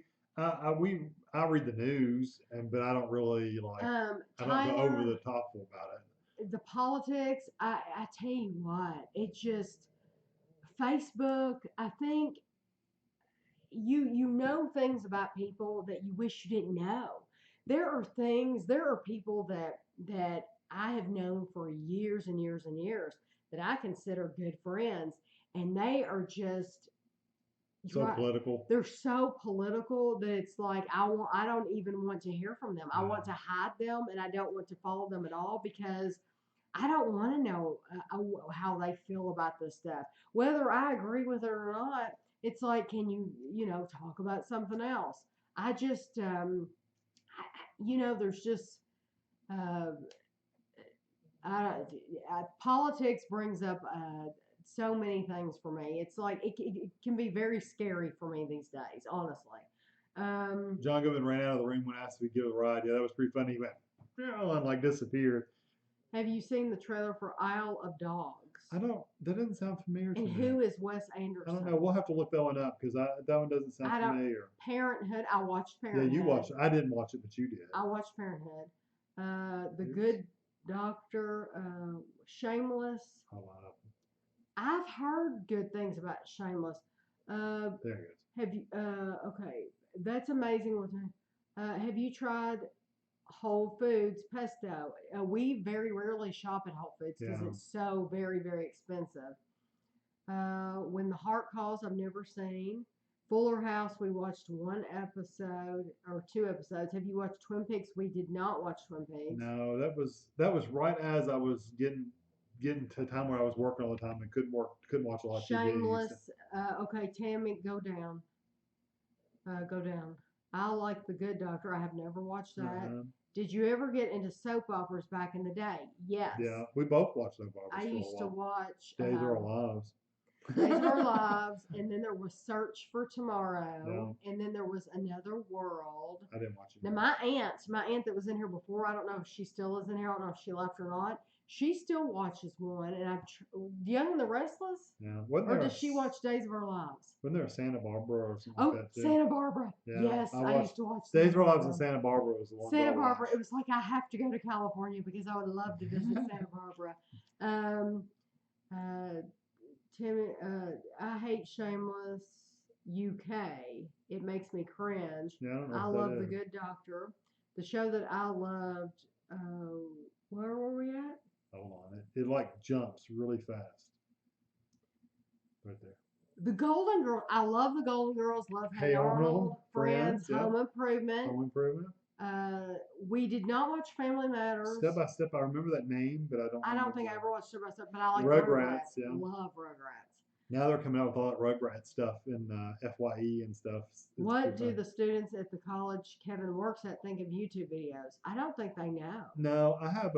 [SPEAKER 1] read the news, but I don't really like. I don't go over the top about it.
[SPEAKER 2] The politics, I tell you what, it just Facebook. I think you know things about people that you wish you didn't know. There are people that I have known for years and years and years that I consider good friends, and they are just
[SPEAKER 1] so political.
[SPEAKER 2] They're so political that it's like I don't even want to hear from them. I want to hide them, and I don't want to follow them at all because I don't want to know how they feel about this stuff. Whether I agree with it or not, it's like, can you talk about something else? I just there's just politics brings up so many things for me. It's like it can be very scary for me these days, honestly.
[SPEAKER 1] John Goodman ran out of the room when asked if he'd give it a ride. Yeah, that was pretty funny. He went, and like disappeared.
[SPEAKER 2] Have you seen the trailer for Isle of Dogs?
[SPEAKER 1] That doesn't sound familiar to me.
[SPEAKER 2] And who is Wes Anderson?
[SPEAKER 1] I don't know. We'll have to look that one up because that one doesn't sound familiar.
[SPEAKER 2] Parenthood. I watched Parenthood.
[SPEAKER 1] Yeah, you watched it. I didn't watch it, but you did.
[SPEAKER 2] I watched Parenthood. The Good Doctor. Shameless.
[SPEAKER 1] Oh, wow.
[SPEAKER 2] I've heard good things about Shameless.
[SPEAKER 1] There it is.
[SPEAKER 2] Have you? Okay, that's amazing. Have you tried Whole Foods pesto? We very rarely shop at Whole Foods because it's so very, very expensive. When the Heart Calls, I've never seen. Fuller House, we watched 1 episode or 2 episodes. Have you watched Twin Peaks? We did not watch Twin Peaks.
[SPEAKER 1] No, that was right as I was getting to a time where I was working all the time and couldn't watch a lot of TV.
[SPEAKER 2] Shameless. Okay, Tami, go down. Go down. I like The Good Doctor. I have never watched that. Did you ever get into soap operas back in the day? Yes.
[SPEAKER 1] Yeah, we both watched soap operas.
[SPEAKER 2] I used to watch
[SPEAKER 1] Days of Our Lives.
[SPEAKER 2] Days of Our Lives, and then there was Search for
[SPEAKER 1] Yeah.
[SPEAKER 2] Tomorrow, and then there was Another World.
[SPEAKER 1] I didn't watch it.
[SPEAKER 2] Now my aunt that was in here before, I don't know if she still is in here. I don't know if she left or not. She still watches one, and Young and the Restless.
[SPEAKER 1] Yeah.
[SPEAKER 2] Or does she watch Days of Our Lives?
[SPEAKER 1] Wasn't there a Santa Barbara or something
[SPEAKER 2] Oh,
[SPEAKER 1] like that too?
[SPEAKER 2] Santa Barbara.
[SPEAKER 1] Yeah,
[SPEAKER 2] Yes, I used to watch
[SPEAKER 1] Days of Our Lives in Santa Barbara was the one.
[SPEAKER 2] Santa Barbara. It was like I have to go to California because I would love to visit Santa Barbara. Timmy, I hate Shameless UK. It makes me cringe.
[SPEAKER 1] Yeah, I don't know.
[SPEAKER 2] I love The Good Doctor. The show that I loved. Where were we at?
[SPEAKER 1] Hold on, it like jumps really fast. Right there.
[SPEAKER 2] The Golden Girls. I love The Golden Girls. Love Hey Arnold. Friends.
[SPEAKER 1] Yeah.
[SPEAKER 2] Home Improvement.
[SPEAKER 1] Home Improvement.
[SPEAKER 2] We did not watch Family Matters.
[SPEAKER 1] Step by Step. I remember that name, but I don't
[SPEAKER 2] think I ever watched Step by Step, but I like
[SPEAKER 1] Rugrats. Yeah.
[SPEAKER 2] Love Rugrats.
[SPEAKER 1] Now they're coming out with all that Rugrats stuff in FYE and stuff.
[SPEAKER 2] What do the students at the college Kevin works at think of YouTube videos? I don't think they know.
[SPEAKER 1] No, I have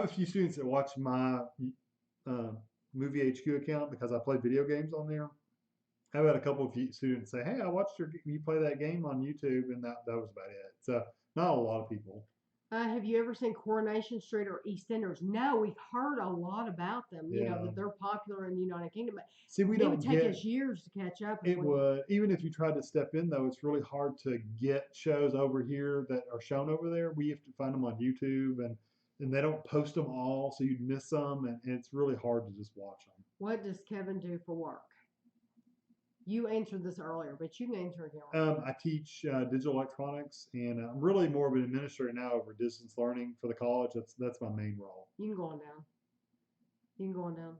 [SPEAKER 1] a few students that watch my Movie HQ account because I play video games on there. I've had a couple of students say, "Hey, I watched you play that game on YouTube," and that was about it. So not a lot of people.
[SPEAKER 2] Have you ever seen Coronation Street or EastEnders? No, we've heard a lot about them. You know that they're popular in the United Kingdom.
[SPEAKER 1] See, it would
[SPEAKER 2] take us years to catch up.
[SPEAKER 1] It would. Even if you tried to step in, though, it's really hard to get shows over here that are shown over there. We have to find them on YouTube, and they don't post them all, so you'd miss them, and it's really hard to just watch them.
[SPEAKER 2] What does Kevin do for work? You answered this earlier, but you can answer again.
[SPEAKER 1] I teach digital electronics, and I'm really more of an administrator now over distance learning for the college. That's my main role.
[SPEAKER 2] You can go on down. You can go on down.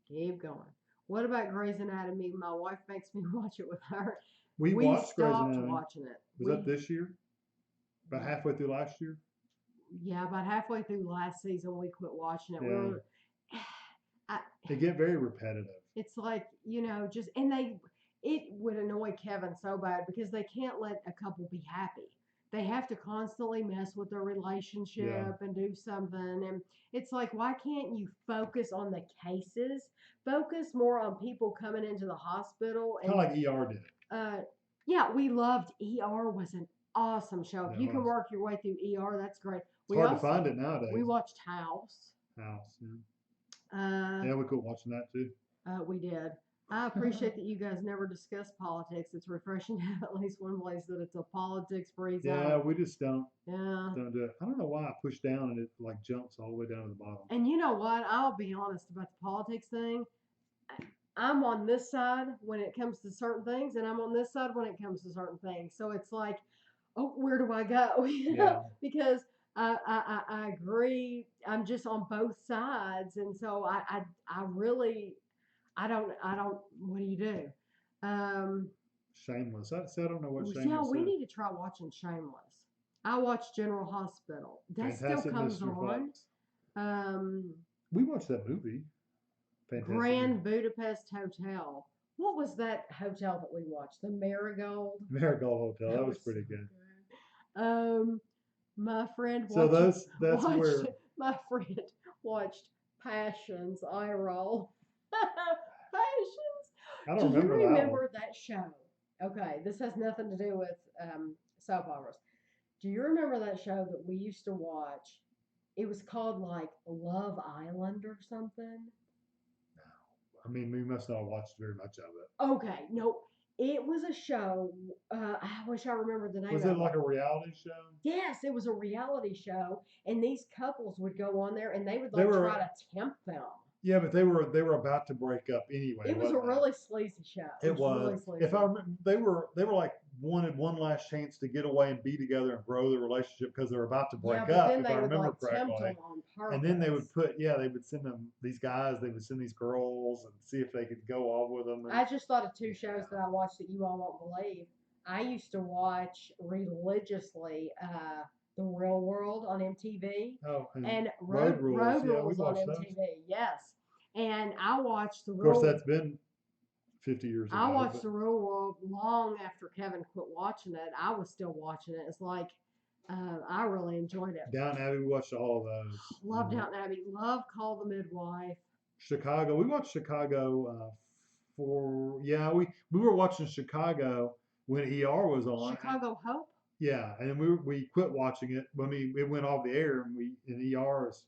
[SPEAKER 2] Keep going. What about Grey's Anatomy? My wife makes me watch it with her.
[SPEAKER 1] We watched Grey's Anatomy.
[SPEAKER 2] Watching it.
[SPEAKER 1] Was that this year? About halfway through last year?
[SPEAKER 2] Yeah, about halfway through last season, we quit watching it.
[SPEAKER 1] Yeah. They get very repetitive.
[SPEAKER 2] It's like, it would annoy Kevin so bad because they can't let a couple be happy. They have to constantly mess with their relationship and do something. And it's like, why can't you focus on the cases? Focus more on people coming into the hospital.
[SPEAKER 1] Kind of like ER did.
[SPEAKER 2] Yeah, we loved ER. Was an awesome show. If you can work your way through ER, that's great.
[SPEAKER 1] It's hard to find it nowadays.
[SPEAKER 2] We watched House.
[SPEAKER 1] Yeah, we could watching that too.
[SPEAKER 2] We did. I appreciate that you guys never discuss politics. It's refreshing to have at least one place that it's a politics-free zone.
[SPEAKER 1] Yeah, we just don't.
[SPEAKER 2] Yeah.
[SPEAKER 1] Don't do it. I don't know why I push down and it like jumps all the way down to the bottom.
[SPEAKER 2] And you know what? I'll be honest about the politics thing. I'm on this side when it comes to certain things, and I'm on this side when it comes to certain things. So it's like, oh, where do I go? Because I agree. I'm just on both sides, and so I really, I don't. What do you do?
[SPEAKER 1] Shameless. I don't know what Shameless.
[SPEAKER 2] Yeah, we need to try watching Shameless. I watch General Hospital. That still comes on.
[SPEAKER 1] We watched that movie.
[SPEAKER 2] Fantastic. Grand Budapest Hotel. What was that hotel that we watched? The Marigold.
[SPEAKER 1] Marigold Hotel. That was pretty good.
[SPEAKER 2] My friend watched.
[SPEAKER 1] So that's where
[SPEAKER 2] my friend watched Passions. I roll. Passions.
[SPEAKER 1] I don't remember that.
[SPEAKER 2] Do you remember that show? Okay, this has nothing to do with soap operas. Do you remember that show that we used to watch? It was called like Love Island or something.
[SPEAKER 1] No, I mean we must not have watched very much of it.
[SPEAKER 2] Okay, no. It was a show. I wish I remembered the name.
[SPEAKER 1] Was it like a reality show?
[SPEAKER 2] Yes, it was a reality show, and these couples would go on there, and they would try to tempt them.
[SPEAKER 1] Yeah, but they were about to break up anyway.
[SPEAKER 2] It was a really sleazy show.
[SPEAKER 1] It was. Really sleazy. If I remember, they were like wanted one last chance to get away and be together and grow the relationship because they were about to break up. If I remember correctly. And then they would they would send them these guys. They would send these girls and see if they could go off with them.
[SPEAKER 2] I just thought of two shows that I watched that you all won't believe. I used to watch religiously The Real World on MTV.
[SPEAKER 1] Oh,
[SPEAKER 2] and Road Rules on MTV. Yes. And I watched The Real World.
[SPEAKER 1] Of course, that's been 50 years ago.
[SPEAKER 2] I watched The Real World long after Kevin quit watching it. I was still watching it. It's like, I really enjoyed it.
[SPEAKER 1] Downton Abbey, we watched all of those.
[SPEAKER 2] Love Downton Abbey. Love Call the Midwife.
[SPEAKER 1] Chicago. We watched Chicago we were watching Chicago when ER was on.
[SPEAKER 2] Chicago Hope.
[SPEAKER 1] Yeah, and we quit watching it. I mean, it went off the air, and ER's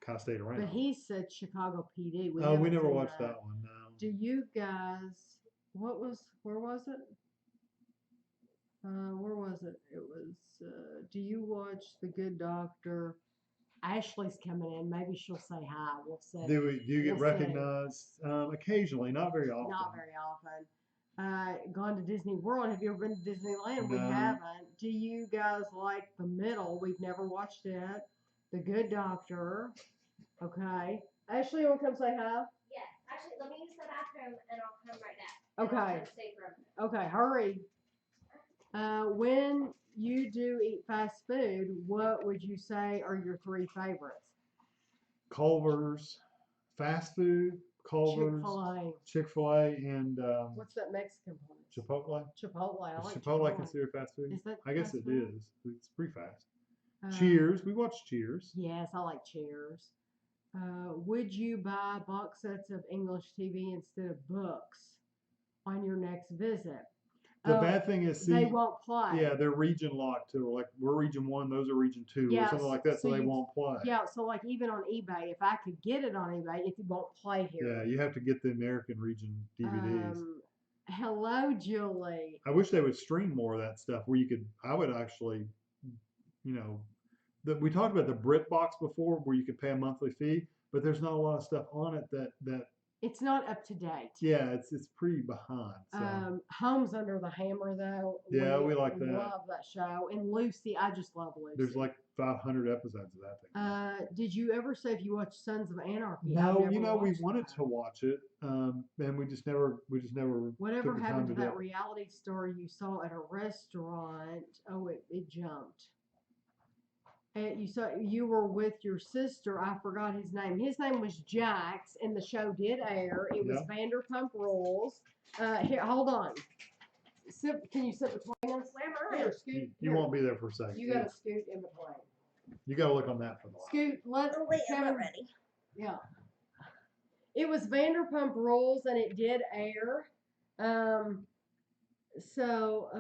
[SPEAKER 1] kind of stayed around.
[SPEAKER 2] But he said Chicago PD.
[SPEAKER 1] We never watched that one. No.
[SPEAKER 2] Do you guys? Where was it? Where was it? It was. Do you watch The Good Doctor? Ashley's coming in. Maybe she'll say hi. We'll see.
[SPEAKER 1] Do you get
[SPEAKER 2] We'll
[SPEAKER 1] recognized? Occasionally, not very often.
[SPEAKER 2] Not very often. Gone to Disney World. Have you ever been to Disneyland?
[SPEAKER 1] No.
[SPEAKER 2] We haven't. Do you guys like The Middle? We've never watched it. The Good Doctor. Okay. Ashley, you want to come say hi?
[SPEAKER 3] Yeah. Actually, let me use the bathroom and I'll come right back.
[SPEAKER 2] Okay.
[SPEAKER 3] Stay for a minute.
[SPEAKER 2] Okay, hurry. When you do eat fast food, what would you say are your 3 favorites?
[SPEAKER 1] Culver's, fast food, Culver's, Chick-fil-A, and
[SPEAKER 2] what's that Mexican place?
[SPEAKER 1] Chipotle.
[SPEAKER 2] Chipotle. I like
[SPEAKER 1] Chipotle considered fast food?
[SPEAKER 2] Is that
[SPEAKER 1] I guess it
[SPEAKER 2] food?
[SPEAKER 1] is. It's pretty fast. Cheers. We watched Cheers.
[SPEAKER 2] Yes, I like Cheers. Would you buy box sets of English TV instead of books on your next visit?
[SPEAKER 1] The bad thing is,
[SPEAKER 2] they won't play.
[SPEAKER 1] Yeah, they're region locked too. Like we're region 1, those are region 2, or something like that, so they won't play.
[SPEAKER 2] Yeah, so like even on eBay, if I could get it on eBay, it won't play here.
[SPEAKER 1] Yeah, you have to get the American region DVDs.
[SPEAKER 2] Hello, Julie.
[SPEAKER 1] I wish they would stream more of that stuff where you could. I would actually, we talked about the BritBox before, where you could pay a monthly fee, but there's not a lot of stuff on it that.
[SPEAKER 2] It's not up to date.
[SPEAKER 1] Yeah, it's pretty behind. So.
[SPEAKER 2] Homes Under the Hammer, though.
[SPEAKER 1] Yeah, we like that.
[SPEAKER 2] Love that show. And Lucy, I just love Lucy.
[SPEAKER 1] There's like 500 episodes of that thing.
[SPEAKER 2] Did you ever say if you watched Sons of Anarchy?
[SPEAKER 1] No, we wanted to watch it, and we just never.
[SPEAKER 2] Whatever happened to that reality star you saw at a restaurant? Oh, it jumped. And you were with your sister. I forgot his name. His name was Jax, and the show did air. It was Vanderpump Rules. Here, hold on. Can you sit between us?
[SPEAKER 3] Where am I?
[SPEAKER 2] Here, scoot.
[SPEAKER 1] You won't be there for a second.
[SPEAKER 2] You got to scoot in between.
[SPEAKER 1] You got to look on that for the while.
[SPEAKER 2] Scoot.
[SPEAKER 3] Oh wait, I'm not ready.
[SPEAKER 2] Yeah. It was Vanderpump Rules, and it did air. So,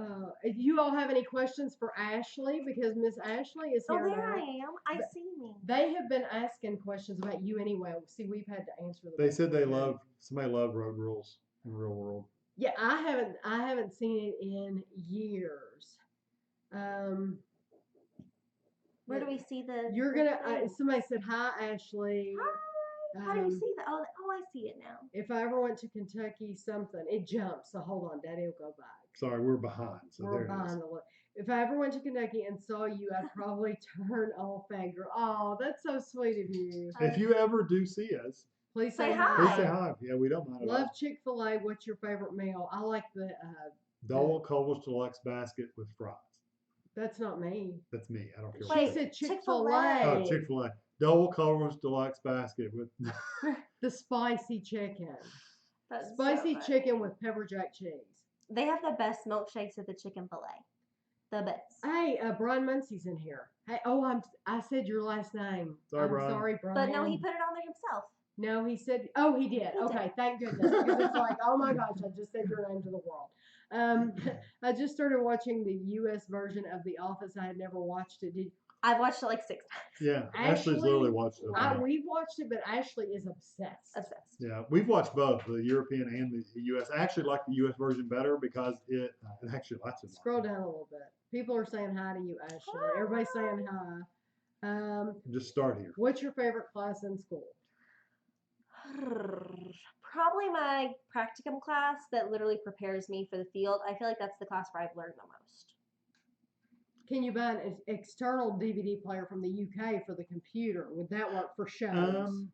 [SPEAKER 2] if you all have any questions for Ashley, because Miss Ashley is here.
[SPEAKER 3] Oh, there I am. I see me.
[SPEAKER 2] They have been asking questions about you anyway. See, we've had to answer them.
[SPEAKER 1] They said somebody loved Road Rules in the real world.
[SPEAKER 2] Yeah, I haven't seen it in years.
[SPEAKER 3] Where do we see the?
[SPEAKER 2] You're gonna. Somebody said hi, Ashley.
[SPEAKER 3] Hi. How do you see that? Oh, I see it now.
[SPEAKER 2] If I ever went to Kentucky, something it jumps. So hold on, Daddy will go back.
[SPEAKER 1] Sorry, we're behind. So
[SPEAKER 2] we're behind the look. If I ever went to Kentucky and saw you, I'd probably turn off Fagger. Oh, that's so sweet of you.
[SPEAKER 1] If you ever do see us,
[SPEAKER 2] please say hi.
[SPEAKER 1] Please say hi. Yeah, we don't mind.
[SPEAKER 2] Love Chick-fil-A. What's your favorite meal? I like the
[SPEAKER 1] double Culver's Deluxe basket with fries.
[SPEAKER 2] That's not me.
[SPEAKER 1] That's me. I don't care.
[SPEAKER 2] She said Chick-fil-A.
[SPEAKER 1] Oh, Chick-fil-A. Double Culver's Deluxe basket with
[SPEAKER 2] the spicy chicken.
[SPEAKER 3] That's
[SPEAKER 2] spicy chicken with pepper jack cheese.
[SPEAKER 3] They have the best milkshakes at the Chick-fil-A. The best.
[SPEAKER 2] Hey, Brian Muncie's in here. Hey, I said your last name.
[SPEAKER 1] Sorry, Brian.
[SPEAKER 2] Sorry, Brian.
[SPEAKER 3] But no, he put it on there himself.
[SPEAKER 2] No, he said. Oh, he did. Okay, thank goodness. Because it's like, oh my gosh, I just said your name to the world. I just started watching the U.S. version of The Office. I had never watched it.
[SPEAKER 3] I've watched it like 6 times.
[SPEAKER 1] Yeah, Ashley's literally watched it.
[SPEAKER 2] We've watched it, but Ashley is obsessed.
[SPEAKER 3] Obsessed.
[SPEAKER 1] Yeah, we've watched both the European and the U.S. I actually like the U.S. version better because it actually lasts.
[SPEAKER 2] Scroll down a little bit. People are saying hi to you, Ashley. Hi. Everybody's saying hi.
[SPEAKER 1] Just start here.
[SPEAKER 2] What's your favorite class in school?
[SPEAKER 3] Probably my practicum class that literally prepares me for the field. I feel like that's the class where I've learned the most.
[SPEAKER 2] Can you buy an external DVD player from the UK for the computer? Would that work for shows?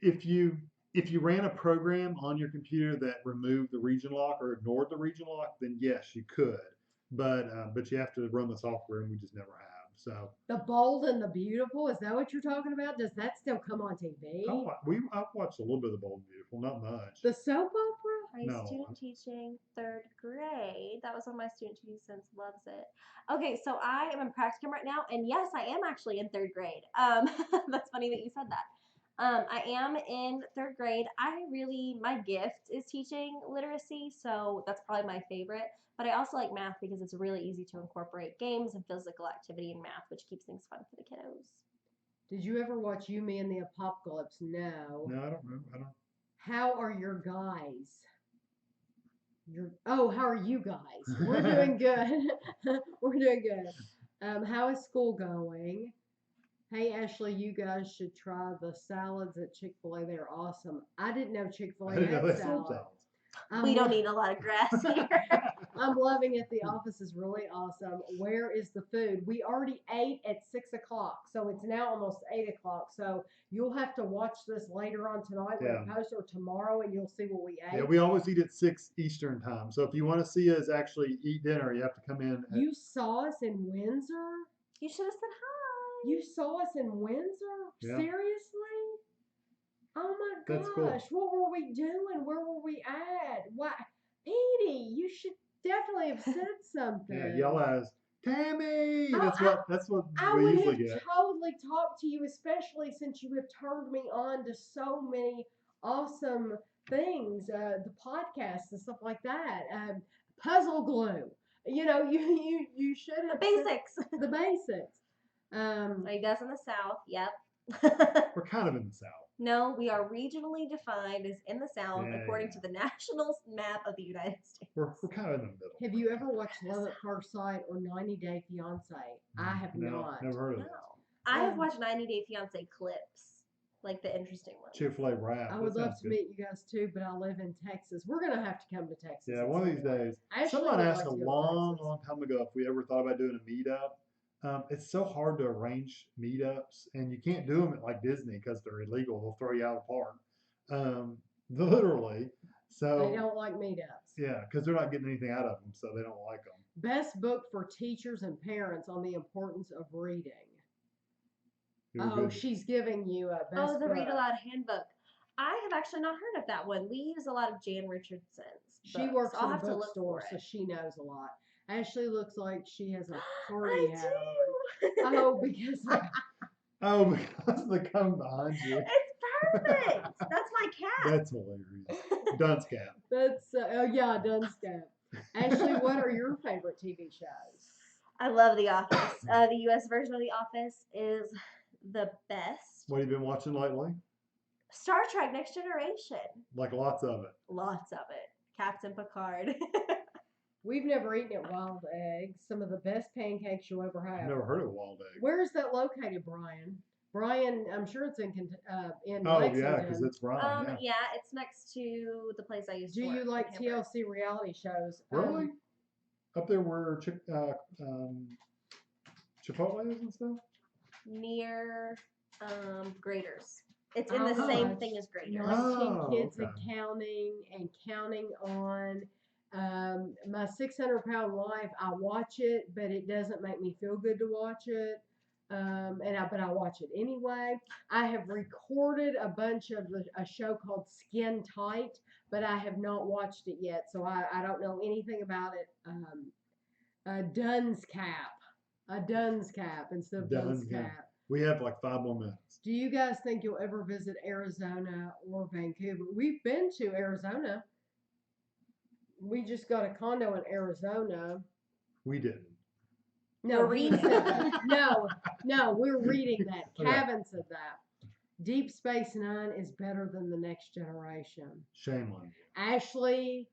[SPEAKER 1] If you ran a program on your computer that removed the region lock or ignored the region lock, then yes, you could. But you have to run the software, and we just never have. So
[SPEAKER 2] The Bold and the Beautiful, is that what you're talking about? Does that still come on TV?
[SPEAKER 1] I've watched a little bit of The Bold and Beautiful, not much.
[SPEAKER 2] The soap opera?
[SPEAKER 3] My student teaching 3rd grade. That was one of my student teaching students loves it. Okay, so I am in practicum right now, and yes, I am actually in 3rd grade. That's funny that you said that. I am in 3rd grade. My gift is teaching literacy, so that's probably my favorite. But I also like math because it's really easy to incorporate games and physical activity in math, which keeps things fun for the kiddos.
[SPEAKER 2] Did you ever watch You, Me, and the Apocalypse? No.
[SPEAKER 1] No, I don't remember. I don't.
[SPEAKER 2] How are your guys? How are you guys? We're doing good. We're doing good. How is school going? Hey Ashley, you guys should try the salads at Chick-fil-A. They're awesome. I didn't know
[SPEAKER 1] I
[SPEAKER 2] Chick-fil-A
[SPEAKER 1] didn't know
[SPEAKER 2] had
[SPEAKER 1] they sold
[SPEAKER 2] salad.
[SPEAKER 1] salads.
[SPEAKER 3] We don't eat a lot of grass here.
[SPEAKER 2] I'm loving it. The office is really awesome. Where is the food? We already ate at 6:00, so it's now almost 8:00. So you'll have to watch this later on tonight when it posts, or tomorrow, and you'll see what we ate.
[SPEAKER 1] Yeah, we always eat at 6 Eastern time. So if you want to see us actually eat dinner, you have to come in.
[SPEAKER 2] You saw us in Windsor?
[SPEAKER 3] You should have said hi.
[SPEAKER 2] You saw us in Windsor?
[SPEAKER 1] Yeah.
[SPEAKER 2] Seriously? Oh my
[SPEAKER 1] That's
[SPEAKER 2] gosh.
[SPEAKER 1] cool.
[SPEAKER 2] What were we doing? Where were we at? Why, Petey, you should definitely have said something.
[SPEAKER 1] Yeah, yell at us, Tami.
[SPEAKER 2] Oh,
[SPEAKER 1] That's what
[SPEAKER 2] I
[SPEAKER 1] we
[SPEAKER 2] would
[SPEAKER 1] usually
[SPEAKER 2] have
[SPEAKER 1] get.
[SPEAKER 2] totally talked to you, especially since you have turned me on to so many awesome things, the podcasts and stuff like that. Puzzle glue. You should have
[SPEAKER 3] The basics.
[SPEAKER 2] said the basics.
[SPEAKER 3] Are you guys in the South? Yep.
[SPEAKER 1] We're kind of in the South.
[SPEAKER 3] No, we are regionally defined as in the South
[SPEAKER 1] Yeah,
[SPEAKER 3] according to the national map of the United States.
[SPEAKER 1] We're kind of in the middle.
[SPEAKER 2] Have you ever watched Love at First Sight or 90 Day Fiance? I have not.
[SPEAKER 1] Never heard of
[SPEAKER 3] No.
[SPEAKER 1] it.
[SPEAKER 3] I have watched 90 Day Fiance clips, like the interesting ones.
[SPEAKER 1] Chick-fil-A wrap.
[SPEAKER 2] I would love to meet you guys too, but I live in Texas. We're gonna have to come to Texas.
[SPEAKER 1] Yeah, one of these days. Someone asked a long time ago if we ever thought about doing a meetup. It's so hard to arrange meetups, and you can't do them at like Disney because they're illegal. They'll throw you out of the park. Literally. So
[SPEAKER 2] they don't like meetups.
[SPEAKER 1] Yeah, because they're not getting anything out of them, so they don't like them.
[SPEAKER 2] Best book for teachers and parents on the importance of reading. She's giving you a best
[SPEAKER 3] the
[SPEAKER 2] book.
[SPEAKER 3] Read Aloud Handbook. I have actually not heard of that one. We use a lot of Jan Richardson's.
[SPEAKER 2] She works in a bookstore, so she knows a lot. Ashley looks like she has a party hat on.
[SPEAKER 1] Because the cone behind you.
[SPEAKER 3] It's perfect. That's my cat.
[SPEAKER 1] That's hilarious. Dunn's cat.
[SPEAKER 2] That's Dunn's cat. Ashley, what are your favorite TV shows?
[SPEAKER 3] I love The Office. The U.S. version of The Office is the best.
[SPEAKER 1] What have you been watching lately?
[SPEAKER 3] Star Trek: Next Generation.
[SPEAKER 1] Like lots of it.
[SPEAKER 3] Lots of it. Captain Picard.
[SPEAKER 2] We've never eaten at Wild Egg. Some of the best pancakes you'll ever have.
[SPEAKER 1] I've never heard of Wild Egg.
[SPEAKER 2] Where is that located, Brian? Brian, I'm sure it's in Lexington.
[SPEAKER 1] Yeah, because it's Brian.
[SPEAKER 3] Yeah, it's next to the place I used to
[SPEAKER 2] work. Do you like TLC reality shows?
[SPEAKER 1] Really? Up there where Chipotle is and stuff?
[SPEAKER 3] Near Graders. It's in the same thing as Graders.
[SPEAKER 2] 19 Kids and counting on. My 600-pound life, I watch it, but it doesn't make me feel good to watch it. But I watch it anyway. I have recorded a bunch of a show called Skin Tight, but I have not watched it yet, so I don't know anything about it. Dunn's Cap instead of Dunn's Cap.
[SPEAKER 1] We have like 5 more minutes.
[SPEAKER 2] Do you guys think you'll ever visit Arizona or Vancouver? We've been to Arizona. We just got a condo in Arizona.
[SPEAKER 1] We didn't.
[SPEAKER 2] No, he said that. No, we're reading that. Kevin said that. Deep Space Nine is better than The Next Generation.
[SPEAKER 1] Shame on you.
[SPEAKER 2] Ashley,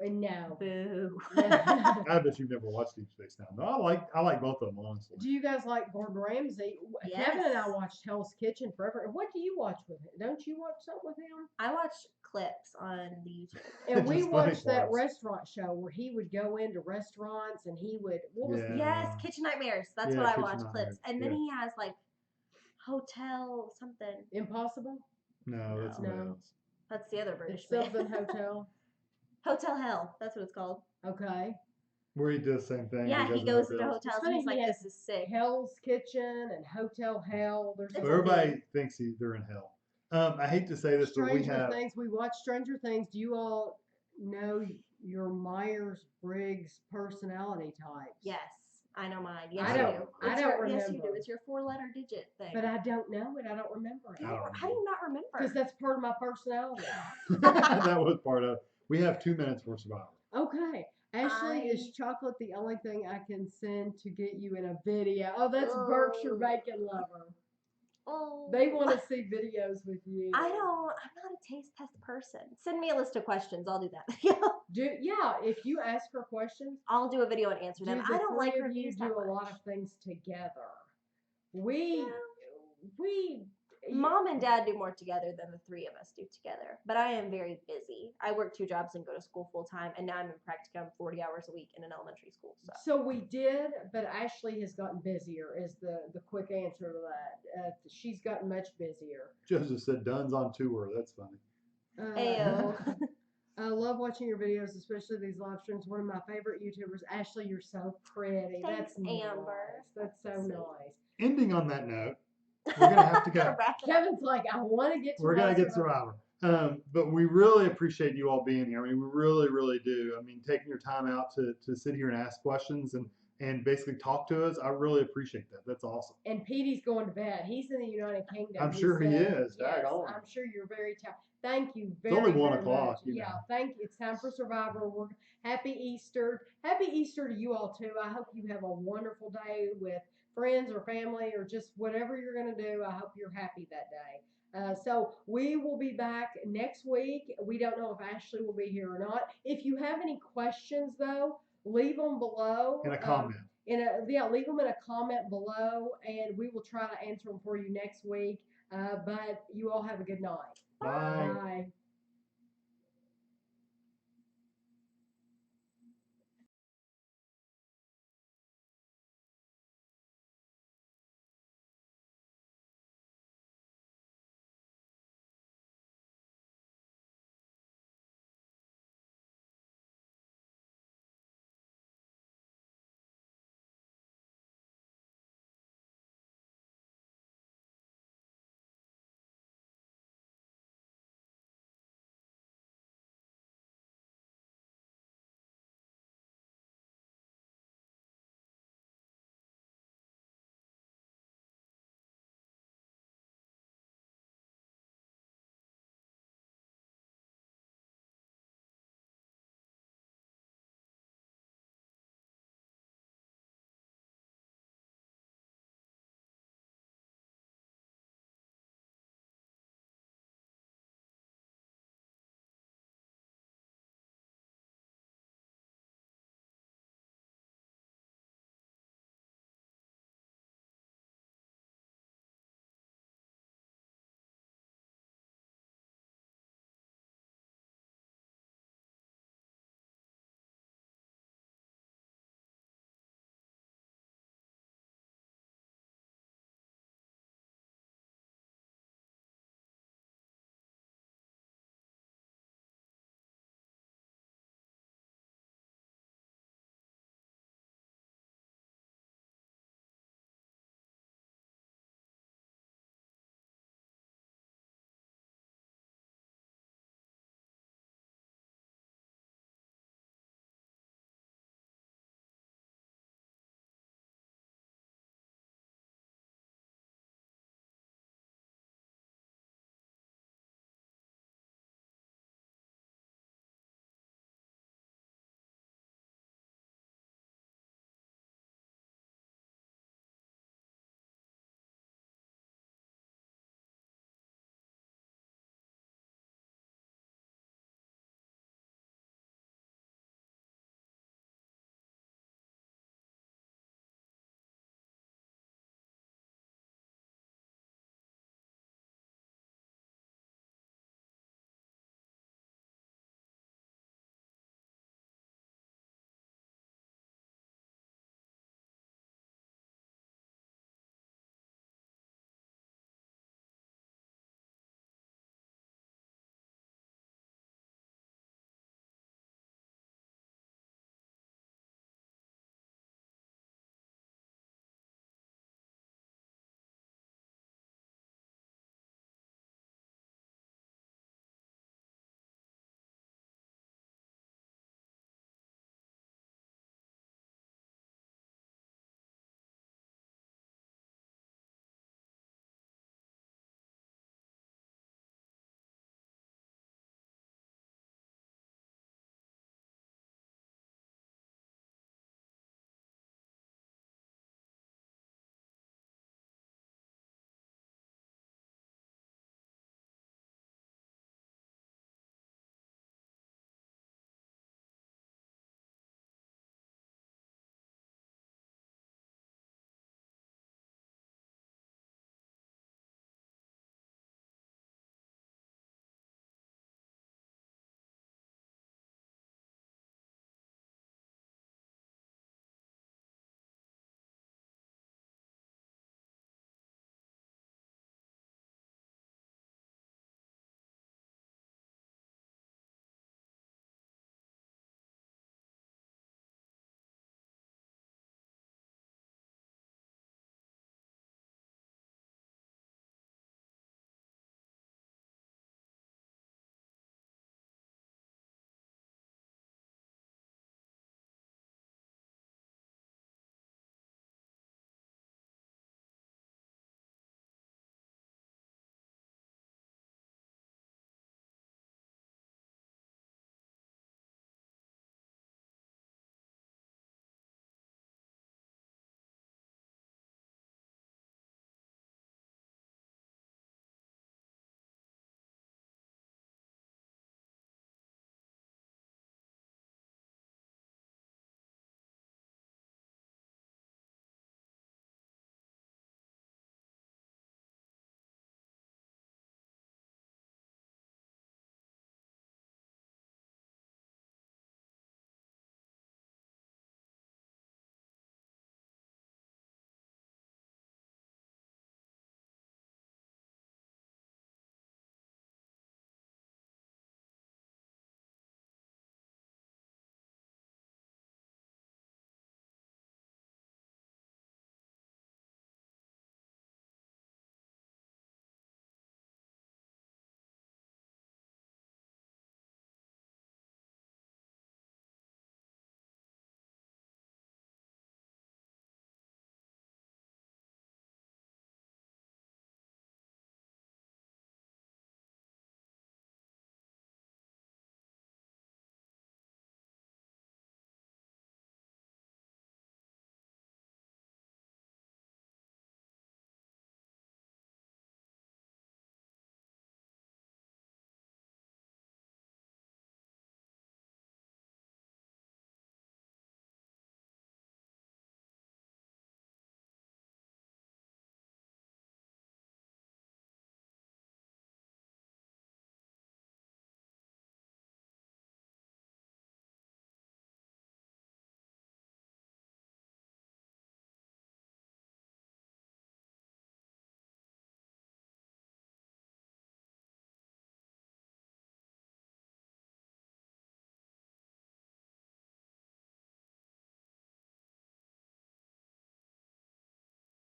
[SPEAKER 2] no.
[SPEAKER 3] Boo.
[SPEAKER 1] I bet you've never watched Deep Space Nine. No, I like both of them, honestly.
[SPEAKER 2] Do you guys like Gordon Ramsay?
[SPEAKER 3] Yes.
[SPEAKER 2] Kevin and I watched Hell's Kitchen forever. What do you watch with him? Don't you watch something with him?
[SPEAKER 3] I watch clips on the YouTube.
[SPEAKER 2] And we watched that restaurant show where he would go into restaurants and he would
[SPEAKER 3] Yes, Kitchen Nightmares. That's what I watch clips. And then he has like Hotel something.
[SPEAKER 2] Impossible?
[SPEAKER 1] No, that's no.
[SPEAKER 3] That's the other British.
[SPEAKER 2] It's something Hotel.
[SPEAKER 3] Hotel Hell. That's what it's called.
[SPEAKER 2] Okay.
[SPEAKER 1] Where he does the same thing.
[SPEAKER 3] Yeah, he goes into hotels and he's like, this is sick.
[SPEAKER 2] Hell's Kitchen and Hotel Hell.
[SPEAKER 1] Everybody thinks they're in hell. I hate to say this, but we have...
[SPEAKER 2] Things. We watch Stranger Things. Do you all know your Myers-Briggs personality types?
[SPEAKER 3] Yes. I know mine. Yes,
[SPEAKER 2] I
[SPEAKER 3] you
[SPEAKER 2] don't.
[SPEAKER 3] do.
[SPEAKER 2] I don't remember.
[SPEAKER 3] Yes, you do. It's your 4-letter digit thing.
[SPEAKER 2] But I don't know it. I don't remember it.
[SPEAKER 3] How do you not remember?
[SPEAKER 2] Because that's part of my personality.
[SPEAKER 1] That was part of. We have 2 minutes for survival.
[SPEAKER 2] Okay. Ashley, is chocolate the only thing I can send to get you in a video? Oh, that's Berkshire Bacon Lover.
[SPEAKER 3] Oh.
[SPEAKER 2] They want to see videos with you.
[SPEAKER 3] I'm not a taste test person. Send me a list of questions. I'll do that.
[SPEAKER 2] Yeah, if you ask her questions,
[SPEAKER 3] I'll do a video and answer them. I don't like reviews that much.
[SPEAKER 2] Do a lot of things together. We
[SPEAKER 3] Mom and Dad do more together than the 3 of us do together. But I am very busy. I work 2 jobs and go to school full time, and now I'm in practicum 40 hours a week in an elementary school.
[SPEAKER 2] So we did, but Ashley has gotten busier. Is the quick answer to that? She's gotten much busier.
[SPEAKER 1] Joseph said Dunn's on tour. That's funny.
[SPEAKER 3] Ayo.
[SPEAKER 2] I love watching your videos, especially these live streams. One of my favorite YouTubers. Ashley, you're so pretty.
[SPEAKER 3] Thanks,
[SPEAKER 2] That's
[SPEAKER 3] Amber.
[SPEAKER 2] Nice. That's so nice.
[SPEAKER 1] Ending on that note, we're gonna have to go.
[SPEAKER 2] Kevin's like, I want to get to.
[SPEAKER 1] We're gonna get Survivor. But we really appreciate you all being here. I mean, we really, really do. I mean, taking your time out to sit here and ask questions and basically talk to us. I really appreciate that. That's awesome.
[SPEAKER 2] And Petey's going to bed. He's in the United Kingdom.
[SPEAKER 1] I'm sure he is.
[SPEAKER 2] Yes, I'm sure you're very tired. Thank you very
[SPEAKER 1] It's
[SPEAKER 2] much.
[SPEAKER 1] only 1 o'clock.
[SPEAKER 2] Yeah, thank you. It's time for Survivor. Happy Easter. Happy Easter to you all, too. I hope you have a wonderful day with friends or family or just whatever you're going to do. I hope you're happy that day. So we will be back next week. We don't know if Ashley will be here or not. If you have any questions, though, leave them below.
[SPEAKER 1] In a comment.
[SPEAKER 2] Leave them in a comment below, and we will try to answer them for you next week. But you all have a good night.
[SPEAKER 1] Bye.
[SPEAKER 2] Bye.